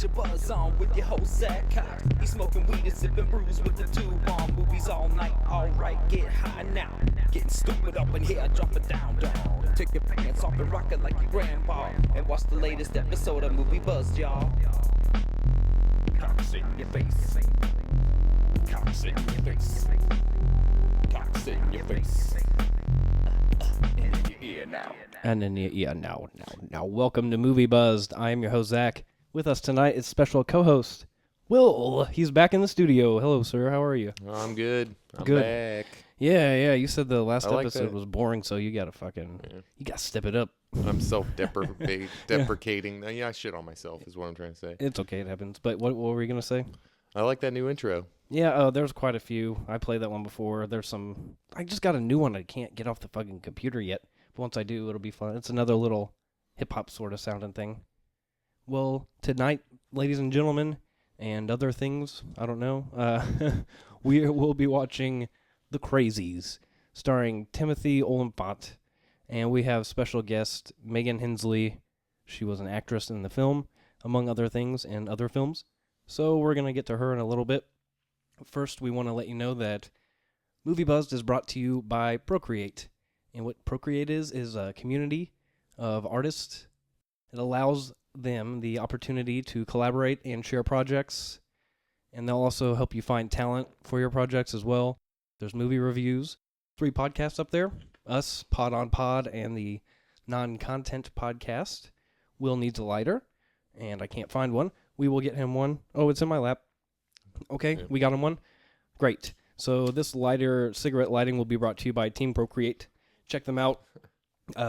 Put your buzz on with your whole sack cocked. He's smoking weed and sipping brews with the tube on. Movies all night, alright, get high now. Getting stupid up in here, drop it down, dog. Take your pants off and rock it like your grandpa. And watch the latest episode of Movie Buzz, y'all. Cocks in your face. Cocks in your face. Cocks in your face. And in your ear now. And in your ear now. Welcome to Movie Buzzed. I am your host, Zach. With us tonight is special co-host, Will. He's back in the studio. Hello, sir. How are you? I'm good. I'm Good. back. Yeah. You said the last like episode that. was boring, so you gotta you gotta step it up. I'm self-deprecating. Yeah, I shit on myself is what I'm trying to say. It's okay, it happens. But what were you gonna say? I like that new intro. Yeah, there's quite a few. I played that one before. There's some. I just got a new one. I can't get off the fucking computer yet. But once I do, it'll be fun. It's another little hip-hop sort of sounding thing. Well, tonight, ladies and gentlemen, and other things, I don't know, we will be watching The Crazies, starring Timothy Olyphant. And we have special guest Megan Hensley. She was an actress in the film, among other things, in other films. So we're going to get to her in a little bit. First, we want to let you know that Movie Buzzed is brought to you by Procreate. And what Procreate is a community of artists. It allows them the opportunity to collaborate and share projects. And they'll also help you find talent for your projects as well. There's movie reviews, 3 podcasts up there. Us, Pod on Pod, and the non-content podcast. Will needs a lighter, and I can't find one. We will get him one. Oh, it's in my lap. Okay, Yeah. We got him one. Great. So this lighter, cigarette lighting, will be brought to you by Team Procreate. Check them out.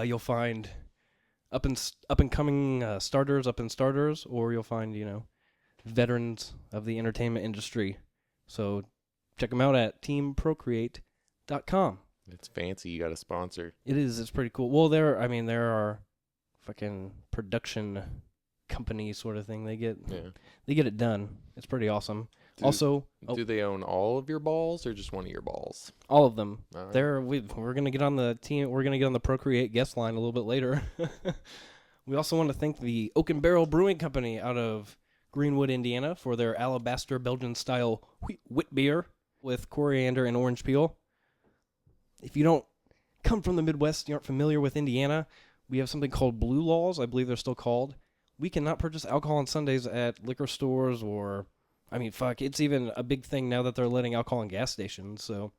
You'll find up and coming starters, or you'll find veterans of the entertainment industry. So check them out at teamprocreate.com. It's fancy. You got a sponsor. It is. It's pretty cool. Well, there are fucking production company sort of thing. They get it done. It's pretty awesome. Do they own all of your balls or just one of your balls? All of them. All right. We're gonna get on the team. We're gonna get on the Procreate guest line a little bit later. We also want to thank the Oak and Barrel Brewing Company out of Greenwood, Indiana, for their Alabaster Belgian style wit beer with coriander and orange peel. If you don't come from the Midwest, you aren't familiar with Indiana, we have something called Blue Laws, I believe they're still called. We cannot purchase alcohol on Sundays at liquor stores it's even a big thing now that they're letting alcohol in gas stations. So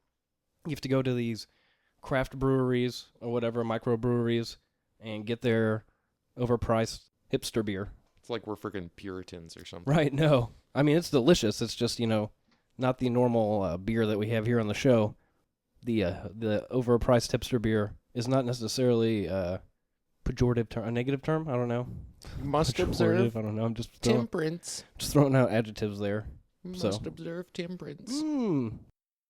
you have to go to these craft breweries or whatever, microbreweries, and get their overpriced hipster beer. It's like we're freaking Puritans or something. Right, no. I mean, it's delicious. It's just, not the normal beer that we have here on the show. The overpriced hipster beer is not necessarily pejorative term, a negative term. I don't know. Must Pejorative, observe I don't know. I'm just temperance. throwing out adjectives there. Must observe temperance.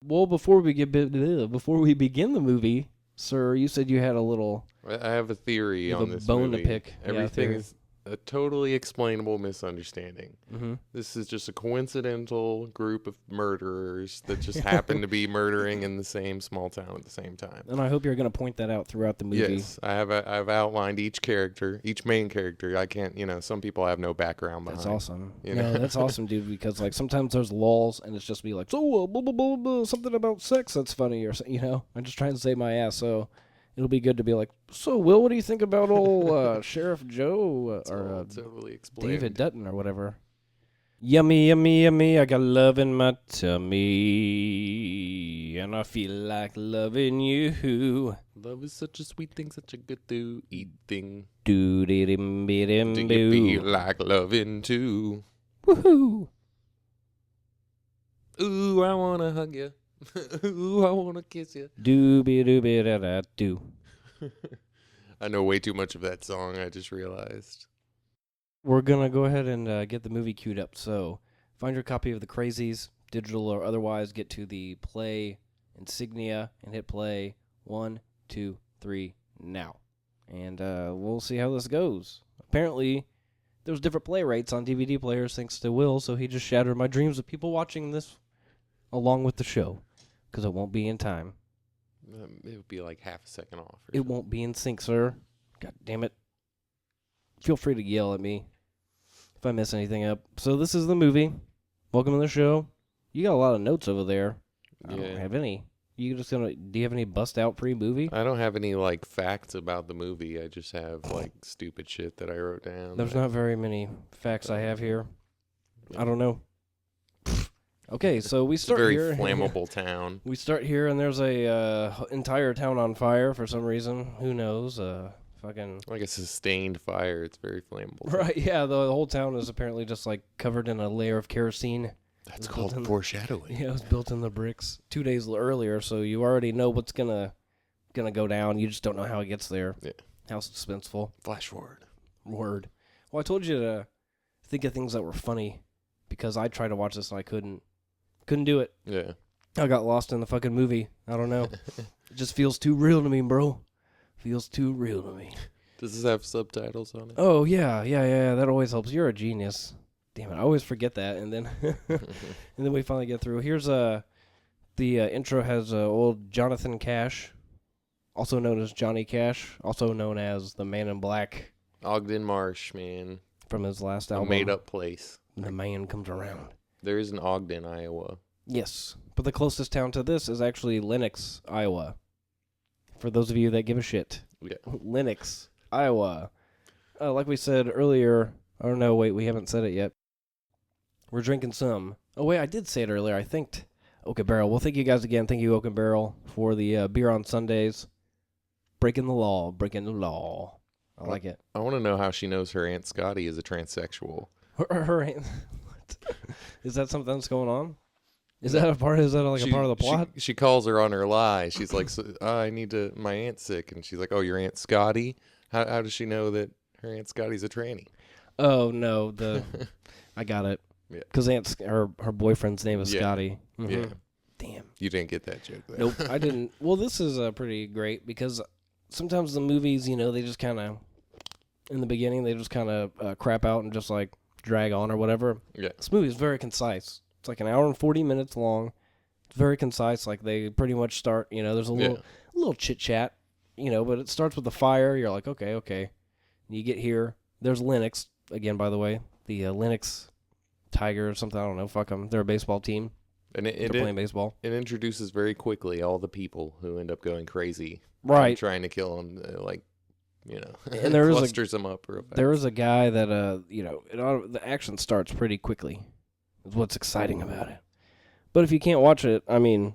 Well, before we begin the movie, sir, you said you had a little. I have a theory You have on a this bone movie. to pick. Yeah, Everything theory. is a totally explainable misunderstanding. Mm-hmm. This is just a coincidental group of murderers that just happen to be murdering in the same small town at the same time. And I hope you're going to point that out throughout the movie. Yes, I've outlined each character, each main character. I can't, some people have no background behind. That's awesome. You know? That's awesome, dude, because sometimes there's lulls and it's just be like, blah, blah, blah, blah, something about sex that's funny or something, I'm just trying to save my ass, so it'll be good to be like, so, Will, what do you think about old Sheriff Joe or totally explained. David Dutton or whatever? Yummy, yummy, yummy, I got love in my tummy, and I feel like loving you. Love is such a sweet thing, such a good to eat thing. Do Do you feel like loving too? Woohoo! Ooh, I wanna hug you. Ooh, I wanna kiss you. Do. I know way too much of that song, I just realized. We're going to go ahead and get the movie queued up. So find your copy of The Crazies, digital or otherwise. Get to the play insignia and hit play. 1, 2, 3, now. And we'll see how this goes. Apparently, there's different play rates on DVD players thanks to Will, so he just shattered my dreams of people watching this along with the show, because it won't be in time. It would be like half a second off. It won't be in sync, sir. God damn it. Feel free to yell at me. if I mess anything up. So this is the movie. Welcome to the show. You got a lot of notes over there. I don't have any. Do you have any bust out pre-movie? I don't have any like facts about the movie. I just have like stupid shit that I wrote down. There's not very many facts I have here. I don't know. Okay, so we start very here. Flammable town. We start here, and there's a entire town on fire for some reason. Who knows? Fucking Like a sustained fire. It's very flammable. right. Yeah, the whole town is apparently just like covered in a layer of kerosene. That's called foreshadowing. Yeah, it was built in the bricks 2 days earlier, so you already know what's gonna go down. You just don't know how it gets there. Yeah. How suspenseful. Flash forward. Word. Well, I told you to think of things that were funny because I tried to watch this and I couldn't do it. Yeah. I got lost in the fucking movie. I don't know. It just feels too real to me, bro. Feels too real to me. Does this have subtitles on it? Oh, yeah. That always helps. You're a genius. Damn it, I always forget that, and then and then we finally get through. Here's the intro has old Jonathan Cash, also known as Johnny Cash, also known as the Man in Black. Ogden Marsh, man. From his last album. A made-up place. The man comes around. There is an Ogden, Iowa. Yes, but the closest town to this is actually Lenox, Iowa. For those of you that give a shit. Yeah. Lenox, Iowa. Like we said earlier, oh no, wait, we haven't said it yet. We're drinking some. Oh, wait, I did say it earlier. I thanked Oak & Barrel. Well, thank you guys again. Thank you, Oak & Barrel, for the beer on Sundays. Breaking the law. I like it. I want to know how she knows her Aunt Scotty is a transsexual. Her aunt. What? Is that something that's going on? Is that a part of the plot? She calls her on her lie. She's like, my aunt's sick. And she's like, oh, your Aunt Scotty? How does she know that her Aunt Scotty's a tranny? Oh, no. I got it. Yeah. Because her boyfriend's name is Scotty. Mm-hmm. Yeah. Damn. You didn't get that joke, though. Nope, I didn't. Well, this is pretty great because sometimes the movies, they just kind of, in the beginning, they just kind of crap out and just like drag on or whatever. Yeah. This movie is very concise. It's like an hour and 40 minutes long. It's very concise. Like they pretty much start, there's a little chit chat, but it starts with the fire. You're like, okay. And you get here. There's Lenox, again, by the way. The Lenox Tiger or something, I don't know, fuck them. They're a baseball team. And they're playing baseball. It introduces very quickly all the people who end up going crazy. Right. Trying to kill him, and there clusters them up real fast. There is a guy that, the action starts pretty quickly. Is what's exciting about it. But if you can't watch it, I mean,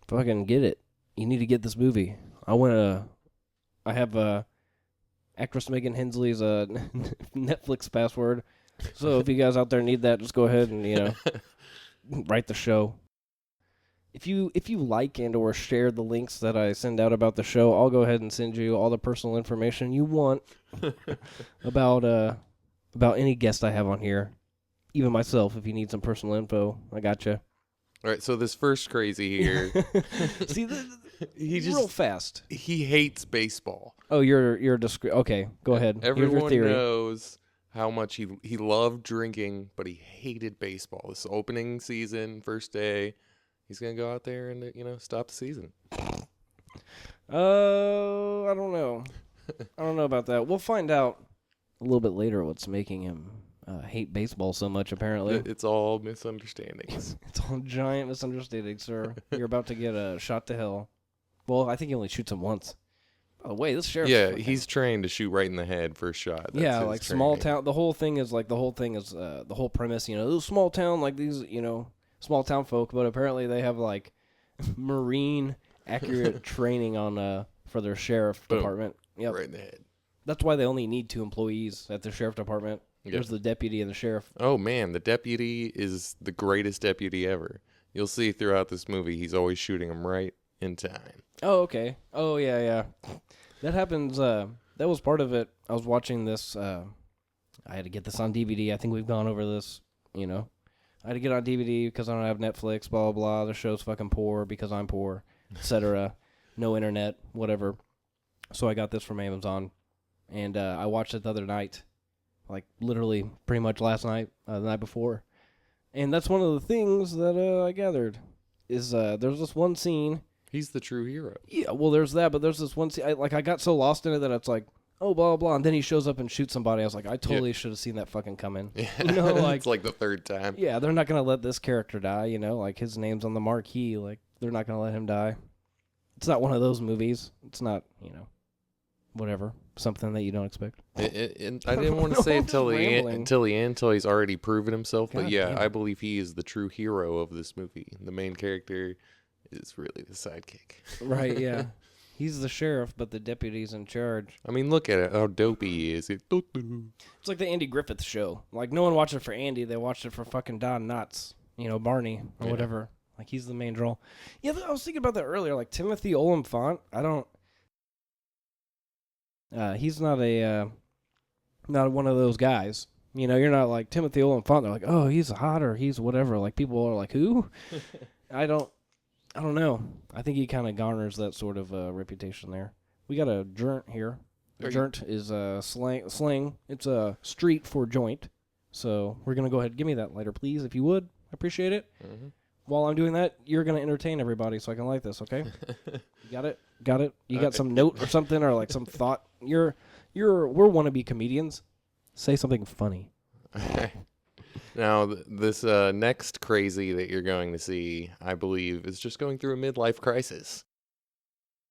fucking get it. You need to get this movie. I have actress Megan Hensley's Netflix password. So if you guys out there need that, just go ahead and, write the show. If you like and or share the links that I send out about the show, I'll go ahead and send you all the personal information you want about any guest I have on here. Even myself, if you need some personal info, I got you. All right, so this first crazy here. See, he just real fast. He hates baseball. Oh, you're okay. Go ahead. Everyone Here's your theory. knows how much he loved drinking, but he hated baseball. This opening season, first day, he's gonna go out there and stop the season. I don't know. I don't know about that. We'll find out a little bit later what's making him hate baseball so much. Apparently, it's all misunderstandings. It's all giant misunderstandings, sir. You're about to get a shot to hell. Well, I think he only shoots him once. By the way, this sheriff. Yeah, he's trained to shoot right in the head for a shot. That's like training. Small town. The whole thing is the whole premise. This small town, like these, small town folk, but apparently they have like marine accurate training on for their sheriff department. Yep. Right in the head. That's why they only need 2 employees at the sheriff department. Yep. There's the deputy and the sheriff. Oh man, the deputy is the greatest deputy ever. You'll see throughout this movie, he's always shooting him right in time. Oh, okay. Oh, yeah. That happens. That was part of it. I was watching this. I had to get this on DVD. I think we've gone over this, I had to get on DVD because I don't have Netflix, blah, blah, blah. The show's fucking poor because I'm poor, etc. No internet, whatever. So I got this from Amazon, and I watched it the other night. Like, literally, pretty much last night, the night before. And that's one of the things that I gathered, is there's this one scene. He's the true hero. Yeah, well, there's that, but there's this one scene. I got so lost in it that it's like, oh, blah, blah, blah. And then he shows up and shoots somebody. I was like, I totally should have seen that fucking coming. Yeah. You know, like, it's like the third time. yeah, they're not going to let this character die, you know? Like, his name's on the marquee. Like, they're not going to let him die. It's not one of those movies. It's not, you know, whatever. Something that you don't expect. I didn't want to say until he's already proven himself. God But yeah, damn it. I believe he is the true hero of this movie. The main character is really the sidekick. Right, yeah. He's the sheriff, but the deputy's in charge. I mean, look at it, how dopey he is. It's like the Andy Griffith Show. Like, no one watched it for Andy. They watched it for fucking Don Knotts, you know, Barney or Yeah. whatever. Like, he's the main draw. Yeah, I was thinking about that earlier. Like, Timothy Olyphant, he's not not one of those guys. You know, you're not like Timothy Olyphant. They're like, oh, he's hot or he's whatever. Like, people are like, who? I don't know. I think he kind of garners that sort of reputation there. We got a joint here. Joint is slang. It's a street for joint. So we're going to go ahead and give me that lighter, please, if you would. I appreciate it. Mm-hmm. While I'm doing that, you're going to entertain everybody so I can like this, okay? You got it? Got it? You got some note or something or like some thought? We're wannabe comedians. Say something funny. Okay. Now, this next crazy that you're going to see, I believe, is just going through a midlife crisis.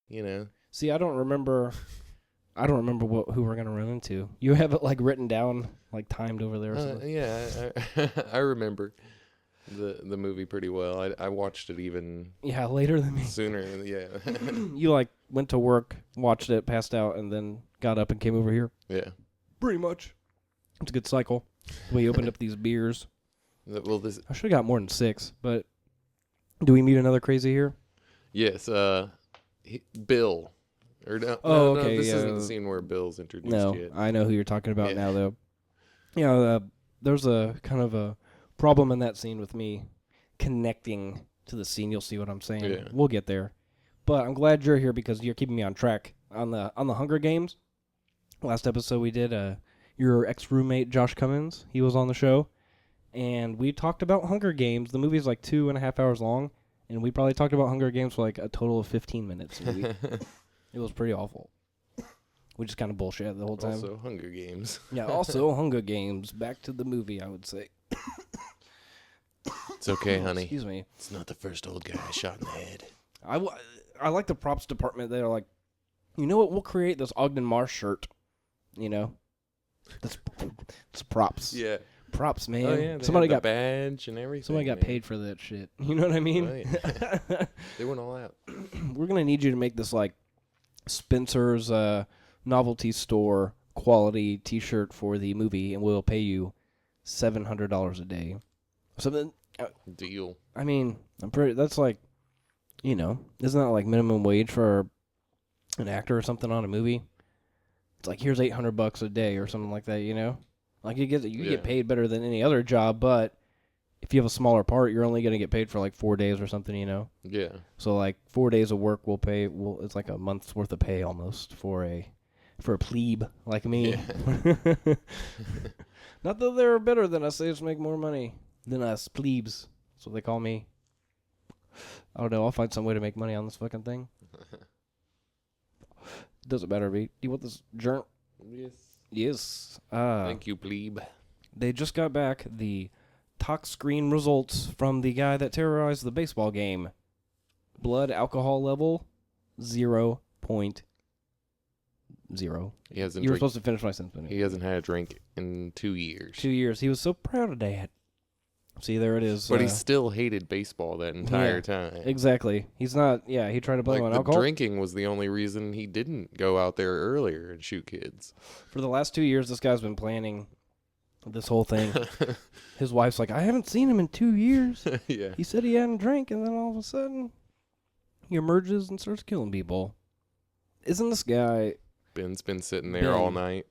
You know? See, I don't remember who we're going to run into. You have it like written down, like timed over there or something. Yeah, I remember the movie pretty well. I watched it even Yeah, later than me. sooner. Yeah. You like went to work, watched it, passed out, and then got up and came over here. Yeah. Pretty much. It's a good cycle. We opened up these beers. Well, this I should have got more than 6, but do we meet another crazy here? yes, Bill. Or Oh, no, okay, this yeah. isn't the scene where Bill's introduced No, yet. I know who you're talking about Yeah. now, though. Yeah, there's a kind of a problem in that scene with me connecting to the scene. You'll see what I'm saying. Yeah. We'll get there. But I'm glad you're here because you're keeping me on track on the Hunger Games. Last episode we did, your ex-roommate Josh Cummins, he was on the show, and we talked about Hunger Games. The movie's like 2.5 hours long, and we probably talked about Hunger Games for like a total of 15 minutes. Maybe. It was pretty awful. We just kind of bullshit the whole time. Also, Hunger Games. Yeah, also Hunger Games. Back to the movie, I would say. It's okay, honey. Excuse me. It's not the first old guy shot in the head. I like the props department. They're like, you know what? We'll create this Ogden Marsh shirt. You know? It's props. Yeah. Props, man. Oh, yeah. Somebody got badge and everything. Somebody got man. paid for that shit. You know what I mean? Right. They went all out. We're going to need you to make this like Spencer's novelty store quality t-shirt for the movie, and we'll pay you $700 a day. Something. Deal. I mean, that's like, you know, isn't that like minimum wage for an actor or something on a movie? It's like, here's $800 a day or something like that, you know? Like you get paid better than any other job, but if you have a smaller part, you're only going to get paid for like 4 days or something, you know? Yeah. So like 4 days of work it's like a month's worth of pay almost for a plebe like me. Yeah. Not that they're better than us, they just make more money than us plebes. That's what they call me. I don't know, I'll find some way to make money on this fucking thing. Doesn't matter to me. Do you want this journal? Yes. Yes. Thank you, plebe. They just got back the tox screen results from the guy that terrorized the baseball game. Blood alcohol level 0.0. He hasn't. You were supposed to finish my sentence. He hasn't had a drink in 2 years. 2 years. He was so proud of Dad. See, there it is. But he still hated baseball that entire time. Exactly. He's not. Yeah, he tried to blame Like on the alcohol. drinking was the only reason he didn't go out there earlier and shoot kids. For the last 2 years, this guy's been planning this whole thing. His wife's like, I haven't seen him in 2 years. Yeah. He said he hadn't drank, and then all of a sudden, he emerges and starts killing people. Isn't this guy... Ben's been sitting there all night.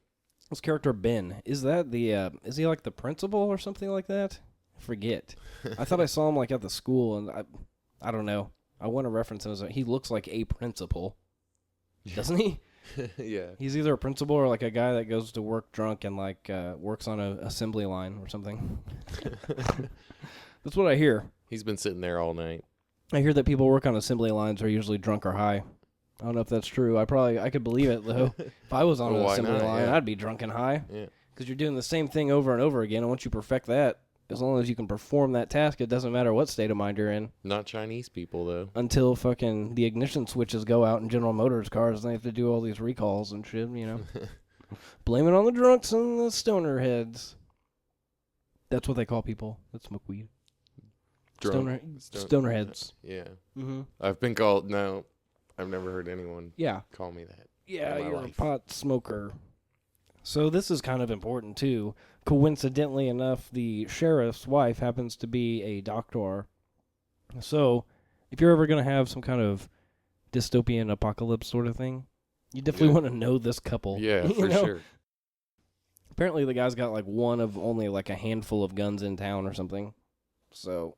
This character, Ben, is that the... is he like the principal or something like that? I forget. I thought I saw him like at the school, and I don't know. I want to reference him as he looks like a principal. Doesn't he? Yeah. He's either a principal or like a guy that goes to work drunk and like works on an assembly line or something. That's what I hear. He's been sitting there all night. I hear that people work on assembly lines are usually drunk or high. I don't know if that's true. I could believe it, though. If I was on Well, an why assembly not? line, Yeah. I'd be drunk and high. Yeah. Because you're doing the same thing over and over again, and once you perfect that, as long as you can perform that task, it doesn't matter what state of mind you're in. Not Chinese people, though. Until fucking the ignition switches go out in General Motors cars, and they have to do all these recalls and shit, you know. Blame it on the drunks and the stoner heads. That's what they call people that smoke weed. Stoner heads. Yeah. Mm-hmm. I've been called, no, I've never heard anyone Yeah. call me that. Yeah, in my you're life. a pot smoker. So this is kind of important, too. Coincidentally enough, the sheriff's wife happens to be a doctor. So if you're ever going to have some kind of dystopian apocalypse sort of thing, you definitely want to know this couple. Yeah, You for know? sure. Apparently the guy's got like one of only like a handful of guns in town or something. So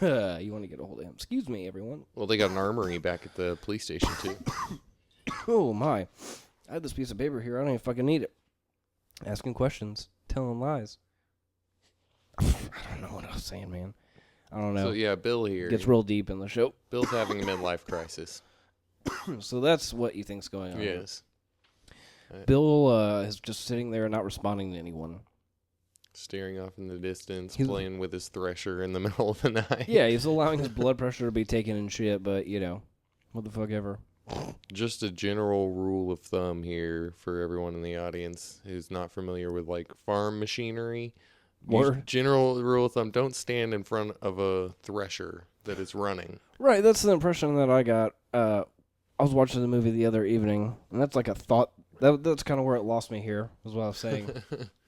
you want to get a hold of him. Excuse me, everyone. Well, they got an armory back at the police station, too. Oh, my. I have this piece of paper here. I don't even fucking need it. Asking questions. Telling lies. I don't know what I was saying, man. I don't know. So, yeah, Bill here. Gets real deep in the show. Bill's having a midlife crisis. So that's what you think's going on. Yes. Bill is just sitting there not responding to anyone. Staring off in the distance, He's- playing with his thresher in the middle of the night. Yeah, he's allowing his blood pressure to be taken and shit, but, you know, what the fuck ever. Just a general rule of thumb here for everyone in the audience who's not familiar with, like, farm machinery. General rule of thumb, don't stand in front of a thresher that is running. Right, that's the impression that I got. I was watching the movie the other evening, and that's like a thought. That's kind of where it lost me here, is what I was saying.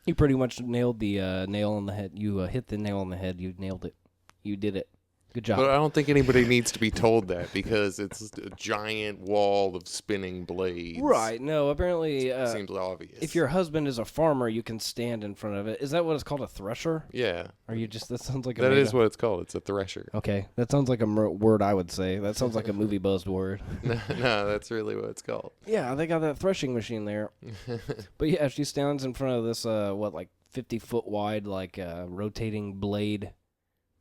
You pretty much nailed the nail on the head. You hit the nail on the head. You nailed it. You did it. Good job. But I don't think anybody needs to be told that because it's a giant wall of spinning blades. Right, no, apparently, Seems obvious. if your husband is a farmer, you can stand in front of it. Is that what it's called, a thresher? Yeah. Or you just, that sounds like a That made is up- what it's called. It's a thresher. Okay, that sounds like a word I would say. That sounds like a movie buzzed word. No, that's really what it's called. Yeah, they got that threshing machine there. But yeah, she stands in front of this, 50-foot wide, rotating blade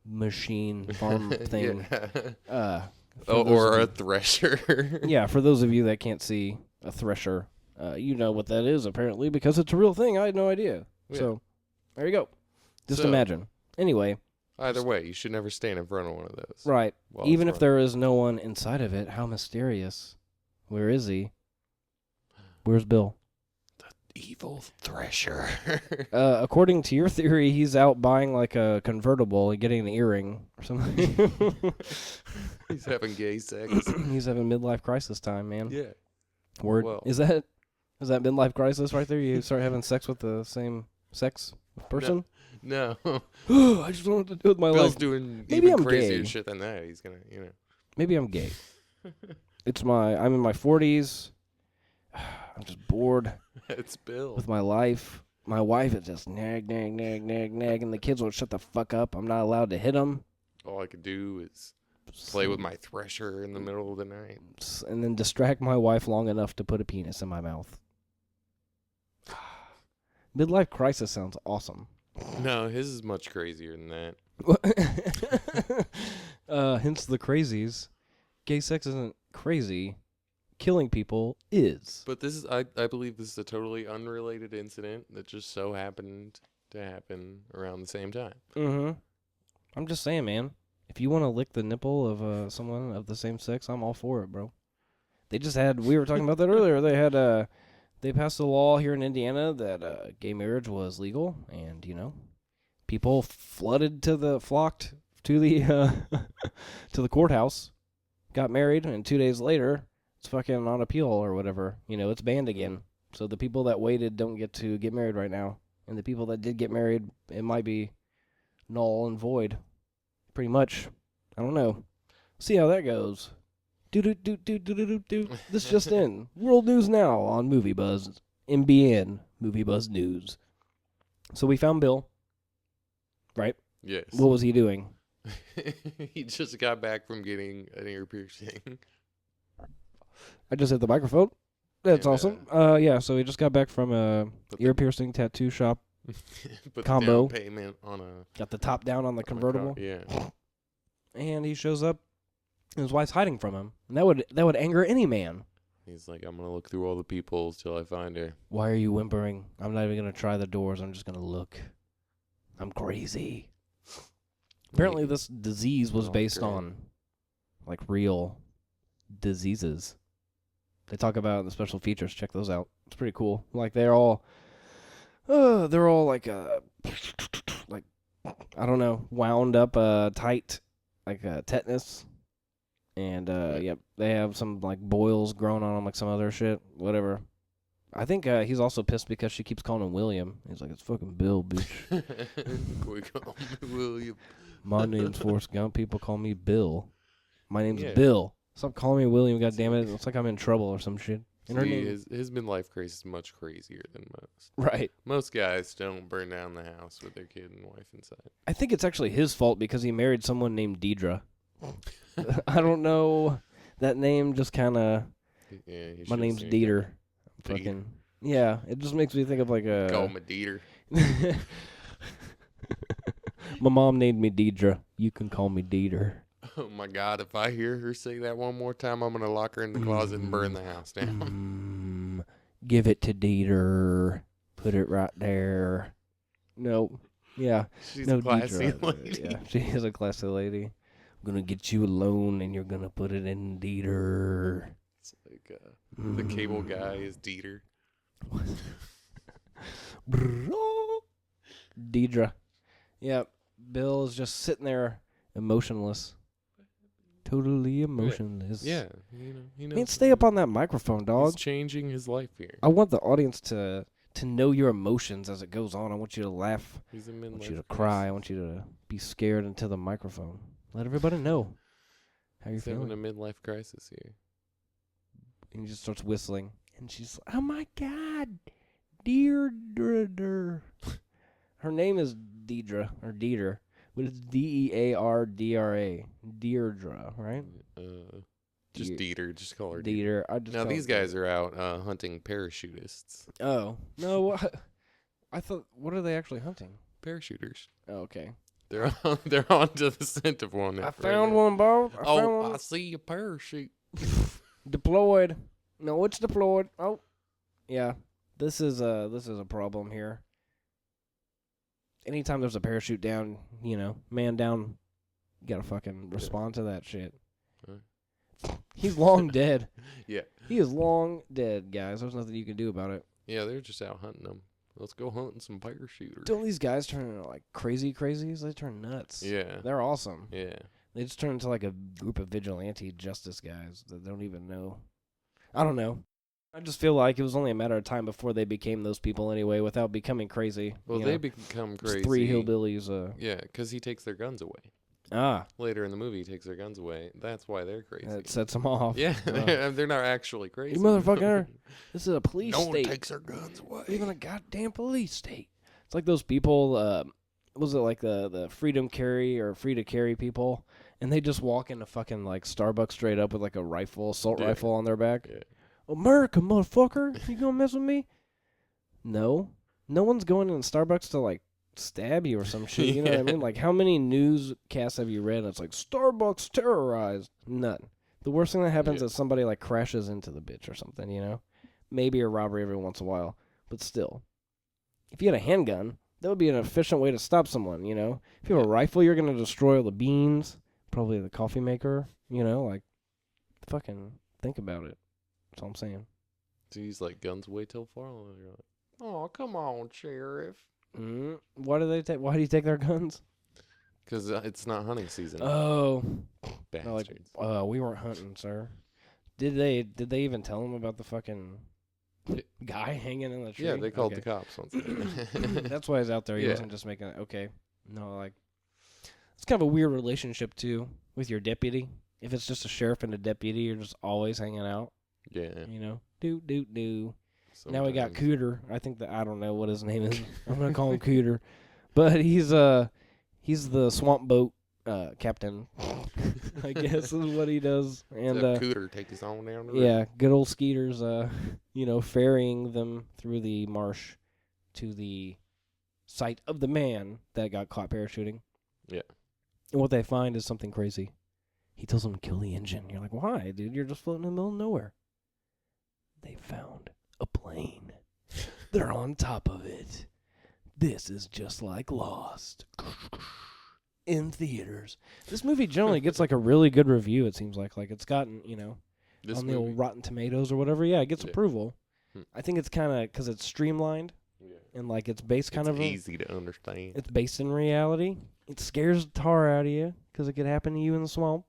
machine farm thing. Yeah. For those Or of a thresher. yeah, for those of you that can't see a thresher, you know what that is apparently because it's a real thing. I had no idea. Yeah. So there you go. Just So- imagine. Anyway, Either way, you should never stand in front of one of those. right. while Even it's if there is no one inside of it, how mysterious. Where is he? Where's Bill? evil thresher. According to your theory, he's out buying like a convertible and getting an earring or something. He's having gay sex. He's having midlife crisis time, man. Yeah. Word. Well. Is that midlife crisis right there? You start having sex with the same sex person? No. I just don't know what to do with my Bill's life. doing Maybe even I'm crazier gay. shit than that. He's gonna, Maybe I'm gay. I'm in my 40s. I'm just bored It's Bill. with my life. My wife is just nag, nag, nag, nag, nag, and the kids won't shut the fuck up. I'm not allowed to hit them. All I could do is play with my thresher in the middle of the night. And then distract my wife long enough to put a penis in my mouth. Midlife crisis sounds awesome. No, his is much crazier than that. Hence the crazies. Gay sex isn't crazy. Killing people is. But this is, I believe this is a totally unrelated incident that just so happened to happen around the same time. Mm-hmm. I'm just saying, man. If you want to lick the nipple of someone of the same sex, I'm all for it, bro. They just had, we were talking about that earlier, they passed a law here in Indiana that gay marriage was legal, and, people flocked to the to the courthouse, got married, and 2 days later, it's fucking on appeal or whatever. It's banned again. So the people that waited don't get to get married right now. And the people that did get married, it might be null and void. Pretty much. I don't know. See how that goes. Do. This just in. World news now on Movie Buzz. MBN. Movie Buzz News. So we found Bill. Right? Yes. What was he doing? He just got back from getting an ear piercing. I just hit the microphone. That's And, awesome. So he just got back from a Put ear piercing tattoo shop. Put Combo. the down payment on a Got the top down on the convertible. car. Yeah. And he shows up And his wife's hiding from him. And that would anger any man. He's like, I'm gonna look through all the peepholes till I find her. Why are you whimpering? I'm not even gonna try the doors. I'm just gonna look. I'm crazy. Apparently, this disease was based on, like, real diseases. They talk about it in the special features. Check those out. It's pretty cool. Like, they're all like, I don't know, wound up tight, like tetanus. And, yep, they have some, like, boils growing on them, like some other shit. Whatever. I think he's also pissed because she keeps calling him William. He's like, it's fucking Bill, bitch. We call me William. My name's Forrest Gump. People call me Bill. My name's Bill. Stop calling me William, goddammit. It's like I'm in trouble or some shit. And her name his midlife crisis is much crazier than most. Right. Most guys don't burn down the house with their kid and wife inside. I think it's actually his fault because he married someone named Deidre. I don't know. That name just kind of... Yeah, my name's Dieter. Fucking... Yeah, it just makes me think of like a... Call me Dieter. My mom named me Deidre. You can call me Dieter. Oh my God, if I hear her say that one more time, I'm going to lock her in the closet and burn the house down. Give it to Dieter. Put it right there. No. Yeah. She's a classy Deidre. lady. Yeah, she is a classy lady. I'm going to get you alone and you're going to put it in Dieter. It's like the cable guy is Dieter. Deidre. Yeah, Bill is just sitting there emotionless. Totally emotionless. Yeah, he knows. Man, stay up on that microphone, dog. He's changing his life here. I want the audience to know your emotions as it goes on. I want you to laugh. I want you to cry. I want you to be scared into the microphone. Let everybody know how you're feeling. Having a midlife crisis here. And he just starts whistling. And she's like, oh my God, Deirdre. Her name is Deidre, or Dieter, but it's Deardra. Deirdre, right? Just Dieter. Just call her Dieter. Now, these guys are out hunting parachutists. Oh. No, I thought, what are they actually hunting? Parachuters. Oh, okay. They're on to the scent of one. I found one, Bob. I see a parachute. Deployed. No, it's deployed. Oh. Yeah. This is a problem here. Anytime there's a parachute down, man down, you gotta fucking respond to that shit. He's long dead. Yeah. He is long dead, guys. There's nothing you can do about it. Yeah, they're just out hunting them. Let's go hunting some parachuters. Don't these guys turn into like crazies? They turn nuts. Yeah. They're awesome. Yeah. They just turn into like a group of vigilante justice guys that don't even know. I don't know. I just feel like it was only a matter of time before they became those people anyway without becoming crazy. Well, they become crazy. Three hillbillies. Yeah, because he takes their guns away. Ah. Later in the movie, he takes their guns away. That's why they're crazy. That sets them off. Yeah, they're not actually crazy. You motherfucker. This is a police state. No one takes their guns away. Even a goddamn police state. It's like those people, was it like the freedom carry or free to carry people? And they just walk into fucking like Starbucks straight up with like a rifle, assault rifle on their back. Yeah. America, motherfucker. You gonna mess with me? No. No one's going in Starbucks to like stab you or some shit. You know what I mean? Like, how many newscasts have you read? And it's like, Starbucks terrorized. None. The worst thing that happens is somebody like crashes into the bitch or something, Maybe a robbery every once in a while. But still. If you had a handgun, that would be an efficient way to stop someone, If you have a rifle, you're going to destroy all the beans, probably the coffee maker, like, fucking think about it. That's all I'm saying. So he's like, guns away till far. You're like, oh, come on, Sheriff. Why do you take their guns? Because it's not hunting season. Oh. Bastards. Like, we weren't hunting, sir. Did they even tell him about the fucking guy hanging in the tree? Yeah, they called the cops once. That's why he's out there. He wasn't just making it. Okay. No, like, it's kind of a weird relationship, too, with your deputy. If it's just a sheriff and a deputy, you're just always hanging out. Yeah. Do. Sometimes. Now we got Cooter. I think that, I don't know what his name is. I'm going to call him Cooter. But he's the swamp boat captain, I guess is what he does. And Cooter take us on down the river. Yeah, good old Skeeter's, ferrying them through the marsh to the site of the man that got caught parachuting. Yeah. And what they find is something crazy. He tells them to kill the engine. You're like, why, dude? You're just floating in the middle of nowhere. They found a plane. They're on top of it. This is just like Lost. In theaters. This movie generally gets like a really good review, it seems like. Like it's gotten, This on movie, the old Rotten Tomatoes or whatever. Yeah, it gets Yeah. approval. Hmm. I think it's kind of because it's streamlined and like it's based kind it's of easy to understand. it's based in reality. It scares the tar out of you because it could happen to you in the swamp.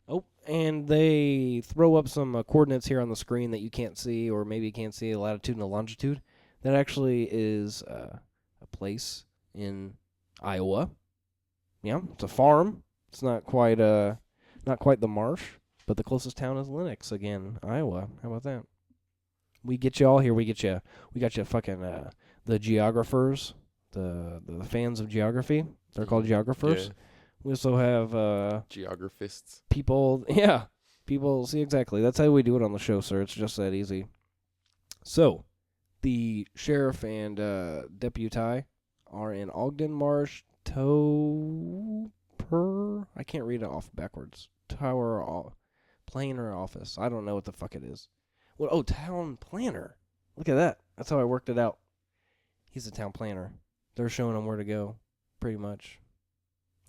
Oh, and they throw up some coordinates here on the screen that you can't see, or maybe you can't see, the latitude and the longitude. That actually is a place in Iowa. Yeah, it's a farm. It's not quite the marsh, but the closest town is Lenox again, Iowa. How about that? We get you all here. We got you fucking the geographers, the fans of geography. They're called geographers. Yeah. We also have Geographists. people. Yeah, people. See, exactly. That's how we do it on the show, sir. It's just that easy. So, the sheriff and deputy are in Ogden Marsh Toper. I can't read it off backwards. Planner office. I don't know what the fuck it is. What? Oh, town planner. Look at that. That's how I worked it out. He's a town planner. They're showing him where to go, pretty much.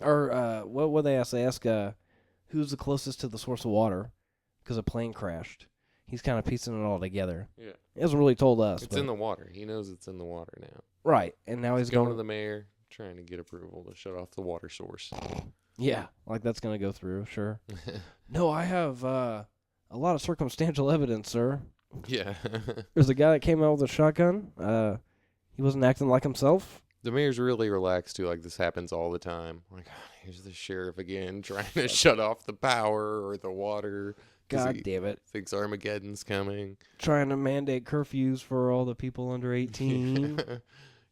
Or what would they ask? They ask who's the closest to the source of water because a plane crashed. He's kind of piecing it all together. Yeah. He hasn't really told us. It's in the water. He knows it's in the water now. Right, and now he's going going to the mayor, trying to get approval to shut off the water source. Yeah, like that's going to go through, sure. No, I have a lot of circumstantial evidence, sir. Yeah. There's a guy that came out with a shotgun. He wasn't acting like himself. The mayor's really relaxed, too. Like, this happens all the time. Like, here's the sheriff again trying to shut off the power or the water. God damn it. Thinks Armageddon's coming. Trying to mandate curfews for all the people under 18.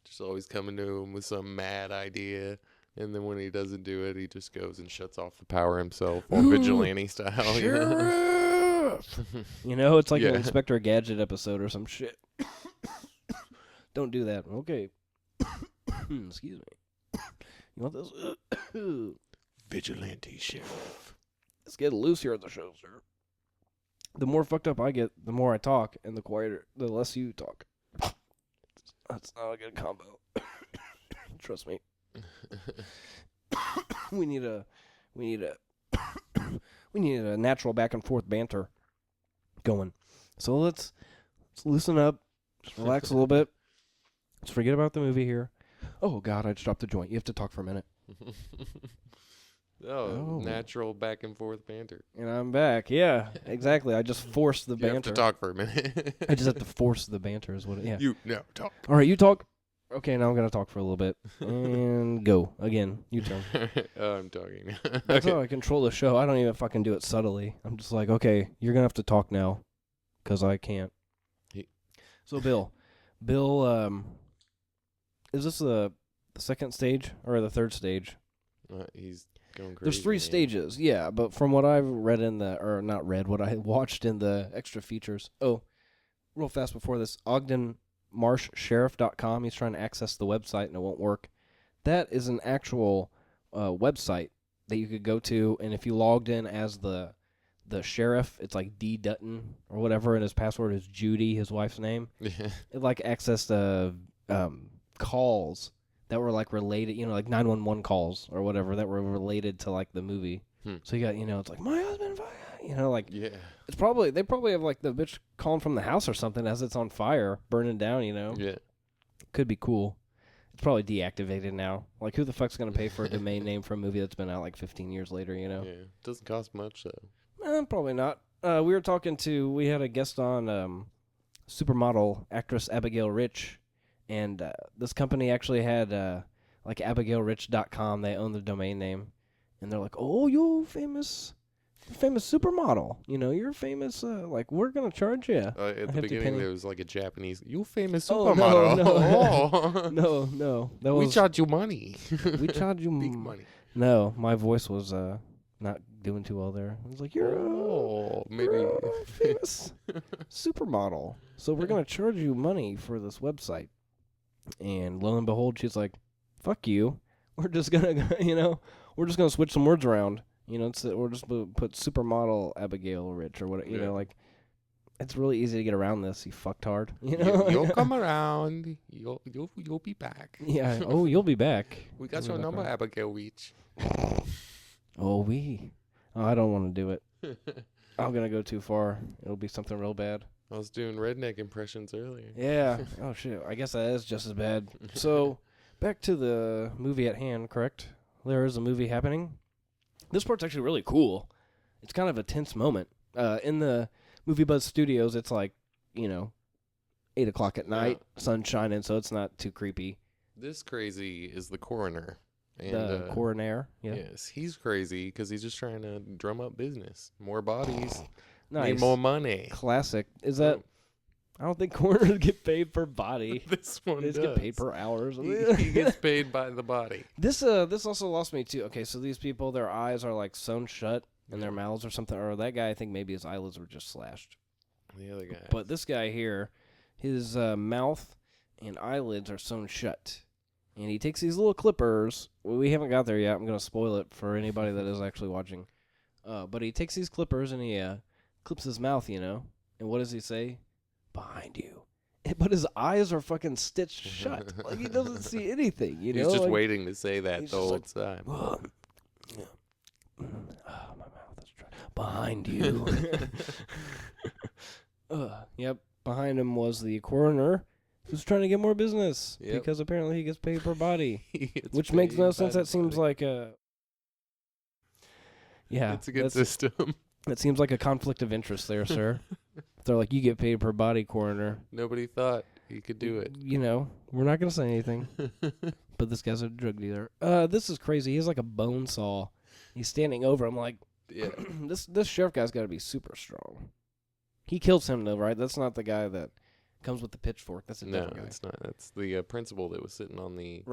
Just always coming to him with some mad idea. And then when he doesn't do it, he just goes and shuts off the power himself, all vigilante style. Sheriff! It's like Yeah. an Inspector Gadget episode or some shit. Don't do that. Okay. Excuse me. You want this? Vigilante sheriff. Let's get loose here at the show, sir. The more fucked up I get, the more I talk, and the less you talk. That's not a good combo. Trust me. We need a natural back and forth banter going. So let's loosen up. Just relax a little bit. Let's forget about the movie here. Oh God, I just dropped the joint. You have to talk for a minute. Oh, natural back and forth banter. And I'm back. Yeah, exactly. I just forced the You banter. have to talk for a minute. I just have to force the banter is what it, yeah. Talk. All right, you talk. Okay, now I'm going to talk for a little bit. And go. Again, you turn. I'm talking. That's how I control the show. I don't even fucking do it subtly. I'm just like, okay, you're going to have to talk now because I can't. So, Bill, is this the second stage or the third stage? He's going crazy. There's 3 stages, yeah, but from what I've read what I watched in the extra features. Oh, real fast before this, OgdenMarshSheriff.com. He's trying to access the website and it won't work. That is an actual website that you could go to, and if you logged in as the sheriff, it's like D. Dutton or whatever, and his password is Judy, his wife's name. Yeah. It like accessed calls that were like related, like 911 calls or whatever that were related to like the movie. So you got, it's like my husband, like Yeah. it's they probably have like the bitch calling from the house or something as it's on fire, burning down. Yeah. Could be cool. It's probably deactivated now. Like who the fuck's gonna pay for a domain name for a movie that's been out like 15 years later? Yeah. Doesn't cost much though. Probably not. We had a guest on supermodel actress Abigail Rich. And this company actually had like AbigailRich.com. They own the domain name. And they're like, oh, you're famous supermodel. You're famous. Like, we're going to charge you. At the beginning, there was like a Japanese, you famous Oh, supermodel. No. That We was, charge you money. we charge you Big money. No, my voice was not doing too well there. I was like, you're maybe a famous supermodel. So we're going to charge you money for this website. And lo and behold, she's like, fuck you. We're just going to, we're just going to switch some words around. You know, or just put supermodel Abigail Rich or whatever. You know, like it's really easy to get around this. You fucktard. You know, You'll come around. You'll be back. Yeah. Oh, you'll be back. We got your number, Abigail Rich. Oh, I don't want to do it. I'm gonna go too far. It'll be something real bad. I was doing redneck impressions earlier. Yeah. Oh shit. I guess that is just as bad. So, back to the movie at hand. Correct. There is a movie happening. This part's actually really cool. It's kind of a tense moment. In the Movie Buzz Studios, it's like, 8 o'clock at night, sun shining, so it's not too creepy. This crazy is the coroner. And, the coroner, yeah. Yes, he's crazy because he's just trying to drum up business. More bodies. Nice. Need more money. Classic. Is that... I don't think coroners get paid per body. This one does. They get paid per hours. He gets paid by the body. This also lost me too. Okay, so these people, their eyes are like sewn shut in their mouths or something. Or that guy, I think maybe his eyelids were just slashed. The other guy. But this guy here, his mouth and eyelids are sewn shut. And he takes these little clippers. Well, we haven't got there yet. I'm going to spoil it for anybody that is actually watching. But he takes these clippers and he clips his mouth, And what does he say? Behind you. But his eyes are fucking stitched shut. Like he doesn't see anything, He's just waiting to say that the whole time. Oh, my mouth is dry. Behind you. Yep. Behind him was the coroner who's trying to get more business because apparently he gets paid per body. Which makes no sense. That seems like a... Yeah. It's a good system. That seems like a conflict of interest there, sir. They're like, you get paid per body, coroner. Nobody thought he could do it. We're not going to say anything. But this guy's a drug dealer. This is crazy. He has like a bone saw. He's standing over him like, this sheriff guy's got to be super strong. He kills him, though, right? That's not the guy that comes with the pitchfork. That's a different guy. No, it's not. That's the principal that was sitting on the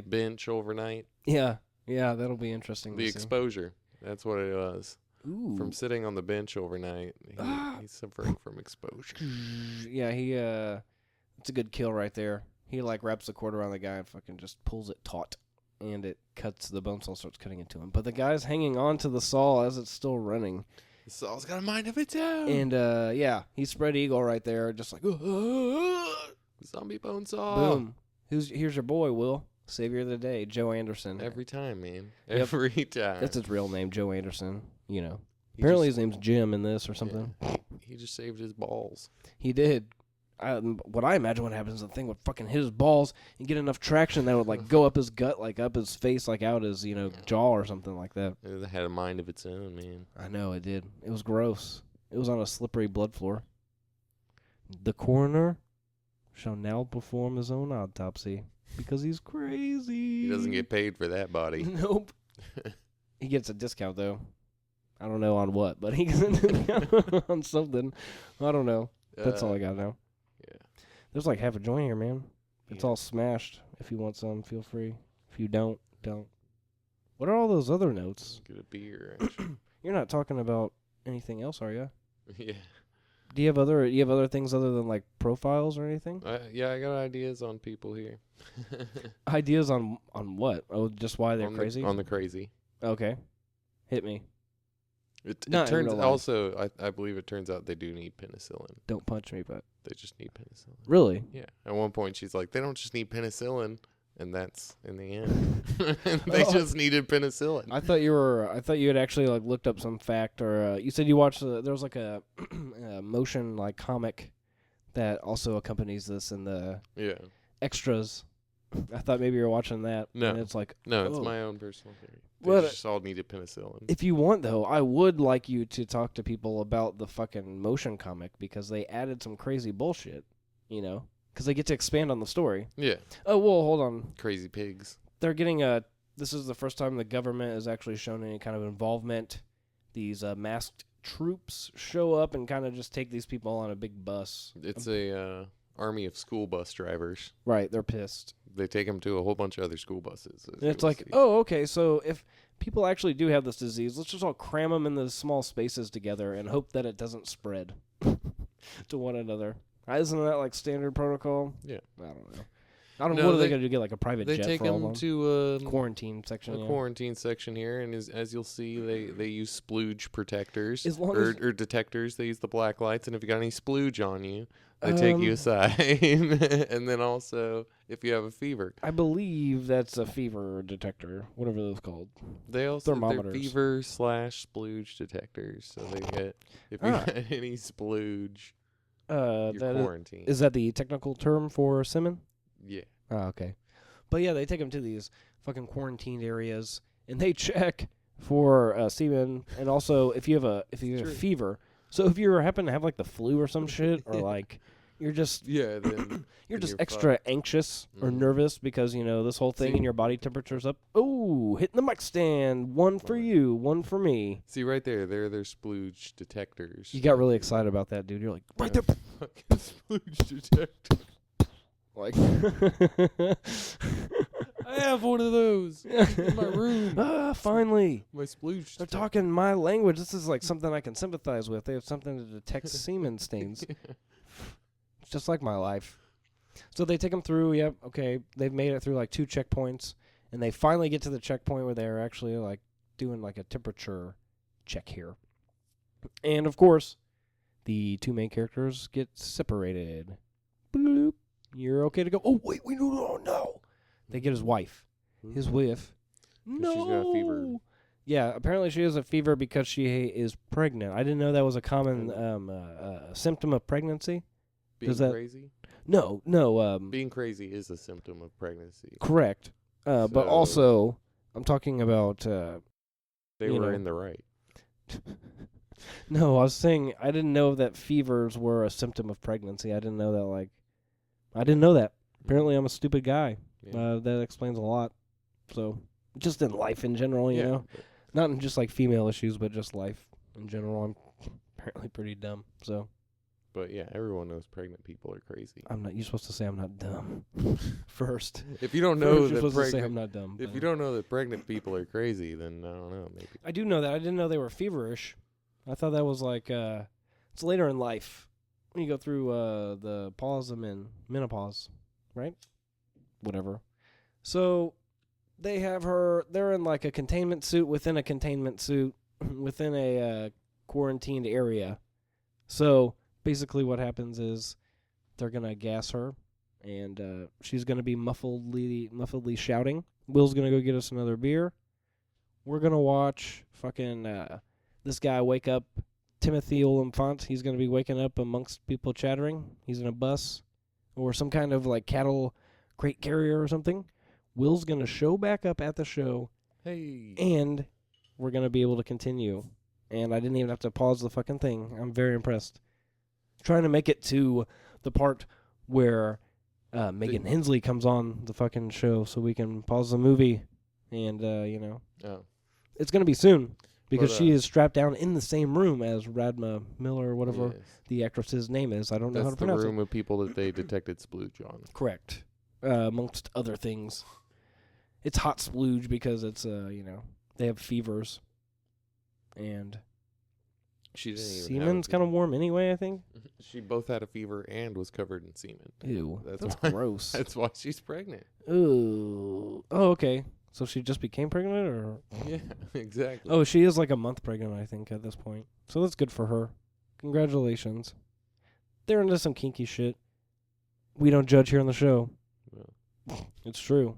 bench overnight. Yeah, that'll be interesting. The exposure. That's what it was. Ooh. From sitting on the bench overnight, he's suffering from exposure. Yeah, it's a good kill right there. He wraps the cord around the guy and fucking just pulls it taut, and it cuts, the bone saw starts cutting into him. But the guy's hanging on to the saw as it's still running. The saw's got a mind of its own. And he's spread eagle right there, just like zombie bone saw. Boom. Here's your boy, Will. Savior of the day, Joe Anderson. Every time, man. Every time. That's his real name, Joe Anderson. Apparently his name's Jim in this or something. Yeah, he just saved his balls. He did. What I imagine what happens is the thing would fucking hit his balls and get enough traction that would go up his gut, up his face, out his jaw or something like that. It had a mind of its own, man. I know it did. It was gross. It was on a slippery blood floor. The coroner shall now perform his own autopsy because he's crazy. He doesn't get paid for that body. Nope. He gets a discount though. I don't know on what, but he gets a discount on something. I don't know. That's all I got now. Yeah. There's half a joint here, man. It's all smashed. If you want some, feel free. If you don't. What are all those other notes? Get a beer. Actually. You're not talking about anything else, are you? Yeah. Do you have other things other than profiles or anything? Yeah, I got ideas on people here. Ideas on what? Oh, just why they're crazy? On the crazy. Okay. Hit me. It turns also, I believe it turns out they do need penicillin. Don't punch me, but they just need penicillin. Really? Yeah. At one point, she's like, they don't just need penicillin, and that's in the end. They just needed penicillin. I thought you had actually looked up some fact, or you said you watched. There was a motion comic that also accompanies this in the extras. I thought maybe you were watching that. No, and it's it's my own personal theory. They just all needed penicillin. If you want, though, I would like you to talk to people about the fucking motion comic because they added some crazy bullshit, because they get to expand on the story. Yeah. Oh, well, hold on. Crazy pigs. They're getting this is the first time the government has actually shown any kind of involvement. These masked troops show up and kind of just take these people on a big bus. It's a army of school bus drivers. Right, they're pissed. They take them to a whole bunch of other school buses. And it's oh, okay, so if people actually do have this disease, let's just all cram them in the small spaces together and hope that it doesn't spread to one another. Isn't that standard protocol? Yeah. I don't know. I don't know. No, What are they going to do? Get like a private They jet take for all of them them? to Quarantine section. a Yeah. quarantine section here, and as you'll see, they use splooge protectors As long or, as- or detectors. They use the black lights, and if you got any splooge on you, they take you aside. And then also, if you have a fever, I believe that's a fever detector, whatever those called. they're Thermometers. fever / splooge detectors. So they get if you got any splooge, you're quarantined. Is that the technical term for semen? Yeah. Oh, okay. But yeah, they take them to these fucking quarantined areas, and they check for semen, and also if you have a fever. So if you happen to have like the flu or some shit, or like you're just then you're just you're extra anxious or nervous because this whole thing and your body temperature's up. Oh, hitting the mic stand. One for you, one for me. See right there, they're splooge detectors. You got really excited about that, dude. You're like, right there. Fucking splooge detector. Like, I have one of those in my room. Finally. My splooge. They're talking my language. This is like something I can sympathize with. They have something to detect semen stains. It's just like my life. So they take them through. Yep. Okay. They've made it through like 2 checkpoints, and they finally get to the checkpoint where they're actually like doing like a temperature check here. And of course, the 2 main characters get separated. Bloop. You're okay to go. Oh wait, no. They get his wife. His wife. No. She's got a fever. Yeah, apparently she has a fever because she is pregnant. I didn't know that was a common symptom of pregnancy. Being crazy? No. Being crazy is a symptom of pregnancy. Correct. But also, I'm talking about. They were in the right. No, I was saying I didn't know that fevers were a symptom of pregnancy. I didn't know that. I didn't know that. Apparently, I'm a stupid guy. Yeah. That explains a lot. So, just in life in general, you know, not in just like female issues, but just life in general. I'm apparently pretty dumb. So. But yeah, everyone knows pregnant people are crazy. I'm not. You're supposed to say I'm not dumb first. If you don't know you're that supposed to say I'm not dumb. if you don't know that pregnant people are crazy, then I don't know. Maybe I do know that. I didn't know they were feverish. I thought that was like it's later in life when you go through the pause and menopause, right? Whatever. So they have her. They're in like a containment suit within a containment suit within a quarantined area. So basically, what happens is they're gonna gas her, and she's gonna be muffledly shouting. Will's gonna go get us another beer. We're gonna watch fucking this guy wake up. Timothy Olyphant. He's gonna be waking up amongst people chattering. He's in a bus or some kind of like cattle crate carrier or something. Will's gonna show back up at the show. Hey. And we're gonna be able to continue. And I didn't even have to pause the fucking thing. I'm very impressed. Trying to make it to the part where Megan Hensley comes on the fucking show so we can pause the movie. And, it's going to be soon because she is strapped down in the same room as Radma Miller or whatever the actress's name is. I don't know how to pronounce it. That's the room of people that they detected splooge on. Correct. Amongst other things. It's hot splooge because it's, they have fevers. And she didn't even semen's kind of warm anyway, I think. She both had a fever and was covered in semen. Ew, that's gross. That's why she's pregnant. Ooh. Oh, okay. So she just became pregnant, or? Yeah, exactly. Oh, she is like a month pregnant, I think, at this point. So that's good for her. Congratulations. They're into some kinky shit. We don't judge here on the show. Well, it's true.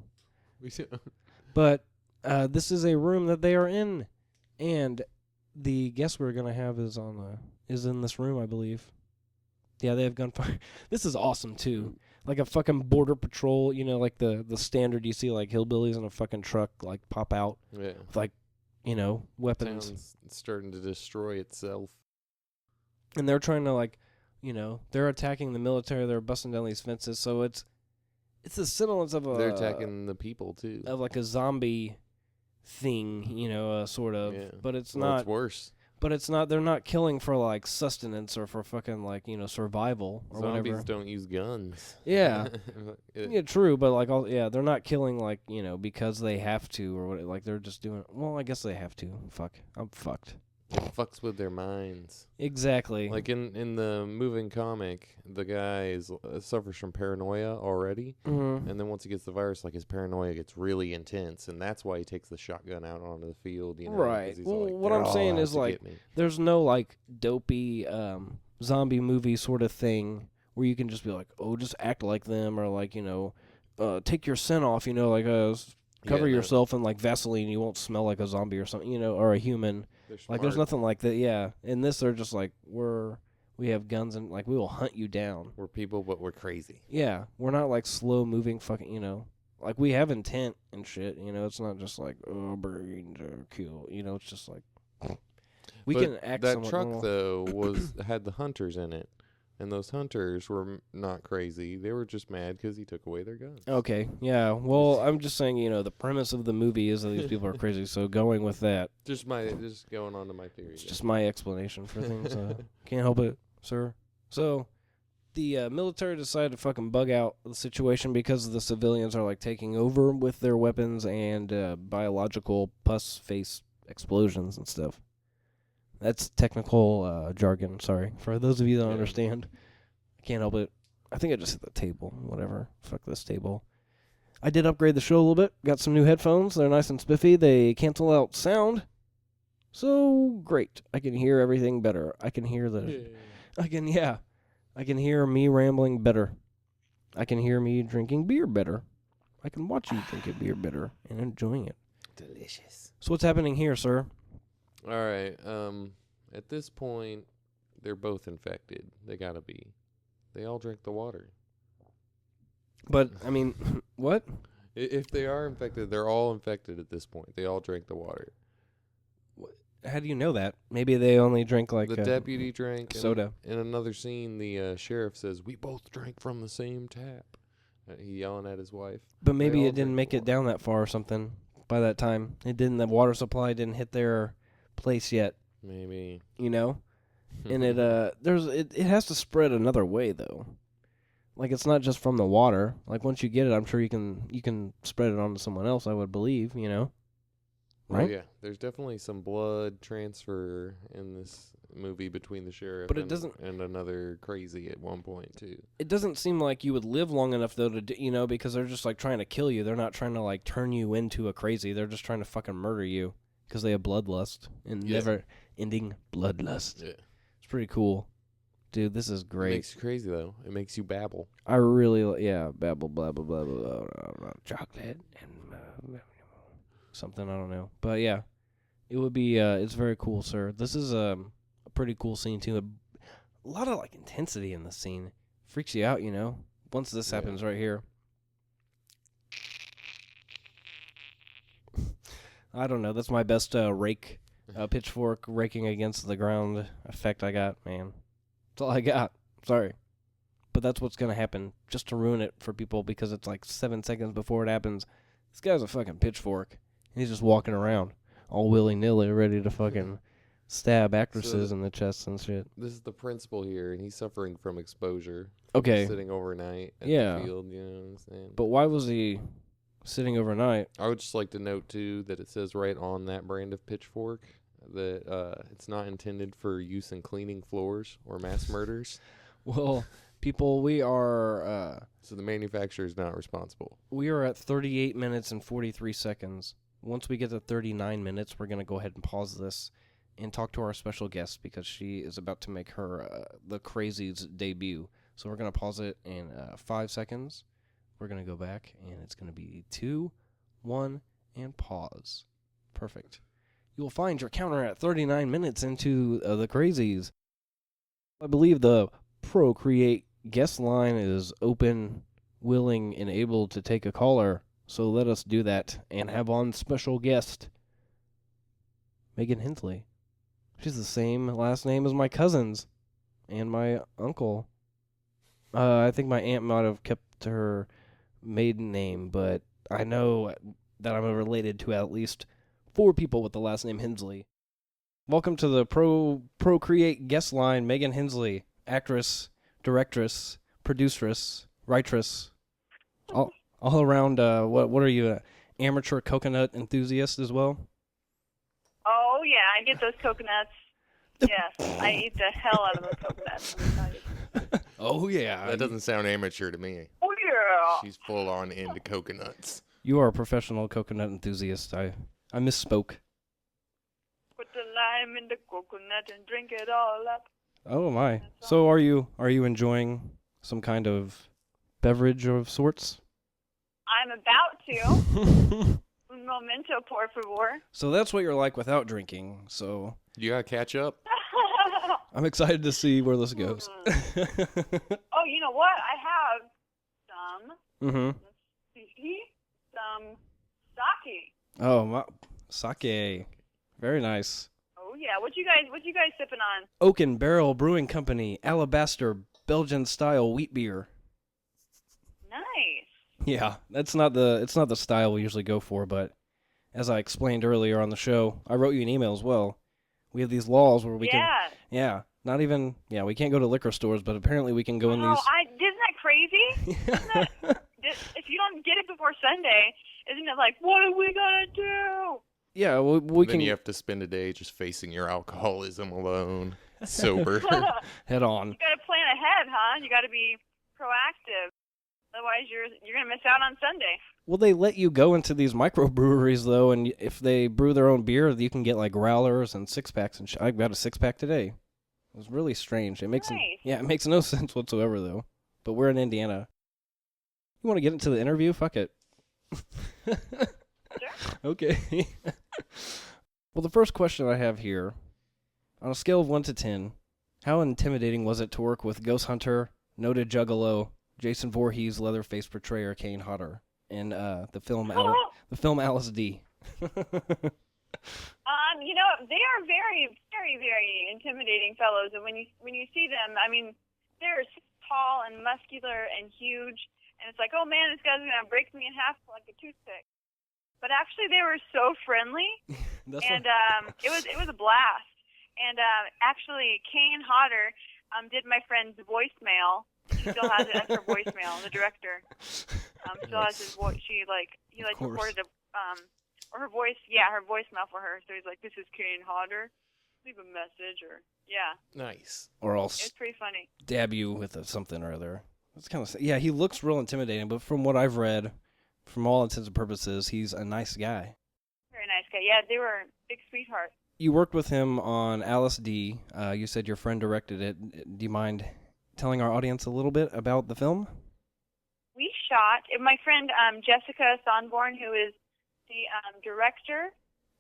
But this is a room that they are in, and the guest we're gonna have is in this room, I believe. Yeah, they have gunfire. This is awesome too. Like a fucking border patrol, like the standard you see like hillbillies in a fucking truck like pop out. Yeah. With like, weapons. Town's starting to destroy itself. And they're trying to like, they're attacking the military, they're busting down these fences, so it's the semblance of they're attacking the people too. Of like a zombie thing, sort of. Yeah. But it's not. It's worse. But it's not. They're not killing for like sustenance or for fucking like survival or Zombies whatever. Don't use guns. Yeah. Yeah, true. But like they're not killing like because they have to or what. Like they're just doing. Well, I guess they have to. Fuck, I'm fucked. It fucks with their minds. Exactly. Like in the moving comic, the guy suffers from paranoia already, and then once he gets the virus, like his paranoia gets really intense, and that's why he takes the shotgun out onto the field. You know, right. He's Well, like, what I'm saying is like, there's no like dopey zombie movie sort of thing where you can just be like, oh, just act like them, or like take your scent off. Like cover yourself in like Vaseline, you won't smell like a zombie or something. Or a human. Like, there's nothing like that, yeah. In this, they're just like, we have guns and, like, we will hunt you down. We're people, but we're crazy. Yeah, we're not, like, slow-moving fucking, Like, we have intent and shit, It's not just like, oh, brain to kill, It's just like, we can act that somewhat truck, normal. though, had the hunters in it. And those hunters were not crazy. They were just mad because he took away their guns. Okay, yeah. Well, I'm just saying, the premise of the movie is that these people are crazy, so going with that. Just going on to my theory. It's just my explanation for things. Can't help it, sir. So, the military decided to fucking bug out the situation because the civilians are, like, taking over with their weapons and biological pus face explosions and stuff. That's technical jargon, sorry. For those of you that don't understand. I can't help it. I think I just hit the table. Whatever. Fuck this table. I did upgrade the show a little bit. Got some new headphones. They're nice and spiffy. They cancel out sound. So, great. I can hear everything better. I can hear I can hear me rambling better. I can hear me drinking beer better. I can watch you drinking beer better and enjoying it. Delicious. So what's happening here, sir? All right. At this point, they're both infected. They gotta be. They all drink the water. But I mean, what? If they are infected, they're all infected at this point. They all drink the water. How do you know that? Maybe they only drink like the deputy drank soda. In another scene, the sheriff says, "We both drank from the same tap." He yelling at his wife. But maybe it didn't make it down that far or something. By that time, the water supply didn't hit their place yet. Maybe. And it has to spread another way though. Like, it's not just from the water. Like, once you get it, I'm sure you can spread it onto someone else, I would believe, Right? Oh, yeah. There's definitely some blood transfer in this movie between the sheriff and another crazy at one point too. It doesn't seem like you would live long enough though to because they're just like trying to kill you. They're not trying to like turn you into a crazy. They're just trying to fucking murder you because they have bloodlust and never-ending bloodlust. Yeah. It's pretty cool. Dude, this is great. It makes you crazy, though. It makes you babble. I really, babble, blah, blah, blah, blah, blah, chocolate and something, I don't know. But, yeah, it would be, it's very cool, sir. This is a pretty cool scene, too. A lot of, like, intensity in this scene. Freaks you out, once this happens right here. I don't know. That's my best pitchfork raking against the ground effect I got, man. That's all I got. Sorry. But that's what's going to happen, just to ruin it for people, because it's like 7 seconds before it happens. This guy's a fucking pitchfork. And he's just walking around all willy-nilly, ready to fucking stab actresses in the chest and shit. This is the principal here, and he's suffering from exposure. Okay. Sitting overnight at the field, you know what I'm saying? But why was he sitting overnight? I would just like to note, too, that it says right on that brand of pitchfork that it's not intended for use in cleaning floors or mass murders. Well, people, we are... so the manufacturer is not responsible. We are at 38 minutes and 43 seconds. Once we get to 39 minutes, we're going to go ahead and pause this and talk to our special guest because she is about to make her the Crazies debut. So we're going to pause it in 5 seconds. We're going to go back, and it's going to be 2, 1, and pause. Perfect. You will find your counter at 39 minutes into the Crazies. I believe the Procreate guest line is open, willing, and able to take a caller. So let us do that and have on special guest, Megan Hensley. She's the same last name as my cousins and my uncle. I think my aunt might have kept her maiden name, but I know that I'm related to at least 4 people with the last name Hensley. Welcome to the Procreate guest line, Megan Hensley, actress, directress, produceress, writress, all around. What are you, amateur coconut enthusiast as well? Oh yeah, I get those coconuts. Yes, I eat the hell out of those coconuts. Let me tell you. Oh, yeah. That doesn't sound amateur to me. Oh, yeah. She's full on into coconuts. You are a professional coconut enthusiast. I misspoke. Put the lime in the coconut and drink it all up. Oh, my. So are you enjoying some kind of beverage of sorts? I'm about to. Un momento, por favor. So that's what you're like without drinking. So You gotta catch up. I'm excited to see where this goes. Oh, you know what? I have some. Let's see, some sake. Oh, sake. Very nice. Oh yeah, what you guys sipping on? Oak and Barrel Brewing Company, Alabaster Belgian style wheat beer. Nice. Yeah, it's not the style we usually go for, but as I explained earlier on the show, I wrote you an email as well. We have these laws where we we can't go to liquor stores, but apparently we can go in these. Isn't that crazy? If you don't get it before Sunday, isn't it like, what are we gonna do? Yeah, we can. Then you have to spend a day just facing your alcoholism alone, sober. Head on. You gotta plan ahead, huh? You gotta be proactive. Otherwise, you're gonna miss out on Sunday. Well, they let you go into these microbreweries though, and if they brew their own beer, you can get like growlers and 6-packs and I got a 6-pack today. It was really strange. It makes it makes no sense whatsoever though. But we're in Indiana. You want to get into the interview? Fuck it. Sure. Okay. Well, the first question I have here, on a scale of 1 to 10, how intimidating was it to work with Ghost Hunter, noted Juggalo, Jason Voorhees, Leatherface portrayer Kane Hodder in the film Alice D? You know, they are very, very, very intimidating fellows, and when you see them, I mean, they're tall and muscular and huge, and it's like, oh man, this guy's gonna break me in half like a toothpick. But actually, they were so friendly, and it was a blast. And actually, Kane Hodder did my friend's voicemail. She still has it as her voicemail. The director still has his voice. He recorded or her voice. Yeah, her voicemail for her. So he's like, "This is Kane Hodder. Leave a message," or yeah. Nice. Or I'll It's pretty funny. Dab you with something or other. It's kind of he looks real intimidating, but from what I've read, from all intents and purposes, he's a nice guy. Very nice guy. Yeah, they were big sweethearts. You worked with him on Alice D. You said your friend directed it. Do you mind telling our audience a little bit about the film? We shot, my friend Jessica Sonborn, who is the director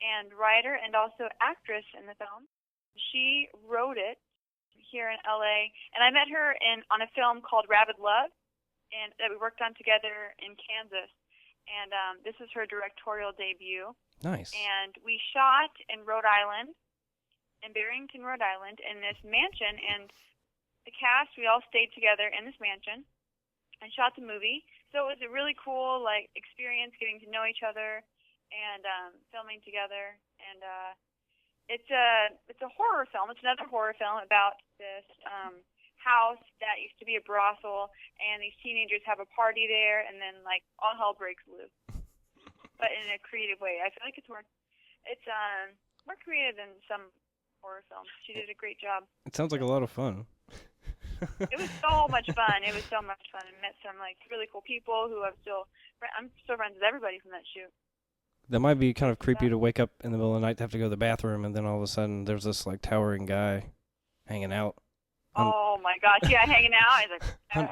and writer and also actress in the film. She wrote it here in LA, and I met her on a film called Rabid Love, and that we worked on together in Kansas. And this is her directorial debut. Nice. And we shot in Rhode Island, in Barrington, Rhode Island, in this mansion. And the cast, we all stayed together in this mansion and shot the movie. So it was a really cool experience getting to know each other and filming together. And it's a horror film. It's another horror film about this house that used to be a brothel, and these teenagers have a party there, and then all hell breaks loose. But in a creative way. I feel like it's more creative than some horror films. She did a great job. It sounds like a lot of fun. It was so much fun. It was so much fun. I met some really cool people who I'm still friends with everybody from that shoot. That might be kind of creepy to wake up in the middle of the night to have to go to the bathroom, and then all of a sudden there's this towering guy hanging out. Oh my gosh! Yeah, hanging out. He's like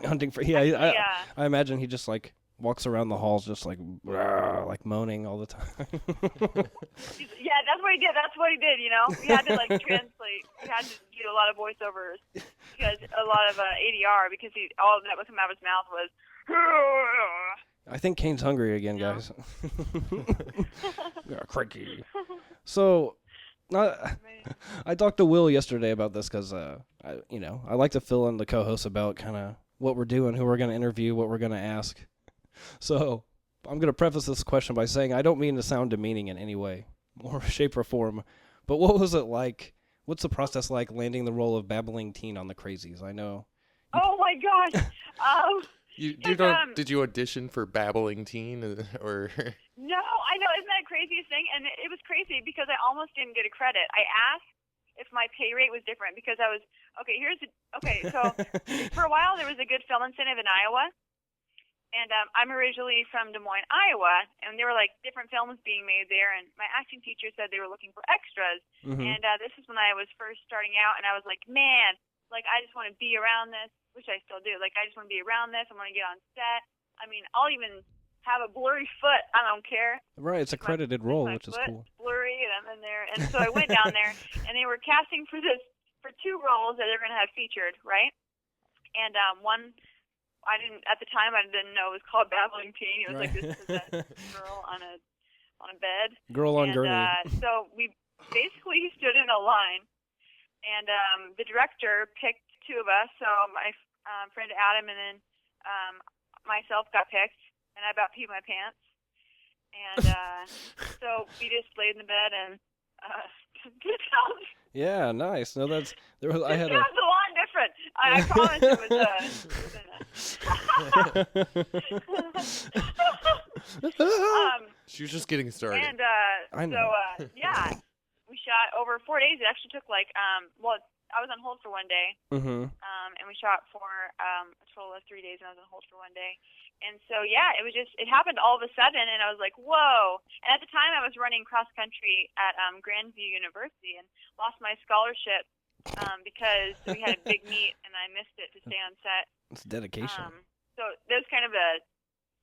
hunting for. Yeah, I imagine he just walks around the halls just moaning all the time. Yeah, that's what he did. That's what he did. You know, we had to translate. We had to do a lot of voiceovers because a lot of ADR because all that would come out of his mouth was. I think Kane's hungry again, guys. Cranky. So, I talked to Will yesterday about this because I like to fill in the co-hosts about kind of what we're doing, who we're going to interview, what we're going to ask. So I'm going to preface this question by saying I don't mean to sound demeaning in any way, or shape or form, but what was it like? What's the process like landing the role of babbling teen on the Crazies? I know. Oh my gosh! Did you audition for Babbling Teen or? No, I know. Isn't that the craziest thing? And it was crazy because I almost didn't get a credit. I asked if my pay rate was different because I was so for a while there was a good film incentive in Iowa, and I'm originally from Des Moines, Iowa, and there were like different films being made there, and my acting teacher said they were looking for extras, and this is when I was first starting out, and I was like, man, like I just want to be around this, which I still do. Like I just want to be around this. I want to get on set. I mean, I'll even have a blurry foot. I don't care. Right, it's a credited role, which is cool. Blurry, and I'm in there, and so I went down there, and they were casting for 2 roles that they're going to have featured, right? And one, I didn't at the time. I didn't know it was called Babbling Teen. It was like this possessed girl on a bed. Girl on gurney. So we basically stood in a line, and the director picked 2 of us. So my friend Adam and then myself got picked. And I about peed my pants. And so we just laid in the bed and it sounds... Yeah, nice. No, that's... There was, I had sounds a lot different. I promise it was she was just getting started. And I know. so, yeah, we shot over 4 days. It actually took like, I was on hold for 1 day, and we shot for a total of 3 days, and I was on hold for 1 day. And so, yeah, it happened all of a sudden, and I was like, whoa. And at the time, I was running cross-country at Grandview University and lost my scholarship because we had a big meet, and I missed it to stay on set. It's dedication. So there's kind of it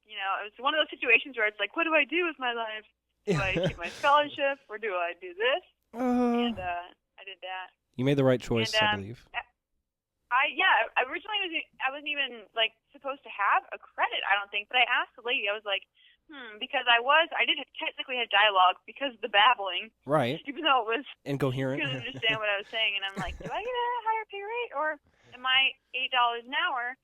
was one of those situations where it's like, what do I do with my life? Do I keep my scholarship, or do I do this? And I did that. You made the right choice, I believe. Originally I wasn't even like supposed to have a credit, I don't think. But I asked the lady, I was like, because I didn't technically have dialogue because of the babbling. Right. Even though it was incoherent. Couldn't understand what I was saying, and I'm like, do I get a higher pay rate or am I $8 an hour?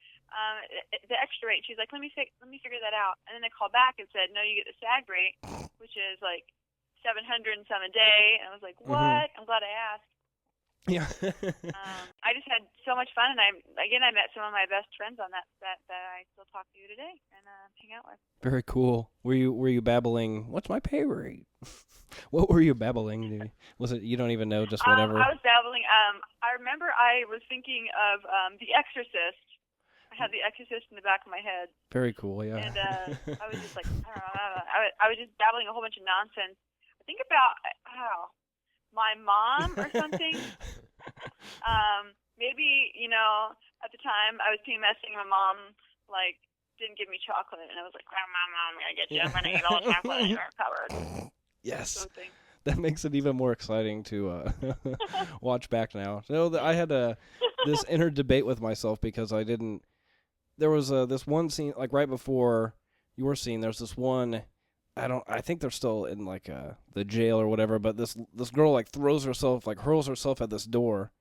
The extra rate. She's like, let me figure that out. And then they called back and said, no, you get the SAG rate, which is like $700 and some a day. And I was like, what? I'm glad I asked. Yeah. I just had so much fun, and I met some of my best friends on that set that I still talk to today and hang out with. Very cool. Were you babbling? What's my pay rate? What were you babbling? Was it you don't even know, just whatever? I was babbling. I remember I was thinking of The Exorcist. I had The Exorcist in the back of my head. Very cool. Yeah. And I was just like, I was just babbling a whole bunch of nonsense. I think about my mom or something. Maybe, at the time I was PMSing, my mom, like, didn't give me chocolate, and I was like, Mom, I'm going to get you. I'm going to eat all the chocolate in your cupboard. Yes. Something. That makes it even more exciting to watch back now. I had this inner debate with myself because there was this one scene, like right before your scene, there's this one, I think they're still in like the jail or whatever, but this girl like hurls herself at this door,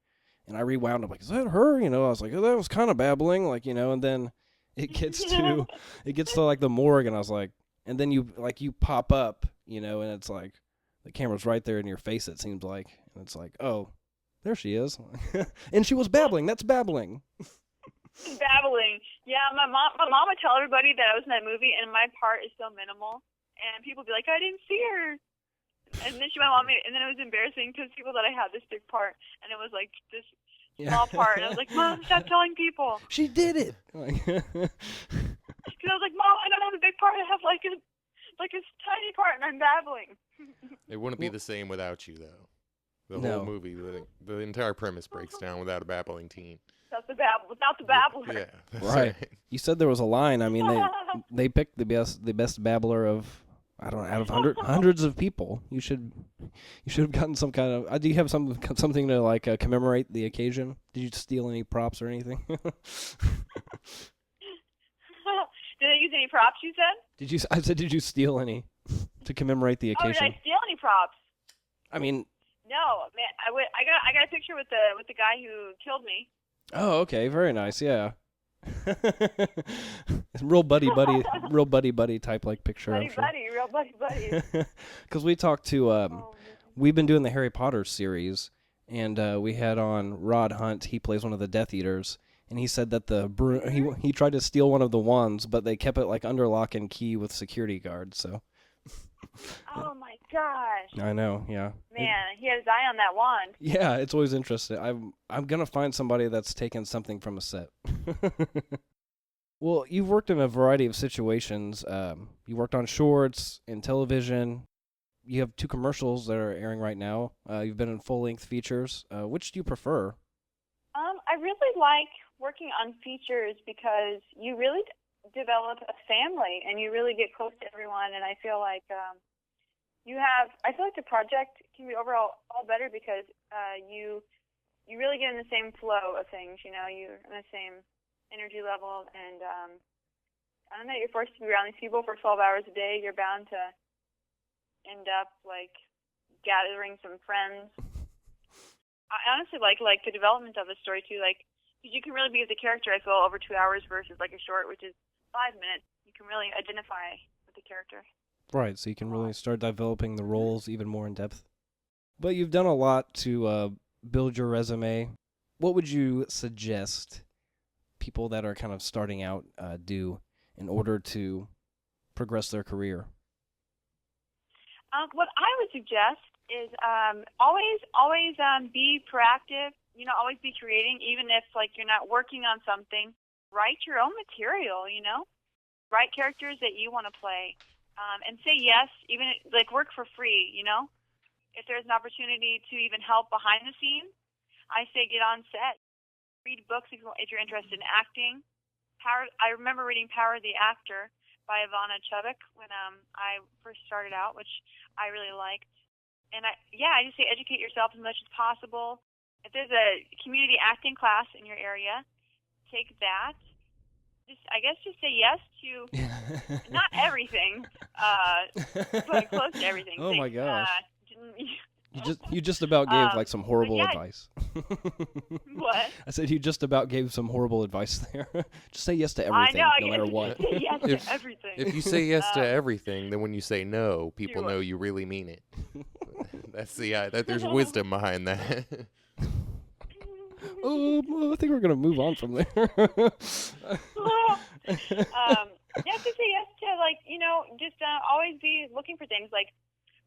and I rewound. I'm like, is that her? I was like, oh, that was kind of babbling, like, and then it gets to like the morgue, and I was like, and then you pop up, and it's like the camera's right there in your face, it seems like, and it's like, oh, there she is, and she was babbling. That's babbling. Babbling. Yeah, my mom would tell everybody that I was in that movie, and my part is so minimal. And people would be like, I didn't see her. And then she might want me, and then it was embarrassing because people that I had this big part, and it was like this small part. And I was like, Mom, stop telling people. She did it. Because I was like, Mom, I don't have a big part. I have like a tiny part, and I'm babbling. It wouldn't be the same without you, though. The whole movie, the entire premise breaks down without a babbling teen. Without the babbler. Yeah, right. You said there was a line. I mean, they picked the best babbler of, I don't know, out of hundreds of people. You should have gotten some kind of. Do you have something to like commemorate the occasion? Did you steal any props or anything? Did I use any props? You said? I said, did you steal any to commemorate the occasion? Oh, did I steal any props? I mean. No, man. I got a picture with the guy who killed me. Oh, okay, very nice. Yeah. real buddy type like picture. Real buddy. Because we talked to we've been doing the Harry Potter series, and we had on Rod Hunt. He plays one of the Death Eaters, and he said that the he tried to steal one of the wands, but they kept it like under lock and key with security guards. So. Oh my gosh. I know, yeah. Man, he had his eye on that wand. Yeah, it's always interesting. I'm gonna find somebody that's taken something from a set. Well, you've worked in a variety of situations. You worked on shorts, in television. You have 2 commercials that are airing right now. You've been in full-length features. Which do you prefer? I really like working on features because you really develop a family and you really get close to everyone. And I feel like I feel like the project can be overall all better because you really get in the same flow of things. You know, you're in the same energy level, and I don't know. You're forced to be around these people for 12 hours a day. You're bound to end up like gathering some friends. I honestly like the development of the story too, like because you can really be as a character. I feel over 2 hours versus like a short, which is 5 minutes. You can really identify with the character. Right, so you can really start developing the roles even more in depth. But you've done a lot to build your resume. What would you suggest people that are kind of starting out do in order to progress their career? What I would suggest is always be proactive. You know, always be creating, even if like you're not working on something. Write your own material. You know, write characters that you want to play, and say yes. Even like work for free. You know, if there's an opportunity to even help behind the scenes, I say get on set. Read books if you're interested in acting. I remember reading Power of the Actor by Ivana Chubbuck when I first started out, which I really liked. And I just say educate yourself as much as possible. If there's a community acting class in your area, take that. Just say yes to not everything, but close to everything. Oh my gosh. You just about gave like some horrible advice. What? I said you just about gave some horrible advice there. Just say yes to everything, no matter what. Say yes to everything. If you say yes to everything, then when you say no, people know you really mean it. That's there's wisdom behind that. I think we're gonna move on from there. Just say yes to always be looking for things. Like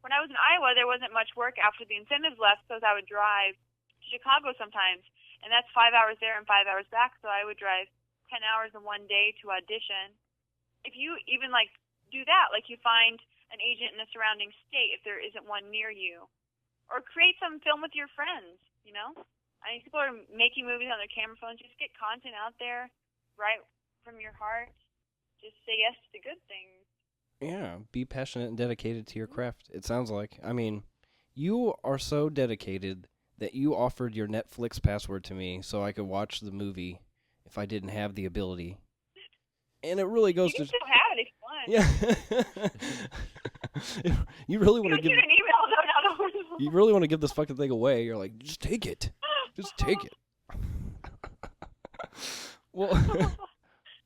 when I was in Iowa, there wasn't much work after the incentives left, so I would drive to Chicago sometimes, and that's 5 hours there and 5 hours back. So I would drive 10 hours in one day to audition. If you even do that, you find an agent in a surrounding state if there isn't one near you, or create some film with your friends. You know, I mean, people are making movies on their camera phones. Just get content out there, right from your heart. Just say yes to the good things. Yeah, be passionate and dedicated to your craft. It sounds like. I mean, you are so dedicated that you offered your Netflix password to me so I could watch the movie if I didn't have the ability. And it really goes you to... You can still have it if you want. Yeah. You really want to give... an email, no. You really want to give this fucking thing away. You're like, just take it. Just take it. Well,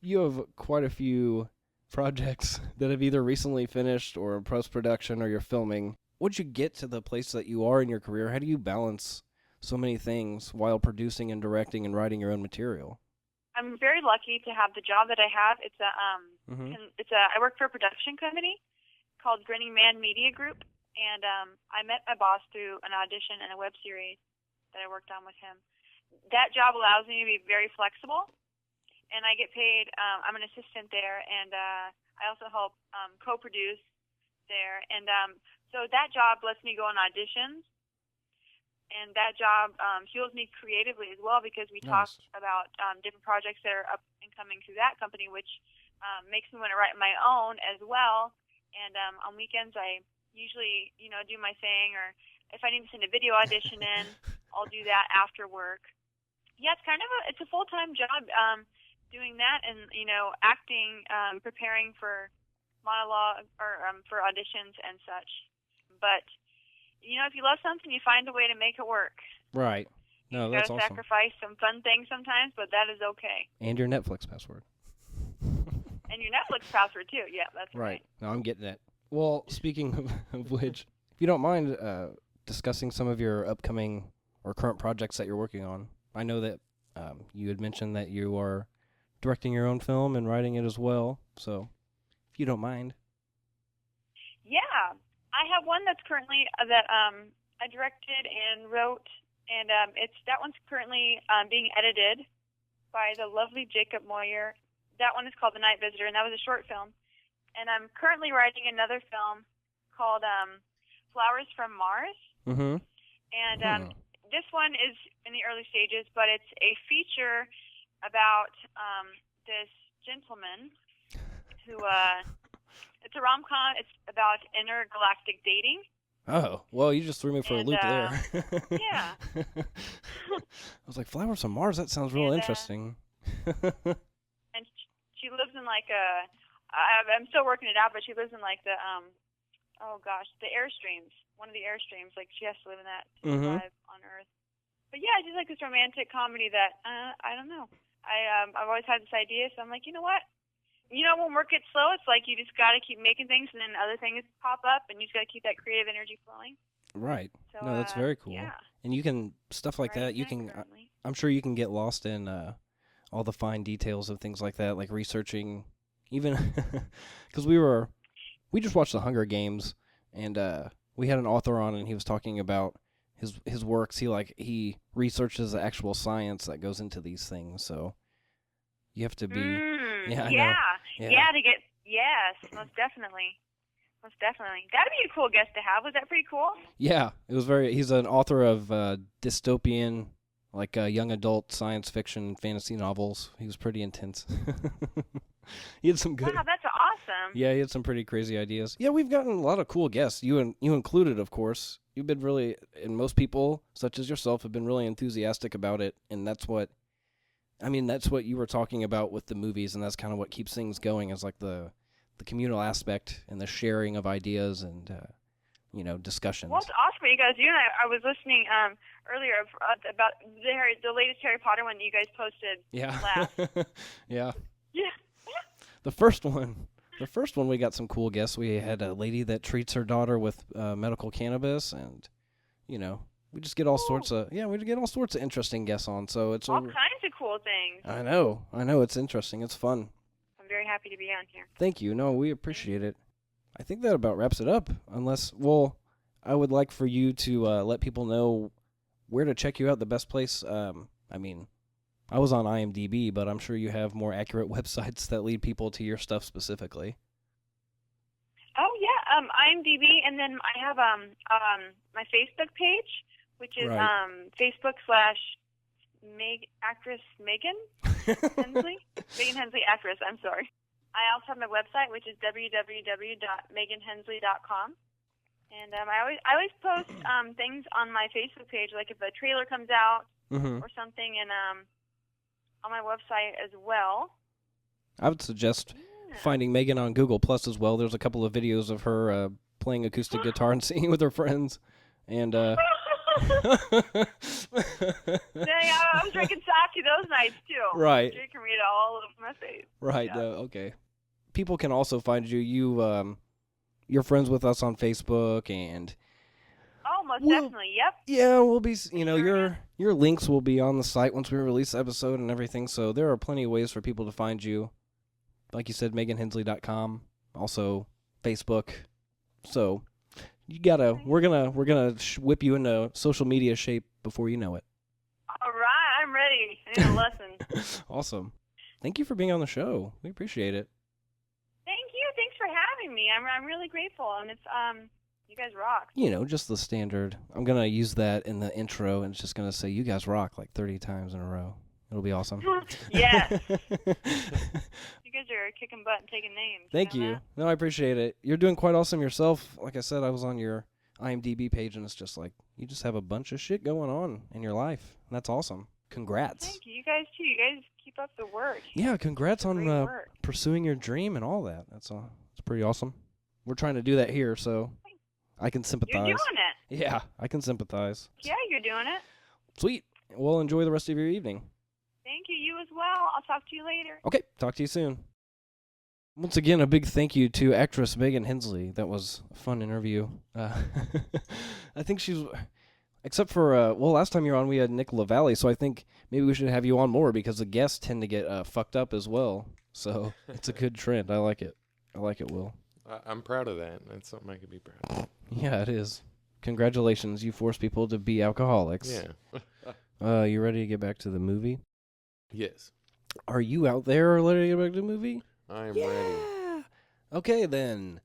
you have quite a few projects that have either recently finished or in post-production or you're filming. What'd you get to the place that you are in your career? How do you balance so many things while producing and directing and writing your own material? I'm very lucky to have the job that I have. It's I work for a production company called Grinning Man Media Group, and I met my boss through an audition in a web series that I worked on with him. That job allows me to be very flexible, and I get paid. I'm an assistant there, and I also help co-produce there. And so that job lets me go on auditions, and that job fuels me creatively as well because we talk about different projects that are up and coming through that company, which makes me want to write my own as well. And on weekends, I usually, do my thing, or if I need to send a video audition in, I'll do that after work. Yeah, it's a full-time job. Doing that and, acting, preparing for monologue or for auditions and such. But, if you love something, you find a way to make it work. Right. No, that's awesome. You gotta sacrifice some fun things sometimes, but that is okay. And your Netflix password. And your Netflix password, too. Yeah, that's right. No, I'm getting it. Well, speaking of which, if you don't mind discussing some of your upcoming or current projects that you're working on. I know that You had mentioned that you are directing your own film and writing it as well. So, if you don't mind. Yeah, I have one that's currently that I directed and wrote, and that one's currently being edited by the lovely Jacob Moyer. That one is called The Night Visitor, and that was a short film. And I'm currently writing another film called Flowers from Mars. Mm-hmm. And this one is in the early stages, but it's a feature about this gentleman who, it's a rom-com. It's about intergalactic dating. Oh, well, you just threw me for a loop there. Yeah. I was like, Flowers on Mars, that sounds real interesting. And she lives in like I'm still working it out, but she lives in like the the Airstreams. One of the Airstreams. Like she has to live in that to survive on Earth. But yeah, it's just like this romantic comedy that I don't know. I've always had this idea, so I'm like, you know what? You know, when work gets slow, it's like you just got to keep making things, and then other things pop up, and you just got to keep that creative energy flowing. Right. So, no, that's very cool. Yeah. And you can stuff like that. You can. I'm sure you can get lost in all the fine details of things like that, like researching, even because we just watched the Hunger Games, and we had an author on, and he was talking about his works. He researches the actual science that goes into these things. So you have to be. Yeah. Yes, most definitely. Most definitely. That'd be a cool guest to have. Was that pretty cool? Yeah, it was he's an author of dystopian, like young adult science fiction fantasy novels. He was pretty intense. He had some good. Wow, that's awesome. Yeah, he had some pretty crazy ideas. Yeah, we've gotten a lot of cool guests. You included, of course. You've been really, and most people, such as yourself, have been really enthusiastic about it, and that's what you were talking about with the movies, and that's kind of what keeps things going, is like the communal aspect and the sharing of ideas and, discussions. Well, it's awesome what you guys do. And I was listening earlier about the latest Harry Potter one that you guys posted last. Yeah. Yeah. The first one we got some cool guests. We had a lady that treats her daughter with medical cannabis, and, we just get all sorts of interesting guests on. So it's all kinds of cool things. I know. It's interesting. It's fun. I'm very happy to be on here. Thank you. No, we appreciate it. I think that about wraps it up. I would like for you to let people know where to check you out. The best place. I was on IMDb, but I'm sure you have more accurate websites that lead people to your stuff specifically. Oh yeah, IMDb, and then I have my Facebook page, which is Facebook / actress Megan Hensley. Megan Hensley actress. I'm sorry. I also have my website, which is www.meganhensley.com. And I always post things on my Facebook page, like if a trailer comes out or something, and on my website as well. I would suggest finding Megan on Google Plus as well. There's a couple of videos of her playing acoustic guitar and singing with her friends. And Dang, I was drinking sake those nights too. Right. Drinking it all over my face. Right. Yeah. Okay. People can also find you. You're friends with us on Facebook, and most definitely. Yep. Yeah, we'll be. Your links will be on the site once we release the episode and everything. So there are plenty of ways for people to find you. Like you said, MeganHensley.com, also Facebook. So you gotta. We're gonna whip you into social media shape before you know it. All right, I'm ready. I need a lesson. Awesome. Thank you for being on the show. We appreciate it. Thank you. Thanks for having me. I'm really grateful, and it's you guys rock. Just the standard. I'm gonna use that in the intro, and it's just gonna say "You guys rock" like 30 times in a row. It'll be awesome. Yes. You guys are kicking butt and taking names. Thank you. No, I appreciate it. You're doing quite awesome yourself. Like I said, I was on your IMDb page, and it's just like you just have a bunch of shit going on in your life. And that's awesome. Congrats. Thank you. You guys too. You guys keep up the work. Yeah, congrats on pursuing your dream and all that. It's pretty awesome. We're trying to do that here, so I can sympathize. You're doing it. Yeah, I can sympathize. Yeah, you're doing it. Sweet. Well, enjoy the rest of your evening. Thank you. You as well. I'll talk to you later. Okay, talk to you soon. Once again, a big thank you to actress Megan Hensley. That was a fun interview. I think Except for, last time you were on, we had Nick LaValle, so I think maybe we should have you on more because the guests tend to get fucked up as well. So it's a good trend. I like it. Will. I'm proud of that. That's something I could be proud of. Yeah, it is. Congratulations. You force people to be alcoholics. Yeah. You ready to get back to the movie? Yes. Are you out there ready to get back to the movie? I am ready. Okay, then.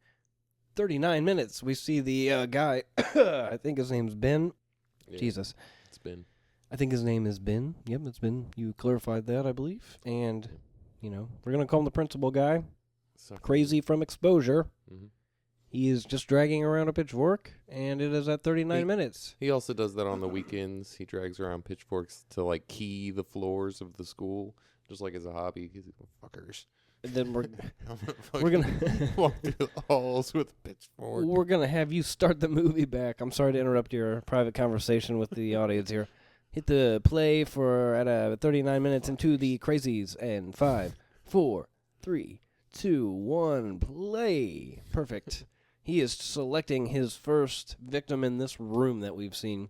39 minutes. We see the guy. I think his name's Ben. Yeah, Jesus. It's been. I think his name is Ben. Yep, it's Ben. You clarified that, I believe. And, we're going to call him the principal guy. Crazy from exposure. Mm-hmm. He is just dragging around a pitchfork, and it is at 39 minutes. He also does that on the weekends. He drags around pitchforks to, like, key the floors of the school, just like as a hobby. He's like, fuckers. And then we're we're gonna walk through the halls with a pitchfork. We're gonna have you start the movie back. I'm sorry to interrupt your private conversation with the audience here. Hit the play for at 39 minutes into the Crazies, and 5, 4, 3, 2, 1, play. Perfect. He is selecting his first victim in this room that we've seen.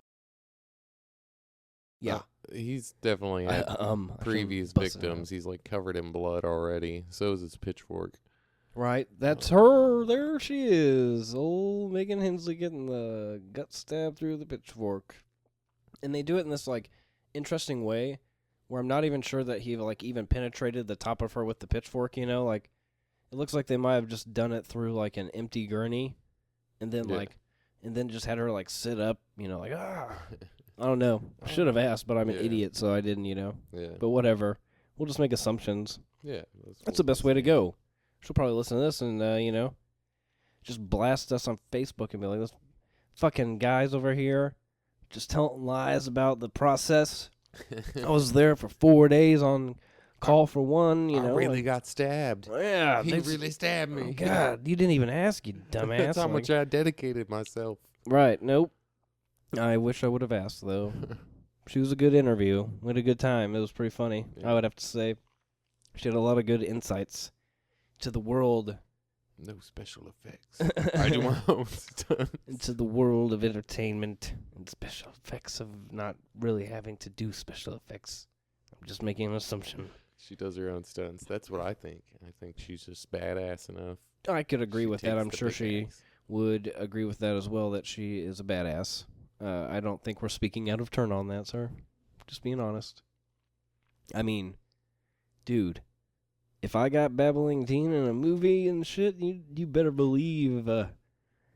Yeah. He's definitely had previous victims. He's like covered in blood already. So is his pitchfork. Right. That's her. There she is. Old Megan Hensley getting the gut stabbed through the pitchfork. And they do it in this, like, interesting way where I'm not even sure that he, like, even penetrated the top of her with the pitchfork, Like, it looks like they might have just done it through, like, an empty gurney. And then, and then just had her, like, sit up, like, ah. I don't know. I should have asked, but I'm an idiot, so I didn't, Yeah. But whatever. We'll just make assumptions. Yeah. That's the best way to go. She'll probably listen to this and, just blast us on Facebook and be like, this fucking guys over here just telling lies about the process. I was there for 4 days on call for one, I really got stabbed. Yeah. He really stabbed me. Oh, God, you didn't even ask, you dumbass. That's how much I dedicated myself. Right, nope. I wish I would have asked, though. She was a good interview. We had a good time. It was pretty funny, I would have to say. She had a lot of good insights to the world. No special effects. I do my own stunts. Into the world of entertainment and special effects of not really having to do special effects. I'm just making an assumption. She does her own stunts. That's what I think. I think she's just badass enough. I could agree with that. I'm sure she would agree with that as well, that she is a badass. I don't think we're speaking out of turn on that, sir. Just being honest. I mean, dude, if I got babbling teen in a movie and shit, you better believe,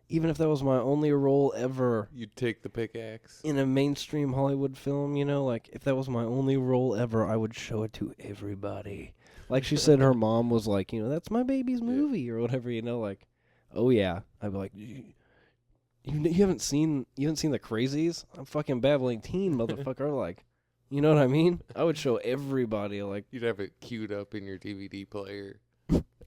even if that was my only role ever. You'd take the pickaxe. In a mainstream Hollywood film, like, if that was my only role ever, I would show it to everybody. Like she said, her mom was like, that's my baby's movie or whatever, like, oh yeah. I'd be like, you haven't seen the Crazies? I'm fucking babbling teen, motherfucker. Like, you know what I mean? I would show everybody, like, you'd have it queued up in your DVD player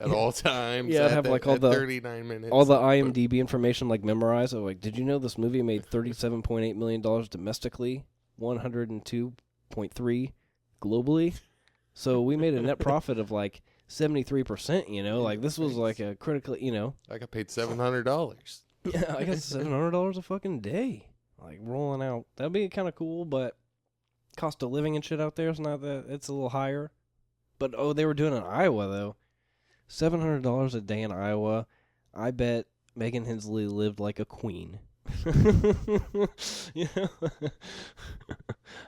at all times. Yeah, I'd have like all the 39 minutes, all the IMDb information like memorized. I'm like, did you know this movie made $37.8 million domestically, 102.3 globally? So we made a net profit of like 73%. Like this was like a critical. I got paid $700. Yeah, I got $700 a fucking day, like rolling out. That'd be kind of cool, but cost of living and shit out there is not that. It's a little higher. But they were doing it in Iowa though. $700 a day in Iowa. I bet Megan Hensley lived like a queen.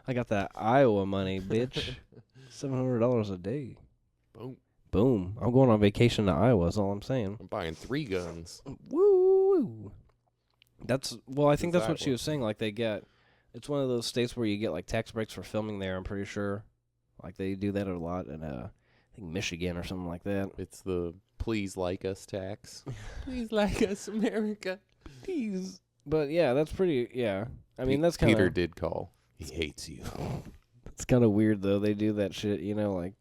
I got that Iowa money, bitch. $700 a day. Boom. Boom. I'm going on vacation to Iowa, is all I'm saying. I'm buying 3 guns. Woo! I think that's what she was saying. Like, it's one of those states where you get, like, tax breaks for filming there, I'm pretty sure. Like, they do that a lot in, I think, Michigan or something like that. It's the please like us tax. Please like us, America. Please. But, yeah, that's pretty, yeah. I mean, that's kind of... Peter did call. He hates you. It's kind of weird, though. They do that shit, like...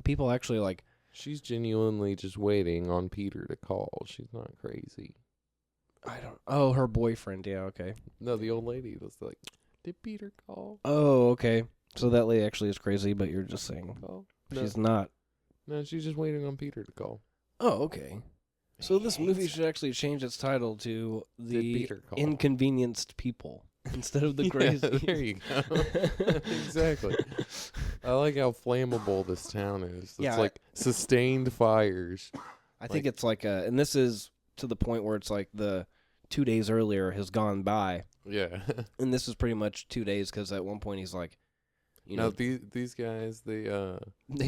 People actually, like... She's genuinely just waiting on Peter to call. She's not crazy. Oh, her boyfriend. Yeah, okay. No, the old lady was like, did Peter call? Oh, okay. So that lady actually is crazy, but you're just saying she's not. No, she's just waiting on Peter to call. Oh, okay. So this movie should actually change its title to The Inconvenienced People. instead of the Yeah, Crazies. there you go. Exactly. I like how flammable this town is. It's Yeah, like sustained fires. I think it's like and this is to the point where it's like the 2 days earlier has gone by, Yeah. and this is pretty much 2 days because at one point he's like, you Now know, these guys, they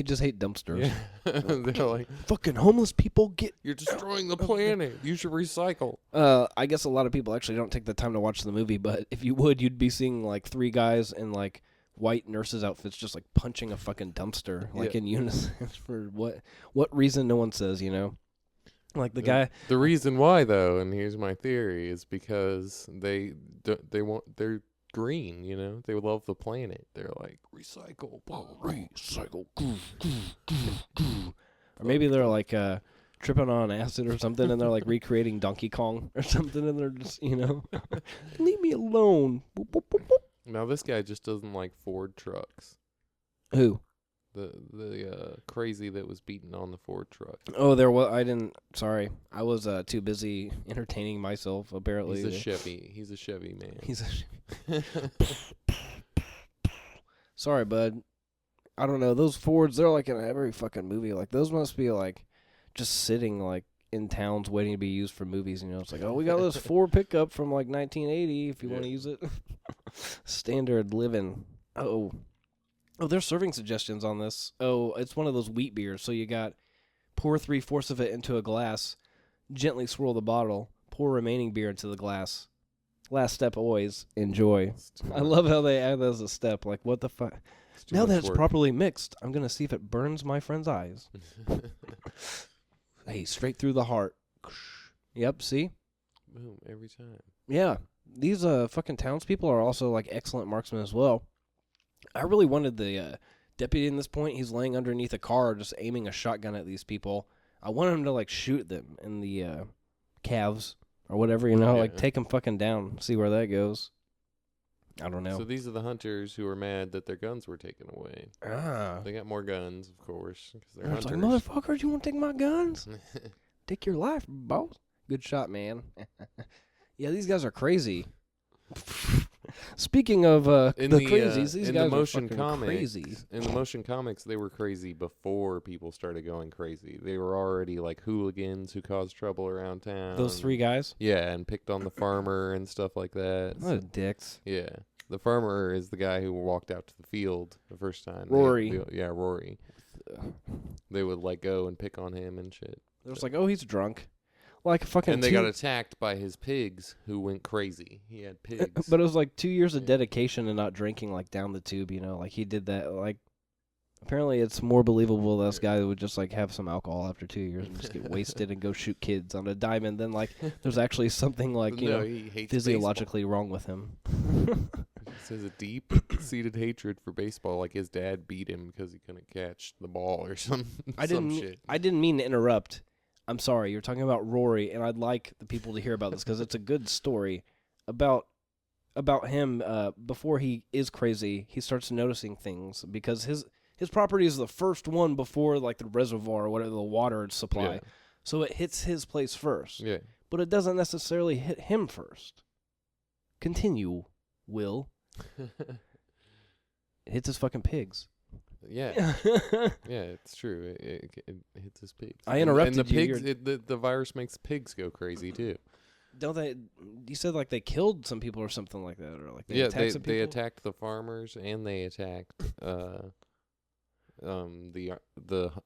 just hate dumpsters. yeah. They're like, Fucking homeless people get. you're destroying the planet. You should recycle. I guess a lot of people actually don't take the time to watch the movie, but if you would, you'd be seeing like 3 guys in like white nurses' outfits just like punching a fucking dumpster like in unison for what reason no one says, you know. Like the guy. The reason why, though, and here's my theory, is because they're green, you know. They love the planet. They're like recycle, recycle. Or maybe they're like tripping on acid or something, and they're like recreating Donkey Kong or something, and they're just, you know, leave me alone. Boop, boop, boop, boop. Now this guy just doesn't like Ford trucks. Who? The crazy that was beaten on the Ford truck. Oh, there was. I didn't. Sorry, I was too busy entertaining myself. Apparently, He's a Chevy man. He's a. Sorry, bud. I don't know. Those Fords, they're like in every fucking movie. Like those must be like just sitting like in towns waiting to be used for movies. You know, it's like, oh, we got this Ford pickup from like 1980. If you want to use it, standard living. Oh, there's serving suggestions on this. Oh, it's one of those wheat beers. So you got pour 3/4 of it into a glass, gently swirl the bottle, pour remaining beer into the glass. Last step always, enjoy. I love how they add that as a step. Like, what the fuck? Now that it's properly mixed, I'm going to see if it burns my friend's eyes. Hey, straight through the heart. Yep, see? Boom, every time. Yeah. These fucking townspeople are also, like, excellent marksmen as well. I really wanted the deputy in this point. He's laying underneath a car just aiming a shotgun at these people. I wanted him to, like, shoot them in the calves or whatever, you know? Yeah. Like, take them fucking down, see where that goes. I don't know. So these are the hunters who are mad that their guns were taken away. Ah. They got more guns, of course, because they're It's like, hunters. motherfuckers, you want to take my guns? Take your life, boss. Good shot, man. Yeah, these guys are crazy. Speaking of the crazies, these guys are fucking crazy. In the motion comics, they were crazy before people started going crazy. They were already like hooligans who caused trouble around town. Those 3 guys? Yeah, and picked on the farmer and stuff like that. What dicks. Yeah. The farmer is the guy who walked out to the field the first time. Rory. Rory. They would like go and pick on him and shit. They're just like, oh, he's drunk. Like fucking. And they got attacked by his pigs who went crazy. He had pigs. But it was like 2 years of dedication and not drinking like down the tube, you know? Like he did that. Like apparently it's more believable this guy would just like have some alcohol after 2 years and just get wasted and go shoot kids on a dime, and then like there's actually something like, you know, he hates physiologically wrong with him. He has a deep-seated hatred for baseball. Like his dad beat him because he couldn't catch the ball or some shit. I didn't mean to interrupt. I'm sorry. You're talking about Rory, and I'd like the people to hear about this because it's a good story about him. Before he is crazy, he starts noticing things because his property is the first one before like the reservoir or whatever, the water supply. Yeah. So it hits his place first. Yeah. But it doesn't necessarily hit him first. Continue, Will. It hits his fucking pigs. Yeah. Yeah, it's true. It hits his pigs. I interrupted and the you. pigs, the virus makes pigs go crazy too. Don't they? You said like they killed some people or something like that, or like they attacked some people? They attacked the farmers and they attacked the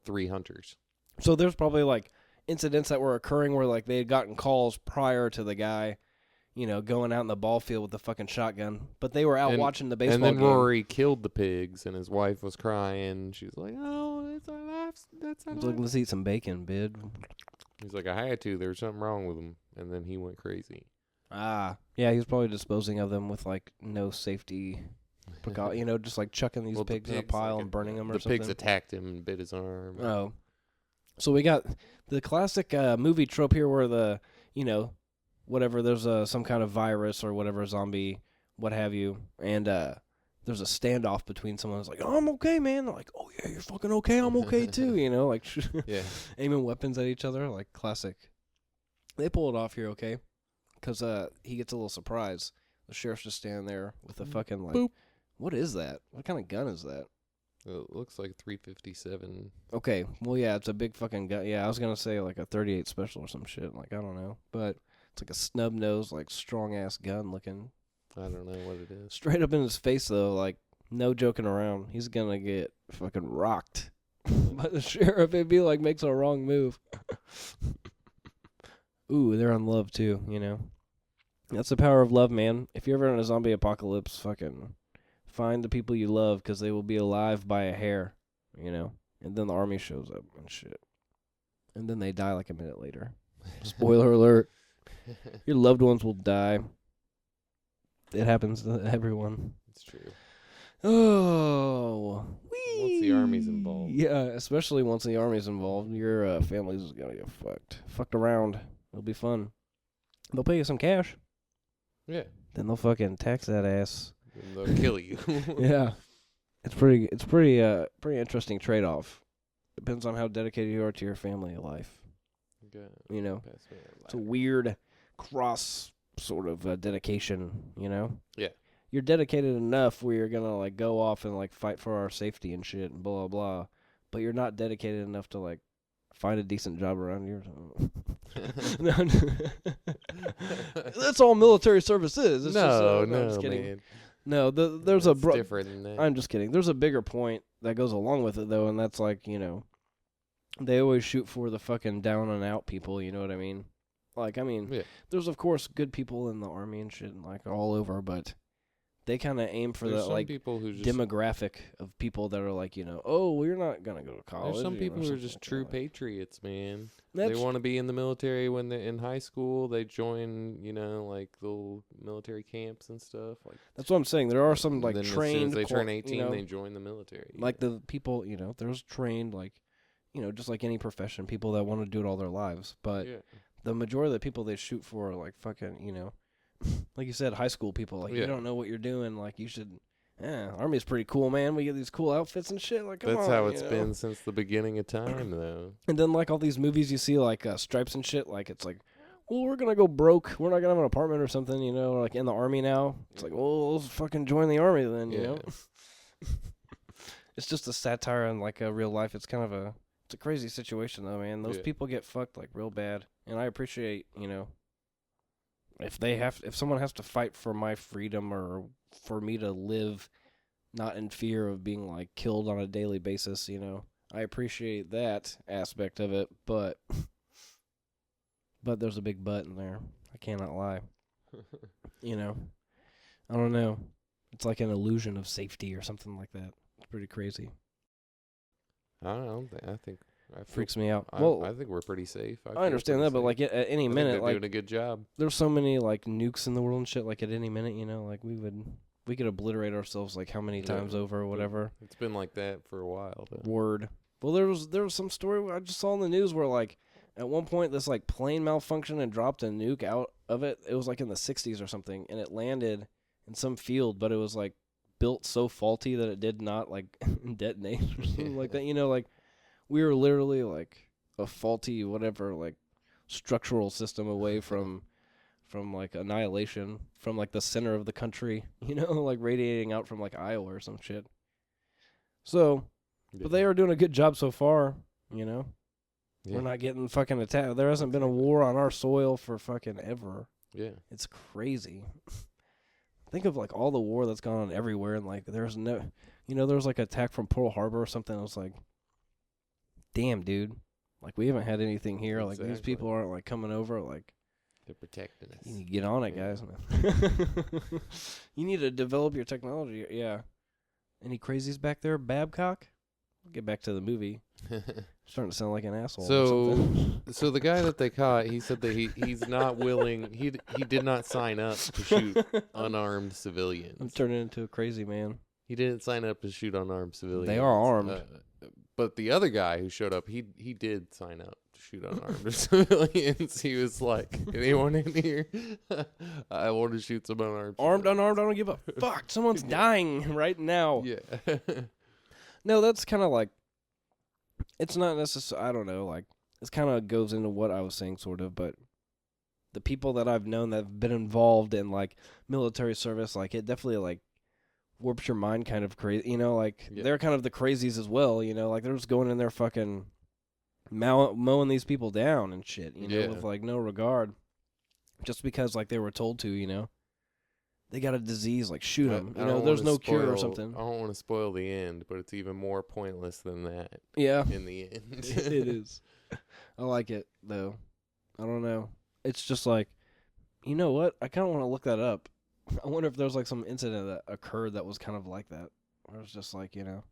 3 hunters. So there's probably like incidents that were occurring where like they had gotten calls prior to the guy, you know, going out in the ball field with the fucking shotgun, but they were out watching the baseball game. And then Rory killed the pigs, and his wife was crying. She's like, "Oh, it's our lives. That's our lives." Like, let's eat some bacon, bid. He's like, "I had to. There's something wrong with him." And then he went crazy. Ah, yeah, he was probably disposing of them with like no safety, you know, just like chucking these pigs in a pile and burning them or something. The pigs attacked him and bit his arm. Oh, so we got the classic movie trope here where the, you know, whatever, there's some kind of virus or whatever, zombie, what have you, and there's a standoff between someone who's like, oh, I'm okay, man. They're like, oh, yeah, you're fucking okay. I'm okay, too, you know, like aiming weapons at each other, like classic. They pull it off here, okay, because he gets a little surprise. The sheriff's just standing there with a fucking, like, Boop. What is that? What kind of gun is that? It looks like 357. Okay, well, yeah, it's a big fucking gun. Yeah, I was going to say, like, a 38 special or some shit. Like, I don't know. But it's like a snub-nosed, like, strong-ass gun looking. I don't know what it is. Straight up in his face, though, like, no joking around. He's going to get fucking rocked by the sheriff if he, like, makes a wrong move. Ooh, they're on love, too, you know. That's the power of love, man. If you're ever in a zombie apocalypse, fucking find the people you love because they will be alive by a hair, you know. And then the army shows up and shit. And then they die like a minute later. Spoiler alert. Your loved ones will die. It happens to everyone. It's true. Oh. Once the army's involved. Yeah, especially once the army's involved, your family's going to get fucked. Fucked around. It'll be fun. They'll pay you some cash. Yeah. Then they'll fucking tax that ass. And they'll kill you. Yeah. It's pretty interesting trade-off. Depends on how dedicated you are to your family life. Okay. You know. It's a weird cross sort of dedication, you know? Yeah. You're dedicated enough where you're going to, like, go off and, like, fight for our safety and shit and blah, blah, blah. But you're not dedicated enough to, like, find a decent job around here. That's all military service is. It's no, I'm just kidding. man. No, there's It's different than that. I'm just kidding. There's a bigger point that goes along with it, though, and that's like, you know, they always shoot for the fucking down and out people, you know what I mean? Like, I mean, Yeah. there's, of course, good people in the army and shit, and, like, all over, but they kind of aim for There's the, some like, people who just, demographic of people that are like, you know, oh, we're not going to go to college. there's some you people know, who are something just like true that. patriots, man. That's They want to be in the military when they're in high school. They join, you know, like little military camps and stuff. Like That's what I'm saying. There are some, like, then as soon trained... as they turn you 18, know, they join the military. like the people, you know, there's trained, like, you know, just like any profession, people that want to do it all their lives. But yeah. the majority of the people they shoot for are, like, fucking, you know, like you said, high school people. Like, Yeah. you don't know what you're doing. Like, you should... Army's pretty cool, man. We get these cool outfits and shit. Like, come That's on, how it's you know? been since the beginning of time, though. And then, like, all these movies you see, like, Stripes and shit, like, it's like, well, we're gonna go broke. We're not gonna have an apartment or something, you know, like in the army now. It's like, well, let's fucking join the army then, you know? It's just a satire on, like, real life. It's kind of it's a crazy situation, though, man. Those Yeah. people get fucked, like, real bad. And I appreciate, you know, if someone has to fight for my freedom or for me to live not in fear of being, like, killed on a daily basis, you know, I appreciate that aspect of it, but there's a big but in there. I cannot lie. You know, I don't know. It's like an illusion of safety or something like that. It's pretty crazy. I think Freaks me out. I think we're pretty safe. I understand that, but, like, at any minute, they're like, doing a good job. there's so many, like, nukes in the world and shit, like, at any minute, you know, like, we could obliterate ourselves, like, how many Yeah. times over or whatever. It's been like that for a while, though. Word. Well, there was some story I just saw in the news where, like, at one point this, like, plane malfunctioned and dropped a nuke out of it. It was, like, in the 60s or something, and it landed in some field, but it was, like, built so faulty that it did not, like, detonate or something like that. You know, like, we were literally, like, a faulty whatever, like, structural system away from like, annihilation from, like, the center of the country, you know, like, radiating out from, like, Iowa or some shit. So, but they are doing a good job so far, you know. Yeah. We're not getting fucking attacked. There hasn't been a war on our soil for fucking ever. Yeah. It's crazy. Think of, like, all the war that's gone on everywhere, and, like, there's no, you know, there was, like, an attack from Pearl Harbor or something. I was like, damn, dude. Like, we haven't had anything here. Like, these Exactly. people aren't, like, coming over. Like, They're protecting us. you need to get on it, guys. You need to develop your technology. Yeah. Any crazies back there, Babcock? We'll get back to the movie. Starting to sound like an asshole. or something. So the guy that they caught, he said that he's not willing. He did not sign up to shoot unarmed civilians. I'm turning into a crazy man. He didn't sign up to shoot unarmed civilians. They are armed. But the other guy who showed up, he did sign up to shoot unarmed civilians. He was like, anyone in here? I want to shoot some unarmed. Armed, unarmed, I don't give a fuck. Someone's dying right now. Yeah. No, that's kind of like, it's not necessarily, I don't know, like, this kind of goes into what I was saying, sort of, but the people that I've known that have been involved in like military service, like it definitely like warps your mind kind of crazy, you know, like they're kind of the crazies as well, you know, like they're just going in there fucking mowing these people down and shit, you know, with like no regard, just because like they were told to, you know. They got a disease, like shoot them. You know, there's no cure or something. I don't want to spoil the end, but it's even more pointless than that. Yeah. In the end. It is. I like it, though. I don't know. It's just like, you know what? I kind of want to look that up. I wonder if there's like some incident that occurred that was kind of like that. Where it was just like, you know,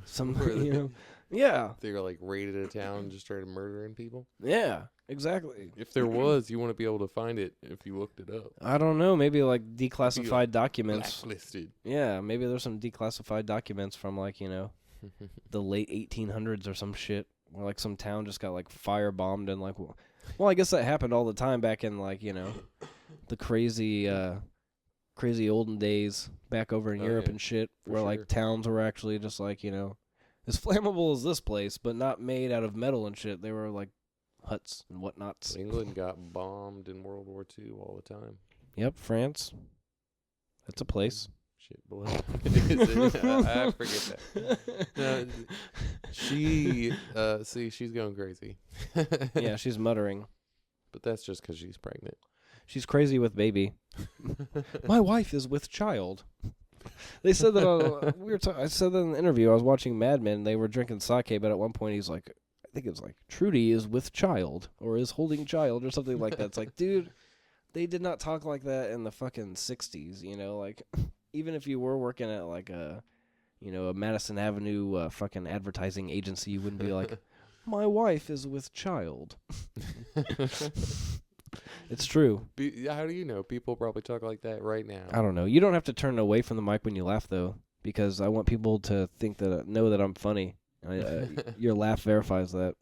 some, you know. Yeah. They were like raided a town and just started murdering people? Yeah, exactly. If there was, you want to be able to find it if you looked it up. I don't know. Maybe like declassified documents. Blacklisted. Yeah, maybe there's some declassified documents from like, you know, the late 1800s or some shit. Where like some town just got like firebombed and like, well, I guess that happened all the time back in like, you know, the crazy olden days back over in Europe and shit, where like towns were actually just like, you know, as flammable as this place, but not made out of metal and shit. They were like huts and whatnots. England got bombed in World War II all the time. Yep, France. That's a place. Shit, below. I forget that. No, she's going crazy. Yeah, she's muttering. But that's just because she's pregnant. She's crazy with baby. My wife is with child. They said that I said that in the interview. I was watching Mad Men. They were drinking sake, but at one point he's like, I think it was like, Trudy is with child or is holding child or something like that. It's like, dude, they did not talk like that in the fucking 60s, you know? Like, even if you were working at like a, you know, a Madison Avenue fucking advertising agency, you wouldn't be like, my wife is with child. It's true. How do you know? People probably talk like that right now. I don't know. You don't have to turn away from the mic when you laugh, though, because I want people to think that know that I'm funny. Your laugh verifies that.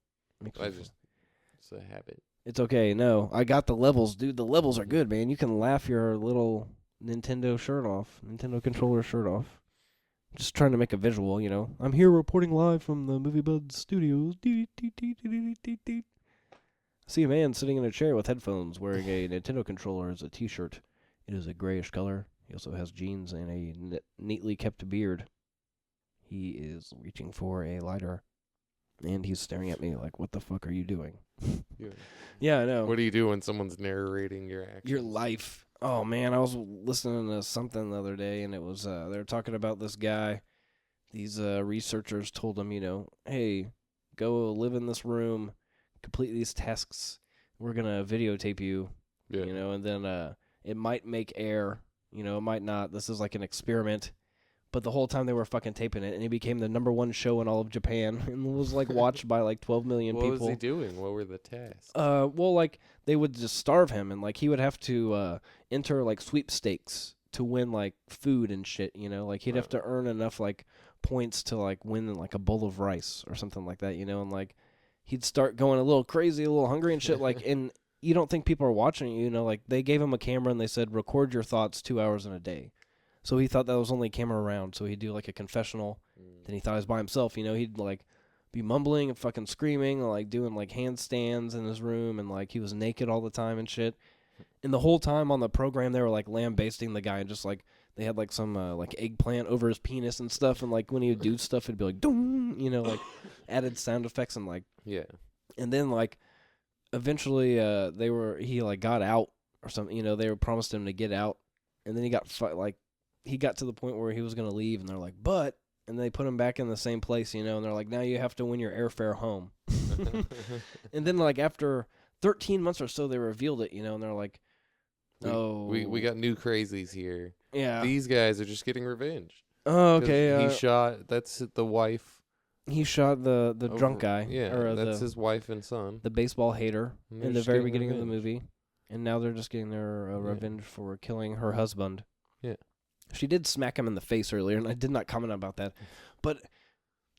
It's a habit. It's okay. No, I got the levels, dude. The levels are good, man. You can laugh your little Nintendo controller shirt off. Just trying to make a visual, you know. I'm here reporting live from the Movie Bud Studios. I see a man sitting in a chair with headphones wearing a Nintendo controller as a t-shirt. It is a grayish color. He also has jeans and a neatly kept beard. He is reaching for a lighter, and he's staring at me like, what the fuck are you doing? Yeah, I know. What do you do when someone's narrating your actions? Your life. Oh, man, I was listening to something the other day, and it was, they were talking about this guy. These researchers told him, you know, hey, go live in this room, complete these tasks. We're going to videotape you, you know, and then it might make air, you know, it might not. This is like an experiment. But the whole time they were fucking taping it, and it became the #1 show in all of Japan, and was like watched by like 12 million people. What was he doing? What were the tasks? Well, like they would just starve him, and like he would have to enter like sweepstakes to win like food and shit. You know, like he'd have to earn enough like points to like win like a bowl of rice or something like that. You know, and like he'd start going a little crazy, a little hungry and shit. Like, and you don't think people are watching? You know, like they gave him a camera and they said record your thoughts 2 hours in a day. So he thought that was only a camera around, so he'd do, like, a confessional. Then he thought he was by himself, you know. He'd, like, be mumbling and fucking screaming, and, like, doing, like, handstands in his room, and, like, he was naked all the time and shit. And the whole time on the program, they were, like, lambasting the guy, and just, like, they had, like, some, like, eggplant over his penis and stuff, and, like, when he would do stuff, it'd be like, doom, you know, like, added sound effects and, like... Yeah. And then, like, eventually, he, like, got out or something, you know. They promised him to get out, and then he got, he got to the point where he was going to leave, and they're like, but, and they put him back in the same place, you know, and they're like, now you have to win your airfare home. And then, like, after 13 months or so, they revealed it, you know, and they're like, we got new crazies here. Yeah. These guys are just getting revenge. Oh, okay. That's the wife. He shot the drunk guy. Yeah, or that's his wife and son. The baseball hater in the very beginning of the movie. And now they're just getting their revenge for killing her husband. Yeah. She did smack him in the face earlier, and I did not comment about that. But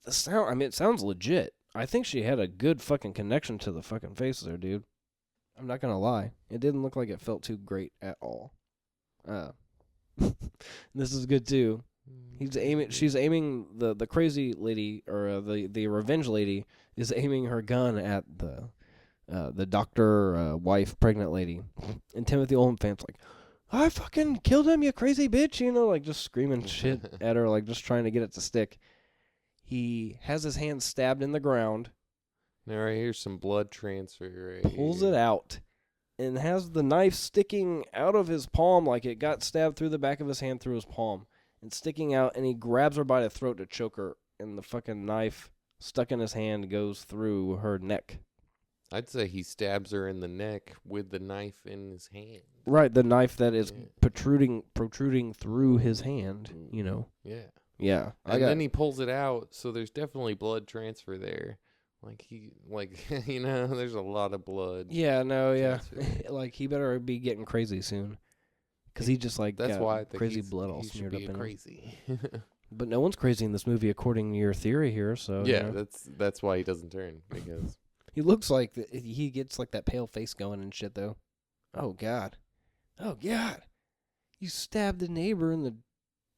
the sound, I mean, it sounds legit. I think she had a good fucking connection to the fucking face there, dude. I'm not going to lie. It didn't look like it felt too great at all. This is good, too. She's aiming, the crazy lady, or the revenge lady, is aiming her gun at the the doctor wife, pregnant lady, and Timothy Olyphant's like, I fucking killed him, you crazy bitch, you know, like just screaming shit at her, like just trying to get it to stick. He has his hand stabbed in the ground. Now right here's some blood transfer. Right Pulls here. it out, and has the knife sticking out of his palm, like it got stabbed through the back of his hand through his palm, and sticking out, and he grabs her by the throat to choke her, and the fucking knife stuck in his hand goes through her neck. I'd say he stabs her in the neck with the knife in his hand. Right, the knife that is protruding through his hand, you know. Yeah. Yeah. And then he pulls it out, so there's definitely blood transfer there. You know, there's a lot of blood. Yeah, no, yeah. transfer. Like, he better be getting crazy soon. Because he just, like, That's got why I think crazy blood all he should smeared up be in him. crazy. But no one's crazy in this movie, according to your theory here, so. Yeah, you know. that's why he doesn't turn, because He looks like he gets, like, that pale face going and shit, though. Oh, God. Oh, God. You stabbed the neighbor in the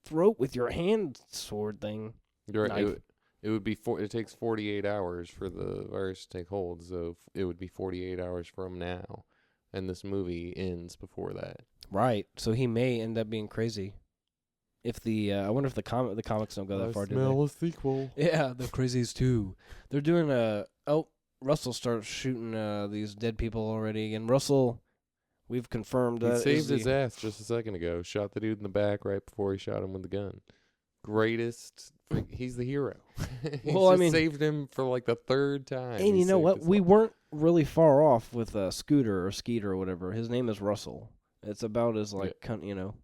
throat with your hand sword thing. you're right, Knife. it would be it takes 48 hours for the virus to take hold, so it would be 48 hours from now, and this movie ends before that. Right. So he may end up being crazy. If the I wonder if the comics don't go that far, do they? a sequel. Yeah, the Crazies too. They're doing Russell starts shooting these dead people already, and Russell, we've confirmed He that saved his ass just a second ago. Shot the dude in the back right before he shot him with the gun. He's the hero. Well, I mean, saved him for like the third time. And you know what? We weren't really far off with Scooter or Skeeter or whatever. His name is Russell. It's about as like you know,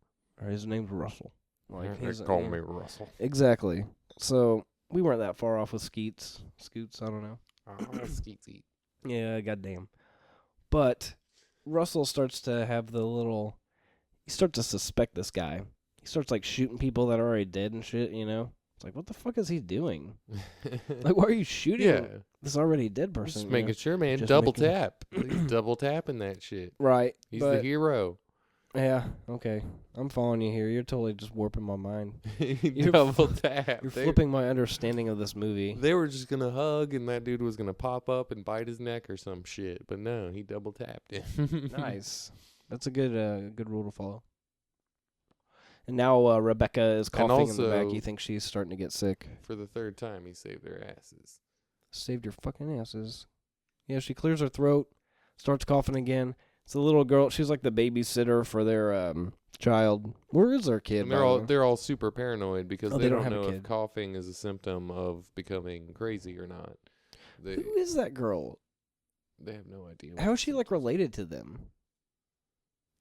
or his name's Russell. Like They call me Russell. Exactly. So we weren't that far off with Scoots. I don't know. Skeetsy. Yeah, goddamn. But Russell starts to have he starts to suspect this guy. He starts like shooting people that are already dead and shit, you know? It's like, what the fuck is he doing? Like, why are you shooting this already dead person? Just making sure, man. Just Double making- tap. He's double tapping that shit. Right. He's the hero. Yeah, okay. I'm following you here. You're totally just warping my mind. Double tap. You're flipping my understanding of this movie. They were just going to hug, and that dude was going to pop up and bite his neck or some shit. But no, he double tapped it. Nice. That's a good rule to follow. And now Rebecca is coughing in the back. You think she's starting to get sick. For the third time, he saved their asses. Saved your fucking asses. Yeah, she clears her throat, starts coughing again. It's a little girl. She's like the babysitter for their child. Where is their kid? And they're all super paranoid because Oh, they don't don't have a know kid. if coughing is a symptom of becoming crazy or not. They Who is that girl? they have no idea. How is she like related to them?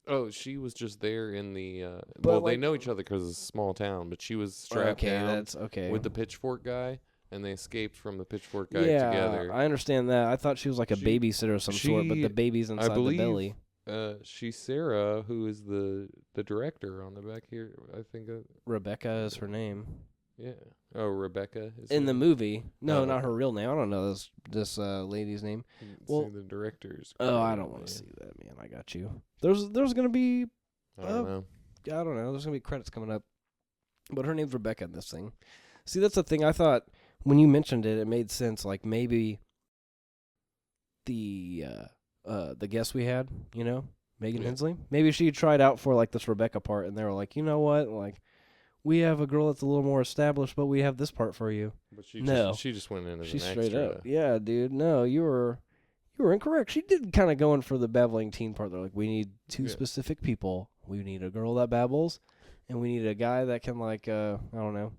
Oh, she was just there in the. But, well, they like- know each other because it's a small town, but she was strapped Okay, down that's okay. with the pitchfork guy, and they escaped from the pitchfork guy yeah, together. I understand that. I thought she was like a She- babysitter of some sort, but the she- baby's inside believe- the belly. She's Sarah, who is the director on the back here. I think. Rebecca is her name. Yeah. Oh, Rebecca. Is In her the name? movie. No, Oh, not okay. her real name. I don't know this lady's name. Well, well- the director's. Oh, I credit, don't want to yeah. see that, man. I got you. There's going to be I don't know. I don't know. There's going to be credits coming up. But her name's Rebecca in this thing. See, that's the thing. I thought when you mentioned it, it made sense. Like maybe the guest we had, you know, Megan Yeah. Hensley. Maybe she tried out for like this Rebecca part, and they were like, you know what, like we have a girl that's a little more established, but we have this part for you. But she No. she just went in as She's an straight extra. up, yeah, dude. No, you were incorrect. She did kind of go in for the babbling teen part. They're like, we need two Yeah. specific people. We need a girl that babbles, and we need a guy that can like I don't know,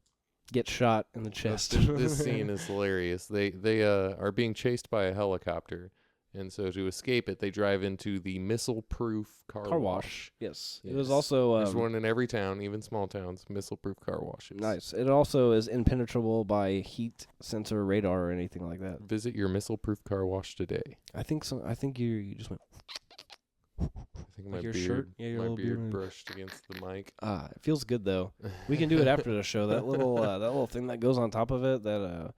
get shot in the chest. This scene is hilarious. They are being chased by a helicopter, and so to escape it, they drive into the missile-proof car wash. Yes. It Yes. was also There's one in every town, even small towns. Missile-proof car washes. nice. It also is impenetrable by heat sensor radar or anything like that. Visit your missile-proof car wash today. I think so. I think you just went. I think Like my your beard, shirt? Yeah, your my little beard. beard brushed against the mic. It feels good though. We can do it after the show. That little thing that goes on top of it, that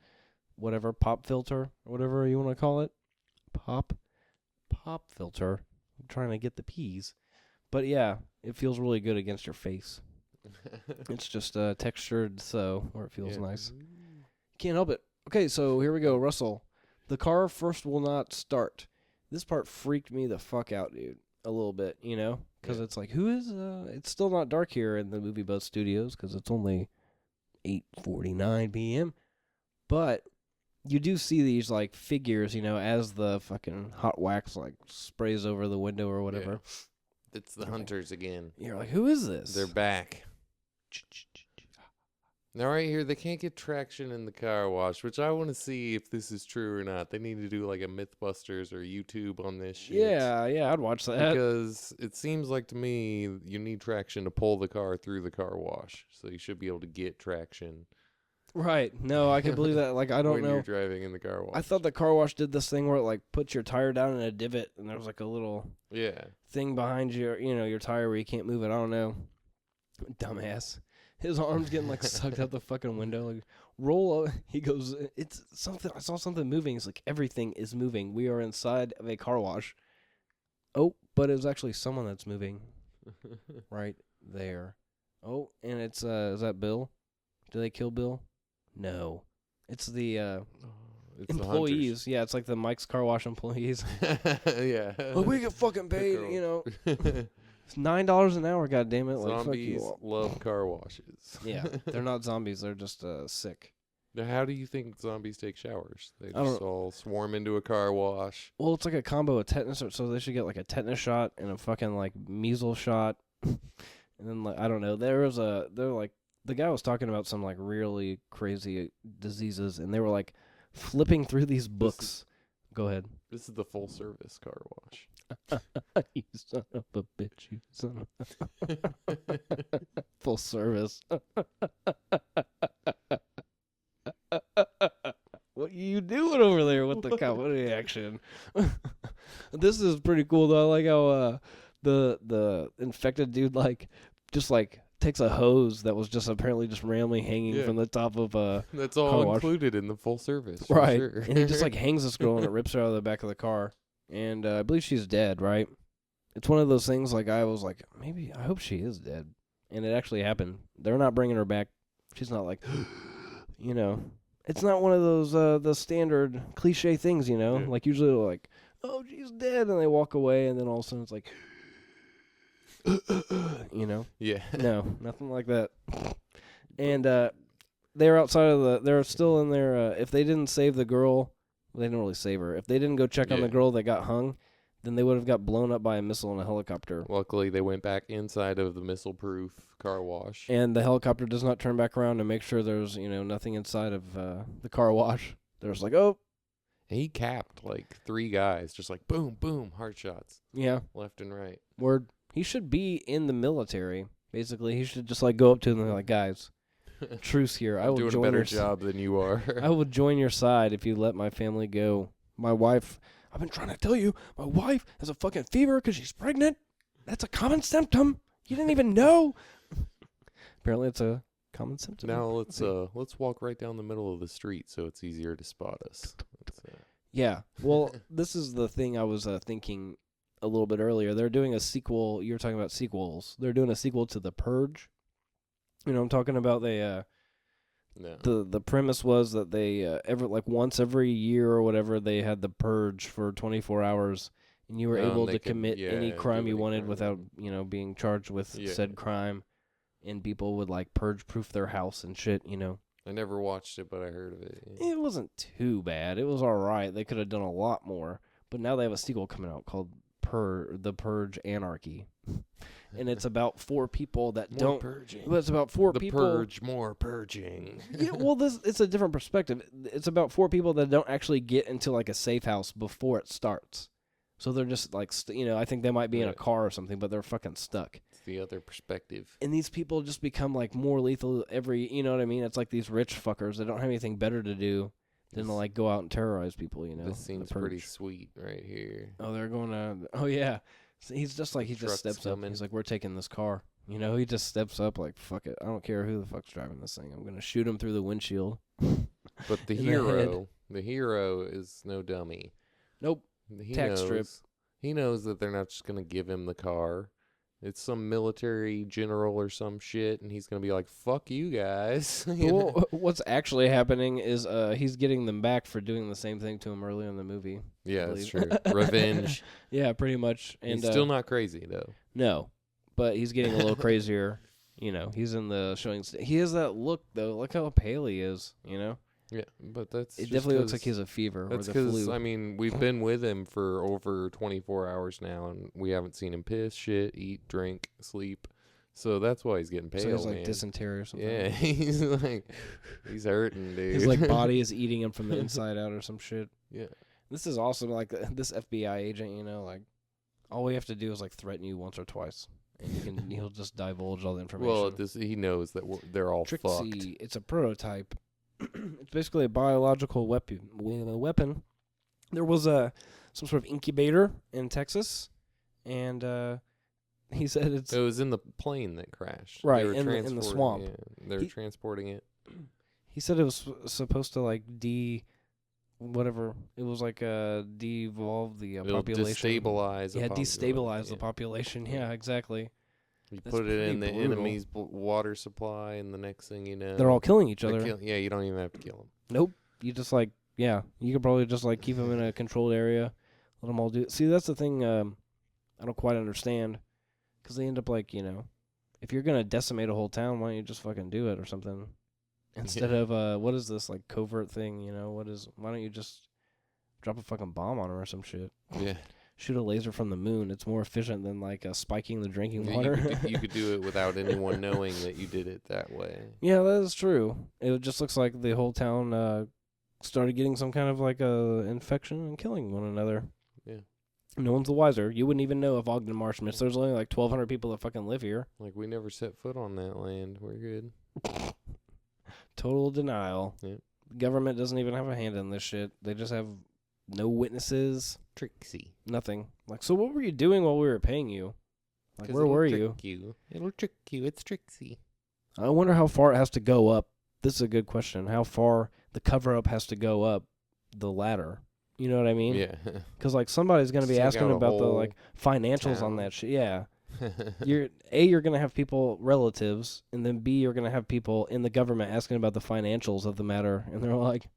whatever pop filter or whatever you want to call it, pop filter. I'm trying to get the P's, but yeah, it feels really good against your face. It's just textured where it feels Yeah. nice. Can't help it. Okay, so here we go, Russell. The car first will not start. This part freaked me the fuck out, dude. A little bit, you know? Because Yeah. it's like, who is, it's still not dark here in the Movie Buzz Studios because it's only 8:49 p.m. But you do see these, like, figures, you know, as the fucking hot wax, like, sprays over the window or whatever. Yeah. It's the hunters again. You're like, who is this? They're back. Now, right here, they can't get traction in the car wash, which I want to see if this is true or not. They need to do like a Mythbusters or YouTube on this shit. Yeah, I'd watch that. Because it seems like to me you need traction to pull the car through the car wash. So you should be able to get traction. Right. No, I can believe that. Like, I don't when know. you're driving in the car wash. I thought the car wash did this thing where it, like, puts your tire down in a divot and there was, like, a little thing behind your tire where you can't move it. I don't know. Dumbass. His arm's getting, like, sucked out the fucking window. Like, roll up. He goes, it's something. I saw something moving. It's like, everything is moving. We are inside of a car wash. Oh, but it was actually someone that's moving right there. Oh, and it's, is that Bill? Do they kill Bill? No. It's the, it's employees. Yeah, it's like the Mike's Car Wash employees. Yeah. Like, we get fucking paid, you know. It's $9 an hour, goddammit. Like, fuck Zombies you. love car washes. Yeah, they're not zombies. They're just sick. Now, how do you think zombies take showers? They I don't- just all swarm into a car wash. Well, it's like a combo of tetanus, so they should get like a tetanus shot and a fucking like measles shot. And then like I don't know. They're like the guy was talking about some like really crazy diseases, and they were like flipping through these books. Go ahead. This is the full service car wash. You son of a bitch, you son of full service. What are you doing over there with the comedy action? This is pretty cool though. I like how the infected dude like just like takes a hose that was just apparently just randomly hanging from the top of a That's car all wash. included in the full service. For Right. Sure. And he just like hangs this girl and it rips her out of the back of the car. And I believe she's dead, right? It's one of those things like I was like, maybe I hope she is dead. And it actually happened. They're not bringing her back. She's not like, you know. It's not one of those the standard cliche things, you know? Yeah. Like usually they're like, oh, she's dead. And they walk away and then all of a sudden it's like, you know? Yeah. No, nothing like that. And they're outside of they're still in there. If they didn't save the girl, they didn't really save her. If they didn't go check on the girl that got hung, then they would have got blown up by a missile in a helicopter. Luckily, they went back inside of the missile-proof car wash. And the helicopter does not turn back around to make sure there's, nothing inside of the car wash. They're just like, oh. He capped like 3 guys, just like boom, boom, heart shots. Yeah. Left and right. Word. He should be in the military, basically. He should just, like, go up to them and be like, guys, truce here. I will doing join a better your job than you are. I will join your side if you let my family go. My wife, I've been trying to tell you, my wife has a fucking fever because she's pregnant. That's a common symptom. You didn't even know. Apparently it's a common symptom. Now let's walk right down the middle of the street so it's easier to spot us. Yeah. Well, this is the thing I was thinking a little bit earlier. They're doing a sequel. You were talking about sequels. They're doing a sequel to The Purge. You know what I'm talking about? They No. The premise was that they once every year or whatever they had the purge for 24 hours, and you were able to commit any crime you wanted without being charged with said crime, and people would like purge proof their house and shit. I never watched it, but I heard of it. It wasn't too bad. It was all right. They could have done a lot more, but now they have a sequel coming out called The Purge Anarchy. And it's about 4 people that More don't. purging. Well, it's about 4 The people. purge, more purging. Yeah, well, it's a different perspective. It's about 4 people that don't actually get into like a safe house before it starts. So they're just like, I think they might be in a car or something, but they're fucking stuck. It's the other perspective. And these people just become like more lethal you know what I mean? It's like these rich fuckers that don't have anything better to do than to like go out and terrorize people. This seems pretty sweet right here. Oh, they're going to. Oh yeah. So he's just like he just steps up. He's like, we're taking this car. He just steps up like, fuck it. I don't care who the fuck's driving this thing. I'm gonna shoot him through the windshield. But the hero is no dummy. Nope. He Tax strip. He knows that they're not just gonna give him the car. It's some military general or some shit, and he's gonna be like, "Fuck you guys." Well, what's actually happening is he's getting them back for doing the same thing to him earlier in the movie. Yeah, that's true. Revenge. Yeah, pretty much. And He's still not crazy though. No, but he's getting a little crazier. You know, he's in the showing. He has that look though. Look how pale he is. You know. Yeah, but that's It definitely looks like he has a fever or that's the because flu. I mean we've been with him for over 24 hours now, and we haven't seen him piss, shit, eat, drink, sleep. So that's why he's getting pale. So he's like man. dysentery or something. Yeah, he's hurting, dude. His like body is eating him from the inside out or some shit. Yeah. This is awesome. Like this FBI agent, you know, like all we have to do is like threaten you once or twice, and he'll just divulge all the information. Well, he knows that they're all fucked. Trixie, it's a prototype. It's basically a biological weapon. There was some sort of incubator in Texas, and he said it's... It was in the plane that crashed. Right, They were in the swamp. Yeah, they were transporting it. He said it was supposed to, like, whatever. It was like devolve the It'll population. destabilize the destabilize the population. Yeah, exactly. You That's put it in the pretty brutal. enemy's water supply, and the next thing you know... They're all killing each they're other. yeah, you don't even have to kill them. Nope. You just, like, yeah. You could probably just, like, keep them in a controlled area. Let them all do it. See, that's the thing I don't quite understand. Because they end up, like, you know, if you're going to decimate a whole town, why don't you just fucking do it or something? Instead of, what is this, like, covert thing, you know? Why don't you just drop a fucking bomb on them or some shit? Yeah. Shoot a laser from the moon. It's more efficient than, like, spiking the drinking Yeah, water. you could do it without anyone knowing that you did it that way. Yeah, that is true. It just looks like the whole town started getting some kind of, like, infection and killing one another. Yeah. No one's the wiser. You wouldn't even know if Ogden Marsh missed. There's only, like, 1,200 people that fucking live here. Like, we never set foot on that land. We're good. Total denial. Yeah. Government doesn't even have a hand in this shit. They just have no witnesses. Trixie. Nothing. Like, so what were you doing while we were paying you? Like, where were you? It'll trick you. It's Trixie. I wonder how far it has to go up. This is a good question. How far the cover-up has to go up the ladder. You know what I mean? Yeah. Because, like, somebody's going to be Stick asking out a about the, whole like, financials on town. that shit. Yeah. You're going to have people, relatives, and then B, you're going to have people in the government asking about the financials of the matter. And they're like,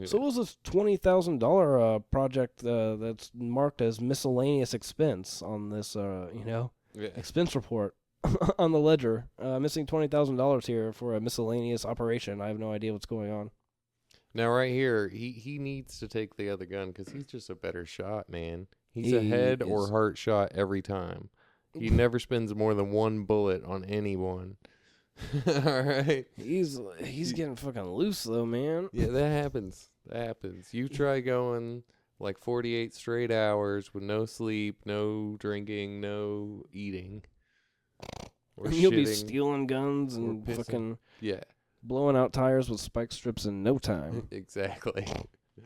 so what was this $20,000 project that's marked as miscellaneous expense on this, expense report on the ledger? Missing $20,000 here for a miscellaneous operation. I have no idea what's going on. Now, right here, he needs to take the other gun because he's just a better shot, man. He's a He head is. or heart shot every time. He never spends more than one bullet on anyone. All right. He's getting fucking loose though, man. Yeah, that happens. That happens. You try going like 48 straight hours with no sleep, no drinking, no eating. Or You'll be shitting. stealing guns and pissing. fucking Yeah, blowing out tires with spike strips in no time. exactly.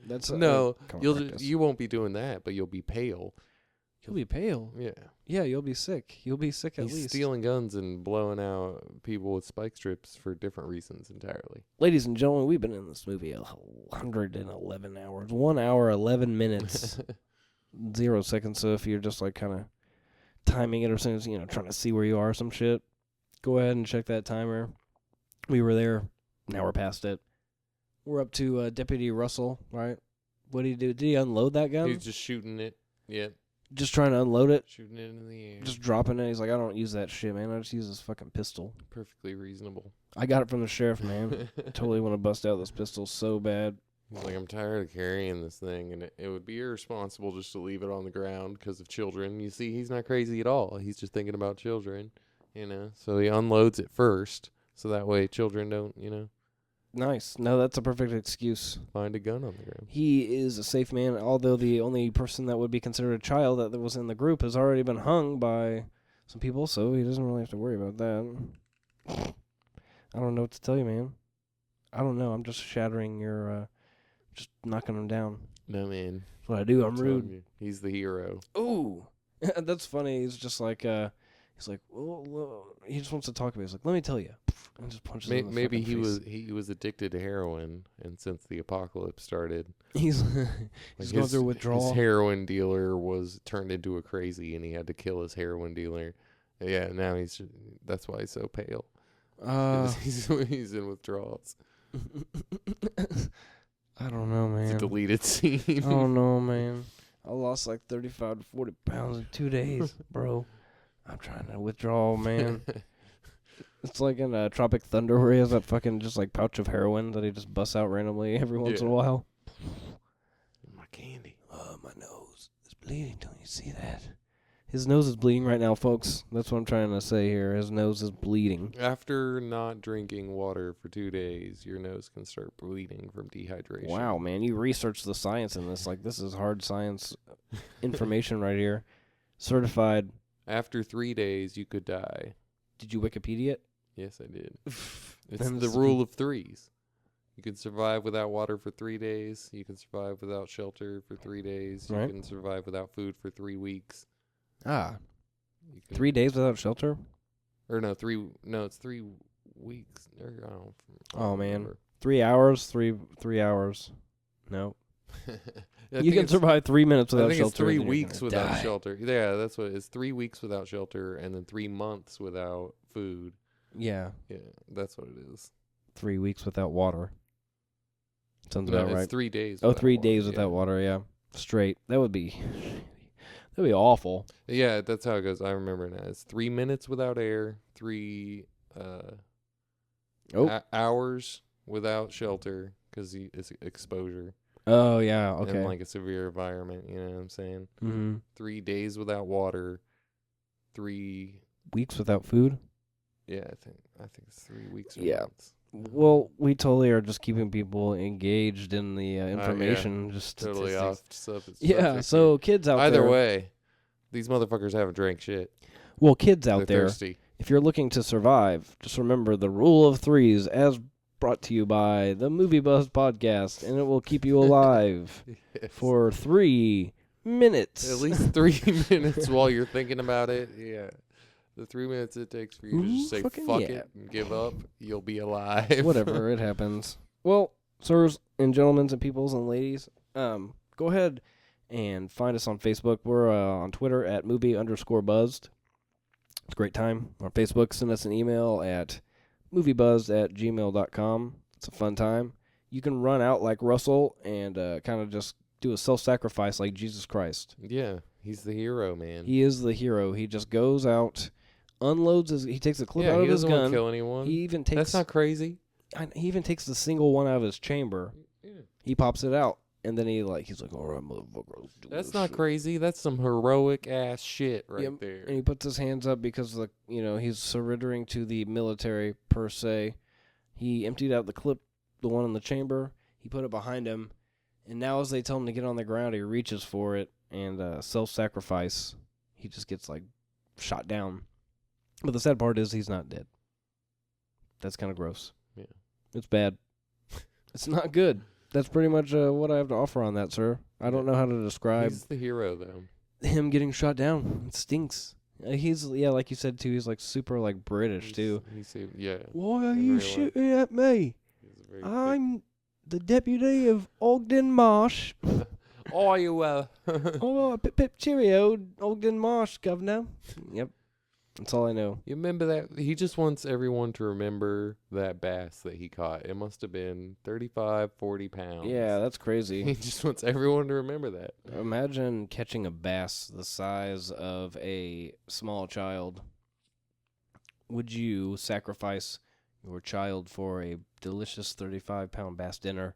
That's No, common practice. you won't be doing that, but you'll be pale. You'll be pale. Yeah. Yeah, you'll be sick. You'll be sick at He's least. stealing guns and blowing out people with spike strips for different reasons entirely. Ladies and gentlemen, we've been in this movie 111 hours. 1 hour, 11 minutes, 0 seconds. So if you're just like kind of timing it or something, trying to see where you are or some shit, go ahead and check that timer. We were there. Now we're past it. We're up to Deputy Russell, right? What did he do? Did he unload that gun? He's just shooting it. Yeah. Just trying to unload it? Shooting it in the air. Just dropping it. He's like, I don't use that shit, man. I just use this fucking pistol. Perfectly reasonable. I got it from the sheriff, man. Totally want to bust out this pistol so bad. He's like, I'm tired of carrying this thing, and it would be irresponsible just to leave it on the ground because of children. You see, he's not crazy at all. He's just thinking about children, So he unloads it first, so that way children don't, Nice. No, that's a perfect excuse. find a gun on the ground. He is a safe man, although the only person that would be considered a child that was in the group has already been hung by some people, so he doesn't really have to worry about that. I don't know what to tell you, man. I don't know. I'm just shattering your, just knocking him down. No, man. That's what I do. I'm telling rude. you, he's the hero. Ooh. That's funny. He's just like, he's like, well, he just wants to talk to me. He's like, let me tell you. And just punches him in the Maybe fucking face. he was addicted to heroin, and since the apocalypse started, He's going through his withdrawal. heroin dealer was turned into a crazy, and he had to kill his heroin dealer. Yeah, now that's why he's so pale. He's in withdrawals. I don't know, man. It's a deleted scene. I don't know, man. I lost like 35 to 40 pounds in 2 days, bro. I'm trying to withdraw, man. It's like in Tropic Thunder where he has that fucking just like pouch of heroin that he just busts out randomly every once in a while. My candy. My nose is bleeding. Don't you see that? His nose is bleeding right now, folks. That's what I'm trying to say here. His nose is bleeding. After not drinking water for 2 days, your nose can start bleeding from dehydration. Wow, man. You researched the science in this. Like, this is hard science information right here. Certified. After 3 days, you could die. Did you Wikipedia it? Yes, I did. It's the rule of threes. You can survive without water for 3 days. You can survive without shelter for 3 days. You can survive without food for 3 weeks. Ah. 3 days without shelter? Or no, it's 3 weeks. Or, I don't Oh, man. remember. 3 hours? 3 hours. No. You can survive 3 minutes without I think shelter. it's 3 weeks without shelter. Yeah, that's what it is. 3 weeks without shelter and then 3 months without food. Yeah. Yeah, that's what it is. 3 weeks without water. Sounds No, about right. it's 3 days. Oh, 3 days without water, yeah. Straight. That'd be awful. Yeah, that's how it goes. I remember now. It's 3 minutes without air, 3 hours without shelter because it's exposure. Oh, yeah, okay. And like a severe environment, you know what I'm saying? Mm-hmm. 3 days without water, 3 weeks without food? Yeah, I think it's 3 weeks. Or months. Well, we totally are just keeping people engaged in the information. Just totally off subject. Yeah, so kids out there. Either way, these motherfuckers haven't drank shit. Well, kids out They're there, thirsty. If you're looking to survive, just remember the rule of threes as brought to you by the Movie Buzz Podcast, and it will keep you alive for 3 minutes. At least 3 minutes while you're thinking about it. Yeah. The 3 minutes it takes for you to just say fuck it and give up, you'll be alive. Whatever, it happens. Well, sirs and gentlemen and peoples and ladies, go ahead and find us on Facebook. We're on Twitter at movie_buzzed. It's a great time. On Facebook, send us an email at moviebuzzed@gmail.com. It's a fun time. You can run out like Russell and kind of just do a self-sacrifice like Jesus Christ. Yeah, he's the hero, man. He is the hero. He just goes out, unloads he takes a clip out of his gun. He doesn't kill anyone. He even takes. That's not crazy. He even takes the single one out of his chamber. Yeah. He pops it out, and then he's like, all right, motherfucker. That's not crazy. That's some heroic ass shit right there. And he puts his hands up because he's surrendering to the military per se. He emptied out the clip, the one in the chamber. He put it behind him, and now as they tell him to get on the ground, he reaches for it and self-sacrifice. He just gets shot down. But the sad part is he's not dead. That's kind of gross. Yeah. It's bad. It's not good. That's pretty much what I have to offer on that, sir. I don't know how to describe. He's the hero, though. Him getting shot down. It stinks. He's, like you said, too, he's super, British, too. Why are you shooting at me? I'm the deputy of Ogden Marsh. Iowa. Pip cheerio, Ogden Marsh, governor. Yep. That's all I know. You remember that? He just wants everyone to remember that bass that he caught. It must have been 35, 40 pounds. Yeah, that's crazy. He just wants everyone to remember that. Imagine catching a bass the size of a small child. Would you sacrifice your child for a delicious 35-pound bass dinner?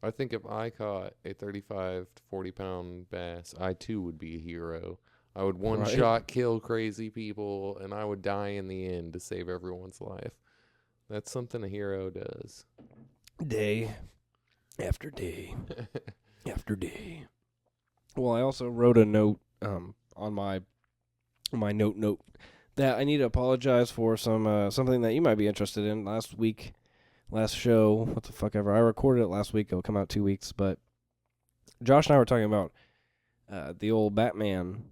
I think if I caught a 35 to 40-pound bass, I too would be a hero. I would one-shot kill crazy people, and I would die in the end to save everyone's life. That's something a hero does. Day after day after day. Well, I also wrote a note on my note that I need to apologize for something that you might be interested in. Last show, what the fuck ever. I recorded it last week. It'll come out 2 weeks, but Josh and I were talking about the old Batman.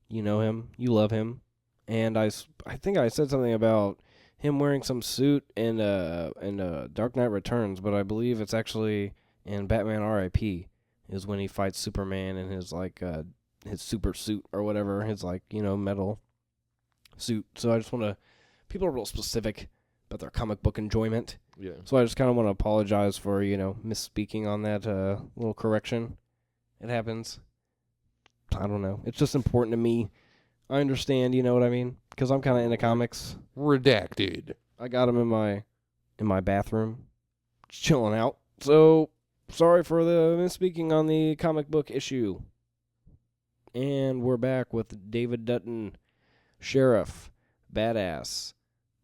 You know him. You love him. And I think I said something about him wearing some suit in Dark Knight Returns, but I believe it's actually in Batman R.I.P. is when he fights Superman in his his super suit or whatever, his metal suit. So I just want to. People are real specific about their comic book enjoyment. Yeah. So I just kind of want to apologize for, misspeaking on that little correction. It happens. I don't know. It's just important to me. I understand, you know what I mean? Because I'm kind of into comics. Redacted. I got them in my bathroom, just chilling out. So, sorry for the misspeaking on the comic book issue. And we're back with David Dutton, Sheriff, Badass,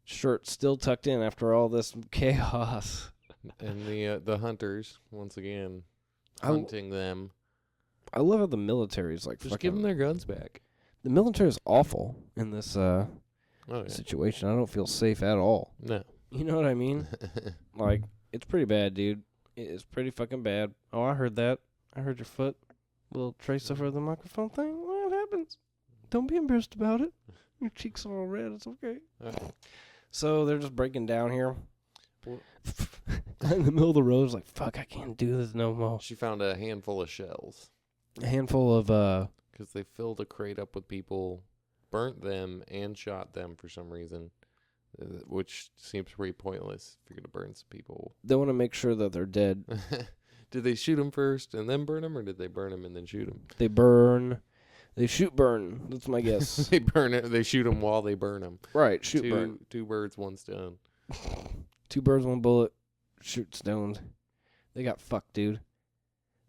shirt still tucked in after all this chaos. And the hunters, once again, hunting them. I love how the military's like Just fucking... give them their guns back. The military's awful in this situation. I don't feel safe at all. No. You know what I mean? Like, it's pretty bad, dude. It is pretty fucking bad. Oh, I heard that. I heard your foot. Little trace over the microphone thing. Well, it happens. Don't be embarrassed about it. Your cheeks are all red. It's okay. So they're just breaking down here. In the middle of the road, it's like, fuck, I can't do this no more. She found a handful of shells. A handful of, Because they filled a crate up with people, burnt them, and shot them for some reason. Which seems pretty pointless if you're going to burn some people. They want to make sure that they're dead. Did they shoot them first and then burn them, or did they burn them and then shoot them? They burn. They shoot burn. That's my guess. They burn it. They shoot them while they burn them. Right, shoot burn. Two birds, one stone. 2 birds, 1 bullet. Shoot stoned. They got fucked, dude.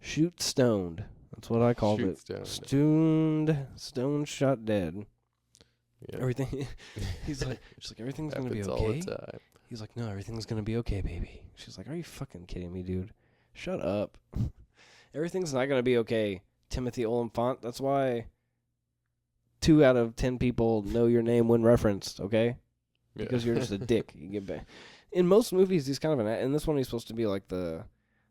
Shoot stoned. That's what I called Shoot it. Stoned, shot dead. Yeah. Everything. She's like, everything's gonna be Happens okay. all the time. He's like, no, everything's gonna be okay, baby. She's like, are you fucking kidding me, dude? Shut up. Everything's not gonna be okay. Timothy Olyphant. That's why 2 out of 10 people know your name when referenced. Okay, because you're just a dick. You get back. In most movies, he's kind of in this one, he's supposed to be like the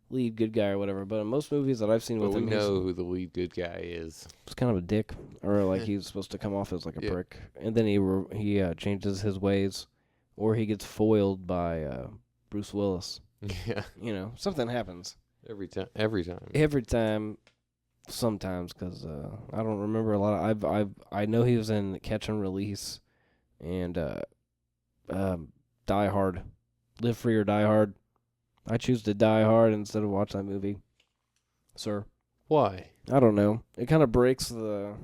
lead good guy or whatever. But in most movies that I've seen with him, we know who the lead good guy is. He's kind of a dick, or like he's supposed to come off as like a prick, and then he changes his ways, or he gets foiled by Bruce Willis. Yeah, something happens every time. Sometimes, because I don't remember a lot of. I know he was in Catch and Release, and Die Hard, Live Free or Die Hard. I choose to die hard instead of watch that movie, sir. Why? I don't know. It kind of breaks the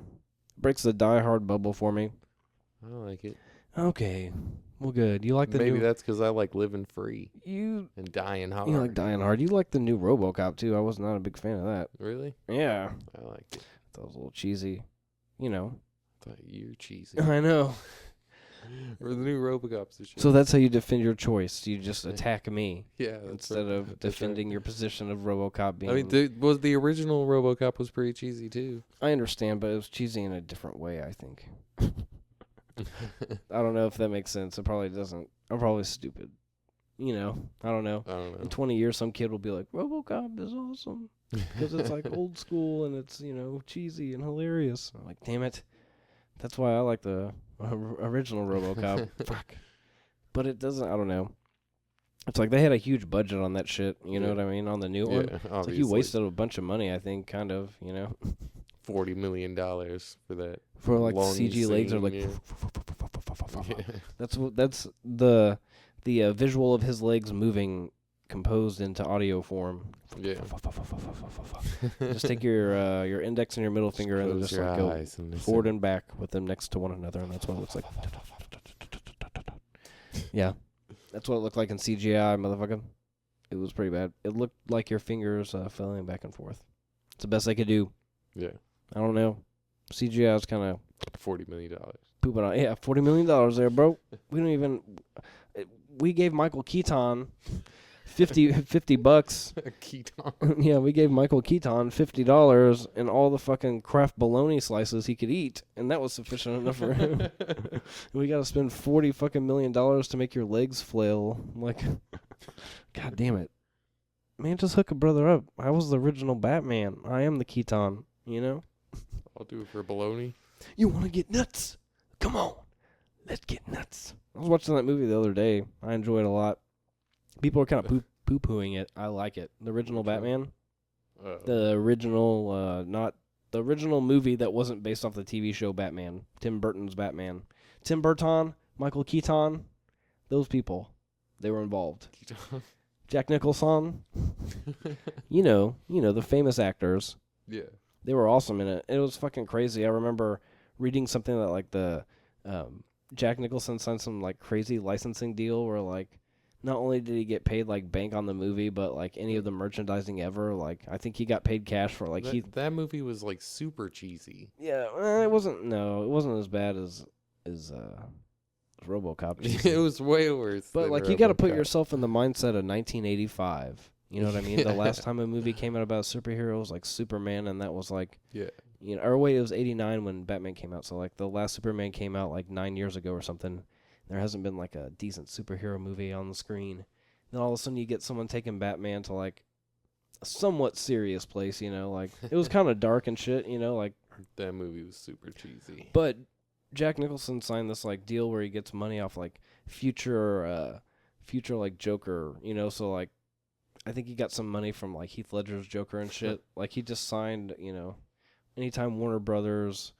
Die Hard bubble for me. I don't like it. Okay, well, good. You like the Maybe new... that's because I like living free. And dying hard. You like dying hard. You like the new Robocop too. I was not a big fan of that. Really? Yeah. I liked it. That was a little cheesy. I thought you're cheesy. I know. Or the new Robocop's the shit. So that's how you defend your choice. You just attack me. Yeah. Instead of defending your position of Robocop being... I mean, the original Robocop was pretty cheesy too. I understand, but it was cheesy in a different way, I think. I don't know if that makes sense. It probably doesn't. I'm probably stupid. I don't know. In 20 years, some kid will be like, Robocop is awesome. Because it's like old school and it's, cheesy and hilarious. I'm like, damn it. That's why I like the original Robocop. Fuck. But it doesn't, I don't know. It's like they had a huge budget on that shit. You know what I mean? On the new one. It's like you wasted a bunch of money, I think, kind of, $40 million for that. For like the CG legs are like... That's the visual of his legs moving composed into audio form. Yeah. Just take your index and your middle finger and just like go forward and back with them next to one another, and that's what it looks like. Yeah. That's what it looked like in CGI, motherfucker. It was pretty bad. It looked like your fingers flailing back and forth. It's the best they could do. Yeah. I don't know. CGI is kind of... $40 million. Pooping on. Yeah, $40 million there, bro. We don't even... We gave Michael Keaton $50. Keaton. Yeah, we gave Michael Keaton $50 and all the fucking Kraft bologna slices he could eat, and that was sufficient enough for him. We got to spend $40 million to make your legs flail. Like, god damn it, man! Just hook a brother up. I was the original Batman. I am the Keaton. I'll do it for bologna. You want to get nuts? Come on, let's get nuts. I was watching that movie the other day. I enjoyed it a lot. People are kind of poo-pooing it. I like it. The original Batman. The original, not the original movie that wasn't based off the TV show Batman. Tim Burton's Batman. Tim Burton, Michael Keaton, those people, they were involved. Jack Nicholson, you know, the famous actors. Yeah. They were awesome in it. It was fucking crazy. I remember reading something that like the Jack Nicholson signed some like crazy licensing deal where like not only did he get paid like bank on the movie, but like any of the merchandising ever. Like I think he got paid cash for like that movie was like super cheesy. Yeah, it wasn't as bad as Robocop. It was way worse. But than like you got to put RoboCop. yourself in the mindset of 1985. You know what I mean? The last time a movie came out about superheroes was like Superman, and that was like or wait, it was 89 when Batman came out. So like the last Superman came out like 9 years ago or something. There hasn't been like a decent superhero movie on the screen. Then all of a sudden you get someone taking Batman to like a somewhat serious place, you know, like it was kind of dark and shit, you know, like that movie was super cheesy. But Jack Nicholson signed this like deal where he gets money off like future like Joker, you know, so like I think he got some money from like Heath Ledger's Joker and shit. Like he just signed, you know, anytime Warner Brothers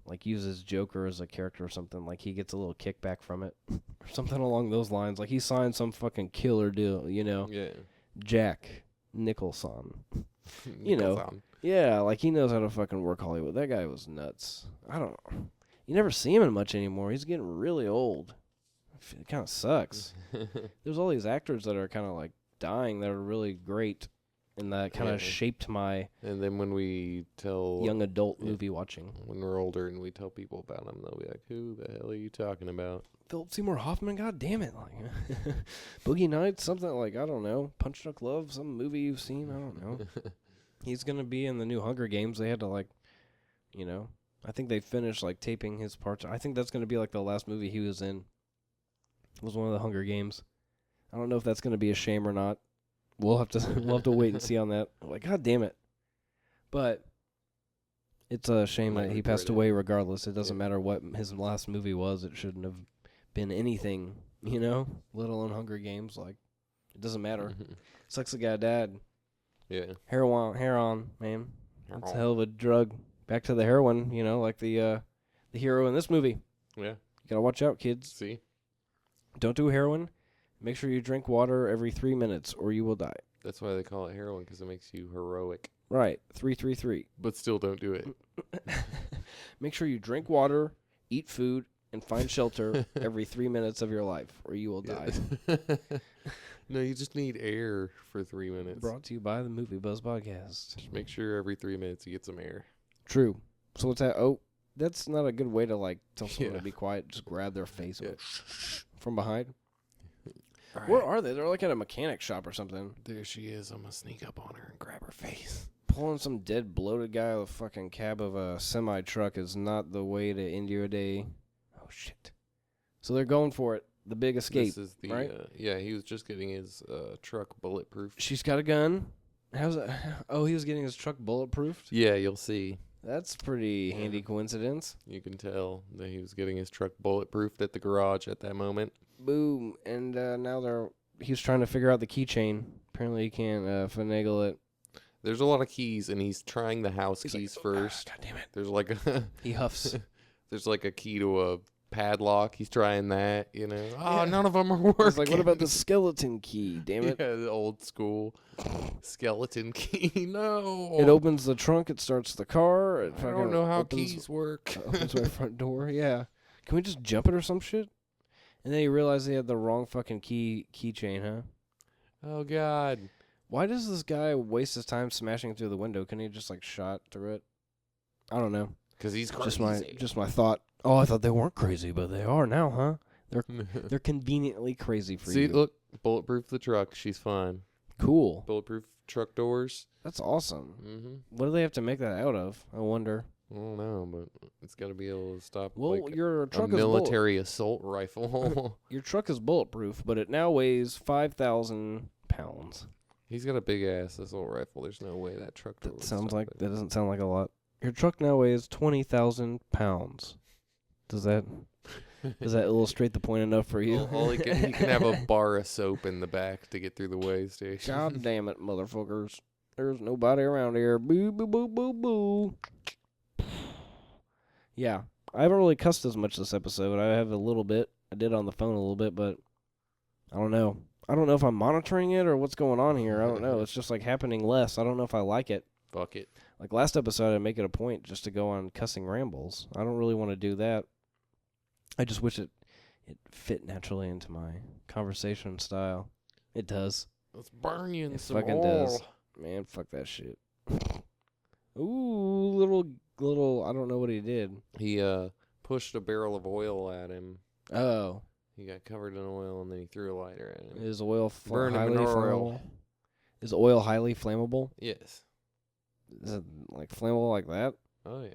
like uses Joker as a character or something, like he gets a little kickback from it or something along those lines. Like he signed some fucking killer deal, you know. Yeah. Jack Nicholson. You know. Yeah, like he knows how to fucking work Hollywood. That guy was nuts. I don't know. You never see him in much anymore. He's getting really old. It kind of sucks. There's all these actors that are kind of like dying that are really great, and that kind of shaped my and then when we tell young adult movie watching. When we're older and we tell people about them, they'll be like, who the hell are you talking about? Philip Seymour Hoffman, god damn it. Like Boogie Nights, something like, I don't know, Punch Drunk Love, some movie you've seen, I don't know. He's going to be in the new Hunger Games. They had to like, you know, I think they finished like taping his parts. I think that's going to be like the last movie he was in. It was one of the Hunger Games. I don't know if that's going to be a shame or not. We'll have to wait and see on that. I'm like, god damn it. But it's a shame that he passed away regardless. It doesn't matter what his last movie was. It shouldn't have been anything, you know, let alone Hunger Games. Like, it doesn't matter. Sucks the guy died. Yeah. Heroin, man. That's a hell of a drug. Back to the heroin, you know, like the hero in this movie. Yeah. You gotta watch out, kids. See? Don't do heroin. Make sure you drink water every 3 minutes or you will die. That's why they call it heroin, because it makes you heroic. Right. 333. But still don't do it. Make sure you drink water, eat food, and find shelter every 3 minutes of your life or you will die. No, you just need air for 3 minutes. Brought to you by the Movie Buzz Podcast. Just make sure every 3 minutes you get some air. True. So what's that? Oh, that's not a good way to like tell someone to be quiet. Just grab their face from behind. Right. Where are they? They're like at a mechanic shop or something. There she is. I'm going to sneak up on her and grab her face. Pulling some dead, bloated guy out of the fucking cab of a semi-truck is not the way to end your day. Oh, shit. So they're going for it. The big escape, This is the, right? Yeah, he was just getting his truck bulletproof. She's got a gun. How's that? Oh, he was getting his truck bulletproofed? Yeah, you'll see. That's pretty handy coincidence. You can tell that he was getting his truck bulletproofed at the garage at that moment. Boom. And now he's trying to figure out the keychain. Apparently he can't finagle it. There's a lot of keys, and he's trying the house keys first. God damn it. There's like a... He huffs. There's like a key to a padlock. He's trying that, you know. Oh, none of them are working. He's like, what about the skeleton key? Damn it. Yeah, the old school skeleton key. No. It opens the trunk. It starts the car. I don't know how keys work. Opens my front door. Yeah. Can we just jump it or some shit? And then you realize they had the wrong fucking keychain, huh? Oh, God. Why does this guy waste his time smashing through the window? Couldn't he just like shot through it? I don't know. Because he's crazy. Just my thought. Oh, I thought they weren't crazy, but they are now, huh? They're conveniently crazy for you. See, look, bulletproof the truck. She's fine. Cool. Bulletproof truck doors. That's awesome. Mm-hmm. What do they have to make that out of? I wonder. I don't know, but it's got to be able to stop Your truck a military assault rifle. Your truck is bulletproof, but it now weighs 5,000 pounds. He's got a big ass assault rifle. There's no way that truck. That doesn't sound like a lot. Your truck now weighs 20,000 pounds. Does that illustrate the point enough for you? He can have a bar of soap in the back to get through the way station. God damn it, motherfuckers. There's nobody around here. Boo, boo, boo, boo, boo. Yeah. I haven't really cussed as much this episode. I have a little bit. I did on the phone a little bit, but I don't know. I don't know if I'm monitoring it or what's going on here. I don't know. It's just like happening less. I don't know if I like it. Fuck it. Like last episode, I make it a point just to go on cussing rambles. I don't really want to do that. I just wish it fit naturally into my conversation style. It does. Let's burn you in It some fucking oil. does. Man, fuck that shit. Ooh, little. I don't know what he did. He pushed a barrel of oil at him. Oh, He got covered in oil, and then he threw a lighter at him. is oil Burn him highly in oil. flammable? Is oil highly flammable? Yes. Is it like flammable like that? Oh yeah.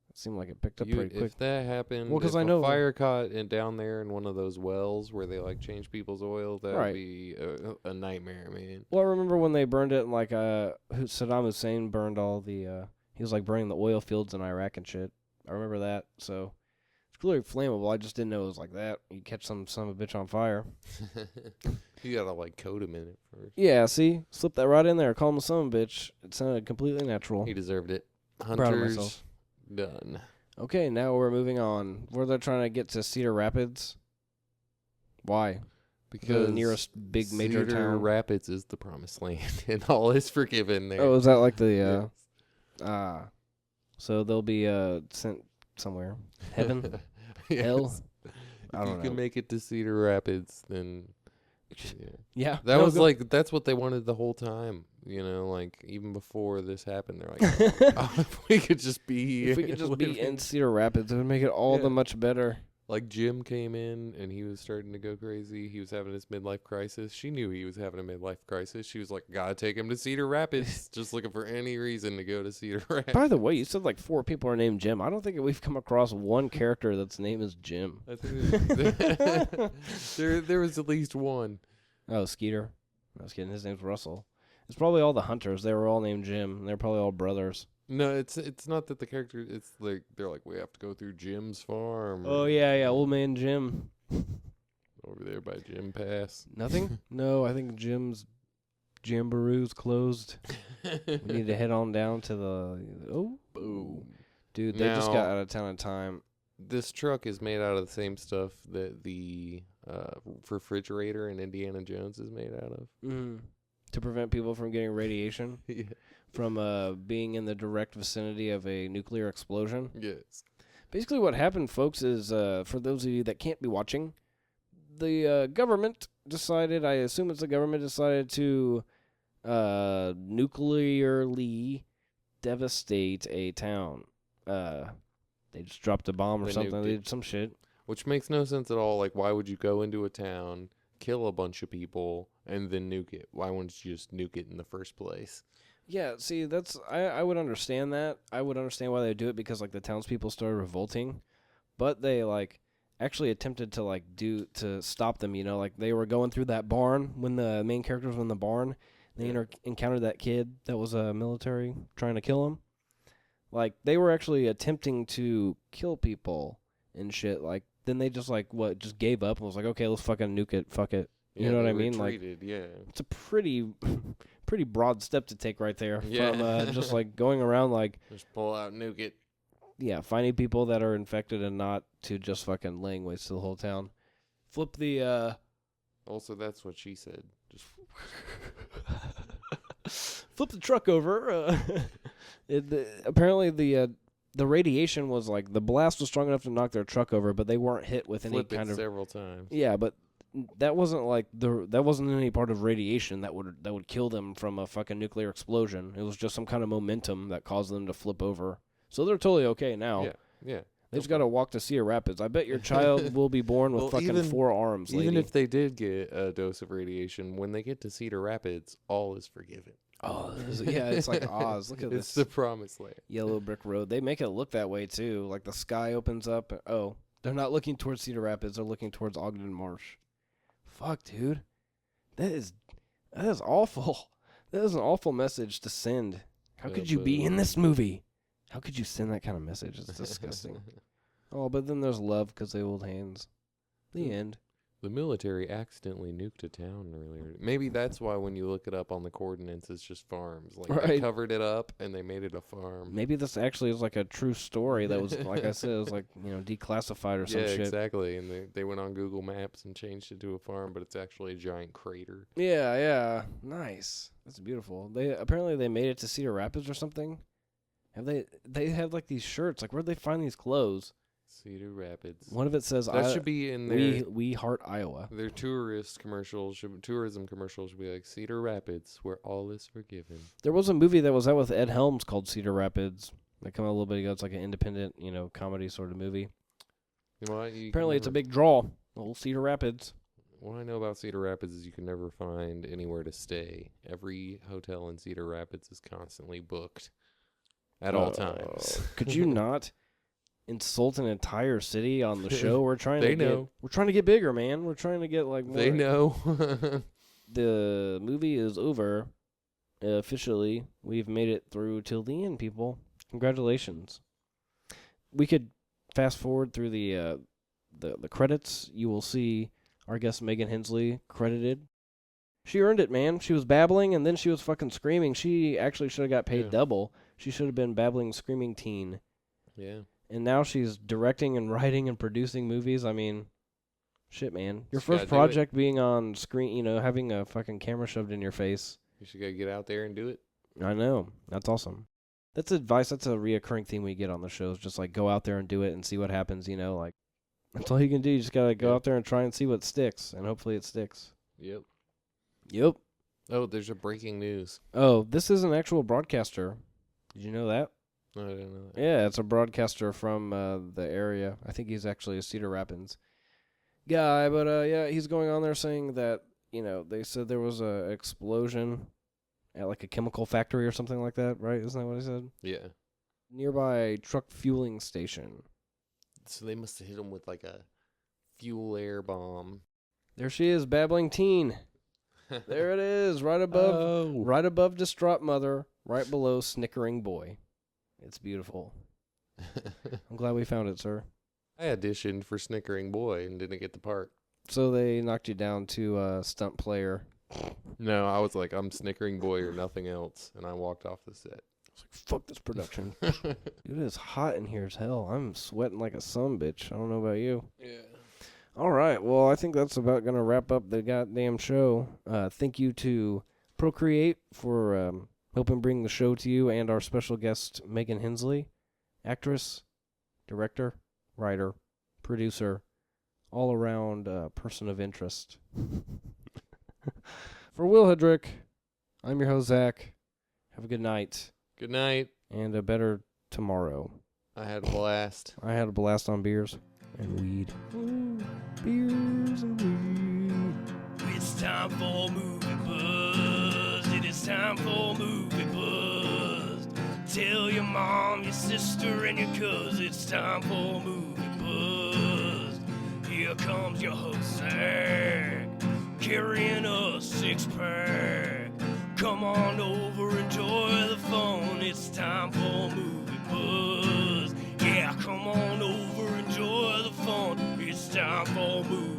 It seemed like it picked up pretty quick. If that happened, Well, 'cause if I know- a fire caught down there in one of those wells where they like change people's oil, that Right. would be a nightmare, man. Well, I remember when they burned it, and like Saddam Hussein burned all the. He was like burning the oil fields in Iraq and shit. I remember that. So it's clearly flammable. I just didn't know it was like that. You catch some son of a bitch on fire. You gotta like coat him in it first. Yeah, see, slip that right in there. Call him a son of a bitch. It sounded completely natural. He deserved it. Proud of Hunters myself. done. Okay, now we're moving on. Where they're trying to get to Cedar Rapids. Why? Because The nearest big major Cedar town. Rapids is the promised land, and all is forgiven there. Oh, is that like the Yes. So they'll be sent somewhere. Heaven? Yes. Hell? If I you don't can know. make it to Cedar Rapids, then yeah. Yeah. That no, was go- like that's what they wanted the whole time. You know, like even before this happened, they're like, oh, if we could just be if we could just be living- in Cedar Rapids, it would make it all Yeah. the much better. Like Jim came in and he was starting to go crazy. He was having his midlife crisis. She knew he was having a midlife crisis. She was like, gotta take him to Cedar Rapids. Just looking for any reason to go to Cedar Rapids. By the way, you said like 4 people are named Jim. I don't think we've come across one character that's name is Jim. I think there was at least one. Oh, Skeeter. I was kidding. His name's Russell. It's probably all the hunters. They were all named Jim. They're probably all brothers. No, it's not that the character. It's like they're like we have to go through Jim's farm. Oh, yeah, old man Jim. Over there by Jim Pass. Nothing? No, I think Jim's Jamboroo's closed. We need to head on down to the... Oh, Boom. dude, they just got Now- out of town in time. This truck is made out of the same stuff that the refrigerator in Indiana Jones is made out of. To prevent people from getting radiation Yeah. from being in the direct vicinity of a nuclear explosion. Yes. Basically what happened, folks, is for those of you that can't be watching, the government decided, I assume it's the government, decided to nuclearly devastate a town. They just dropped a bomb or They something. nuked They it. did some shit. Which makes no sense at all. Like, why would you go into a town, kill a bunch of people, and then nuke it? Why wouldn't you just nuke it in the first place? Yeah, see, that's I would understand that. I would understand why they do it because like the townspeople started revolting, but they like actually attempted to to stop them. You know, like they were going through that barn when the main characters were in the barn. They encountered that kid that was military trying to kill him. Like they were actually attempting to kill people and shit. Like then they just just gave up and was like, okay, let's fucking nuke it. Fuck it. You know what they I mean? Like retreated, yeah. it's a pretty broad step to take right there Yeah. from just like going around like Just pull out, nuke it. finding people that are infected and not to just fucking laying waste to the whole town. Flip the Also, that's what she said. Just flip the truck over. Apparently the radiation was like the blast was strong enough to knock their truck over, but they weren't hit with any flip kind it of several times. yeah, but that wasn't like that wasn't any part of radiation that would kill them from a fucking nuclear explosion. It was just some kind of momentum that caused them to flip over. So they're totally okay now. Yeah. They just got to walk to Cedar Rapids. I bet your child will be born with Well, fucking even- 4 arms, lady. Even if they did get a dose of radiation, when they get to Cedar Rapids, all is forgiven. oh, yeah, it's like Oz. Look at It's this the promised land. yellow brick road. They make it look that way too. Like the sky opens up. Oh, they're not looking towards Cedar Rapids. They're looking towards Ogden Marsh. Fuck, dude. That is awful. That is an awful message to send. How could you be in this movie? How could you send that kind of message? It's disgusting. Oh, but then there's love because they hold hands. The end. The military accidentally nuked a town earlier. Maybe that's why when you look it up on the coordinates, it's just farms. Like they Right. covered it up and they made it a farm. Maybe this actually is like a true story that was, like I said, it was like, declassified or some Yeah, shit. exactly. And they went on Google Maps and changed it to a farm, but it's actually a giant crater. Yeah. Nice. That's beautiful. Apparently they made it to Cedar Rapids or something. They have like these shirts. Like, where'd they find these clothes? Cedar Rapids. One of it says, That should be in their we heart Iowa. their tourism commercials should be like Cedar Rapids, where all is forgiven. There was a movie that was out with Ed Helms called Cedar Rapids. That came out a little bit ago. It's like an independent, comedy sort of movie. You know what? Apparently it's a big draw. Old Cedar Rapids. What I know about Cedar Rapids is you can never find anywhere to stay. Every hotel in Cedar Rapids is constantly booked at all times. Could you not insult an entire city on the show? We're trying to get bigger, man. We're trying to get like more. They know. The movie is over. Officially, we've made it through till the end, people. Congratulations. We could fast forward through the credits. You will see our guest Megan Hensley credited. She earned it, man. She was babbling and then she was fucking screaming. She actually should have got paid double. She should have been babbling, screaming teen. Yeah. And now she's directing and writing and producing movies. I mean, shit, man. Your Just first gotta do project being on screen, having a fucking camera shoved in your face. You should gotta get out there and do it. I know. That's awesome. That's advice. That's a reoccurring theme we get on the shows. Just like go out there and do it and see what happens, like that's all you can do. You just gotta go out there and try and see what sticks, and hopefully it sticks. Yep. Oh, there's a breaking news. Oh, this is an actual broadcaster. Did you know that? I didn't know that. Yeah, it's a broadcaster from the area. I think he's actually a Cedar Rapids guy, but yeah, he's going on there saying that, they said there was a explosion at like a chemical factory or something like that, right? Isn't that what he said? Yeah. Nearby truck fueling station. So they must have hit him with like a fuel air bomb. There she is, babbling teen. There it is, right above distraught mother, right below snickering boy. It's beautiful. I'm glad we found it, sir. I auditioned for Snickering Boy and didn't get the part. So they knocked you down to stunt player. No, I was like, I'm Snickering Boy or nothing else, and I walked off the set. I was like, fuck this production. Dude, it is hot in here as hell. I'm sweating like a sumbitch. I don't know about you. Yeah. All right, well, I think that's about going to wrap up the goddamn show. Thank you to Procreate for helping bring the show to you, and our special guest, Megan Hensley, actress, director, writer, producer, all-around person of interest. For Will Hedrick, I'm your host, Zach. Have a good night. Good night. And a better tomorrow. I had a blast. I had a blast on beers and weed. Ooh, beers and weed. It's time for Movie Buzz. It is time for Movie Buzz. Tell your mom, your sister, and your cousin it's time for Movie Buzz. Here comes your host, Zach, carrying a six-pack. Come on over, enjoy the fun. It's time for Movie Buzz. Yeah, come on over, enjoy the fun. It's time for Movie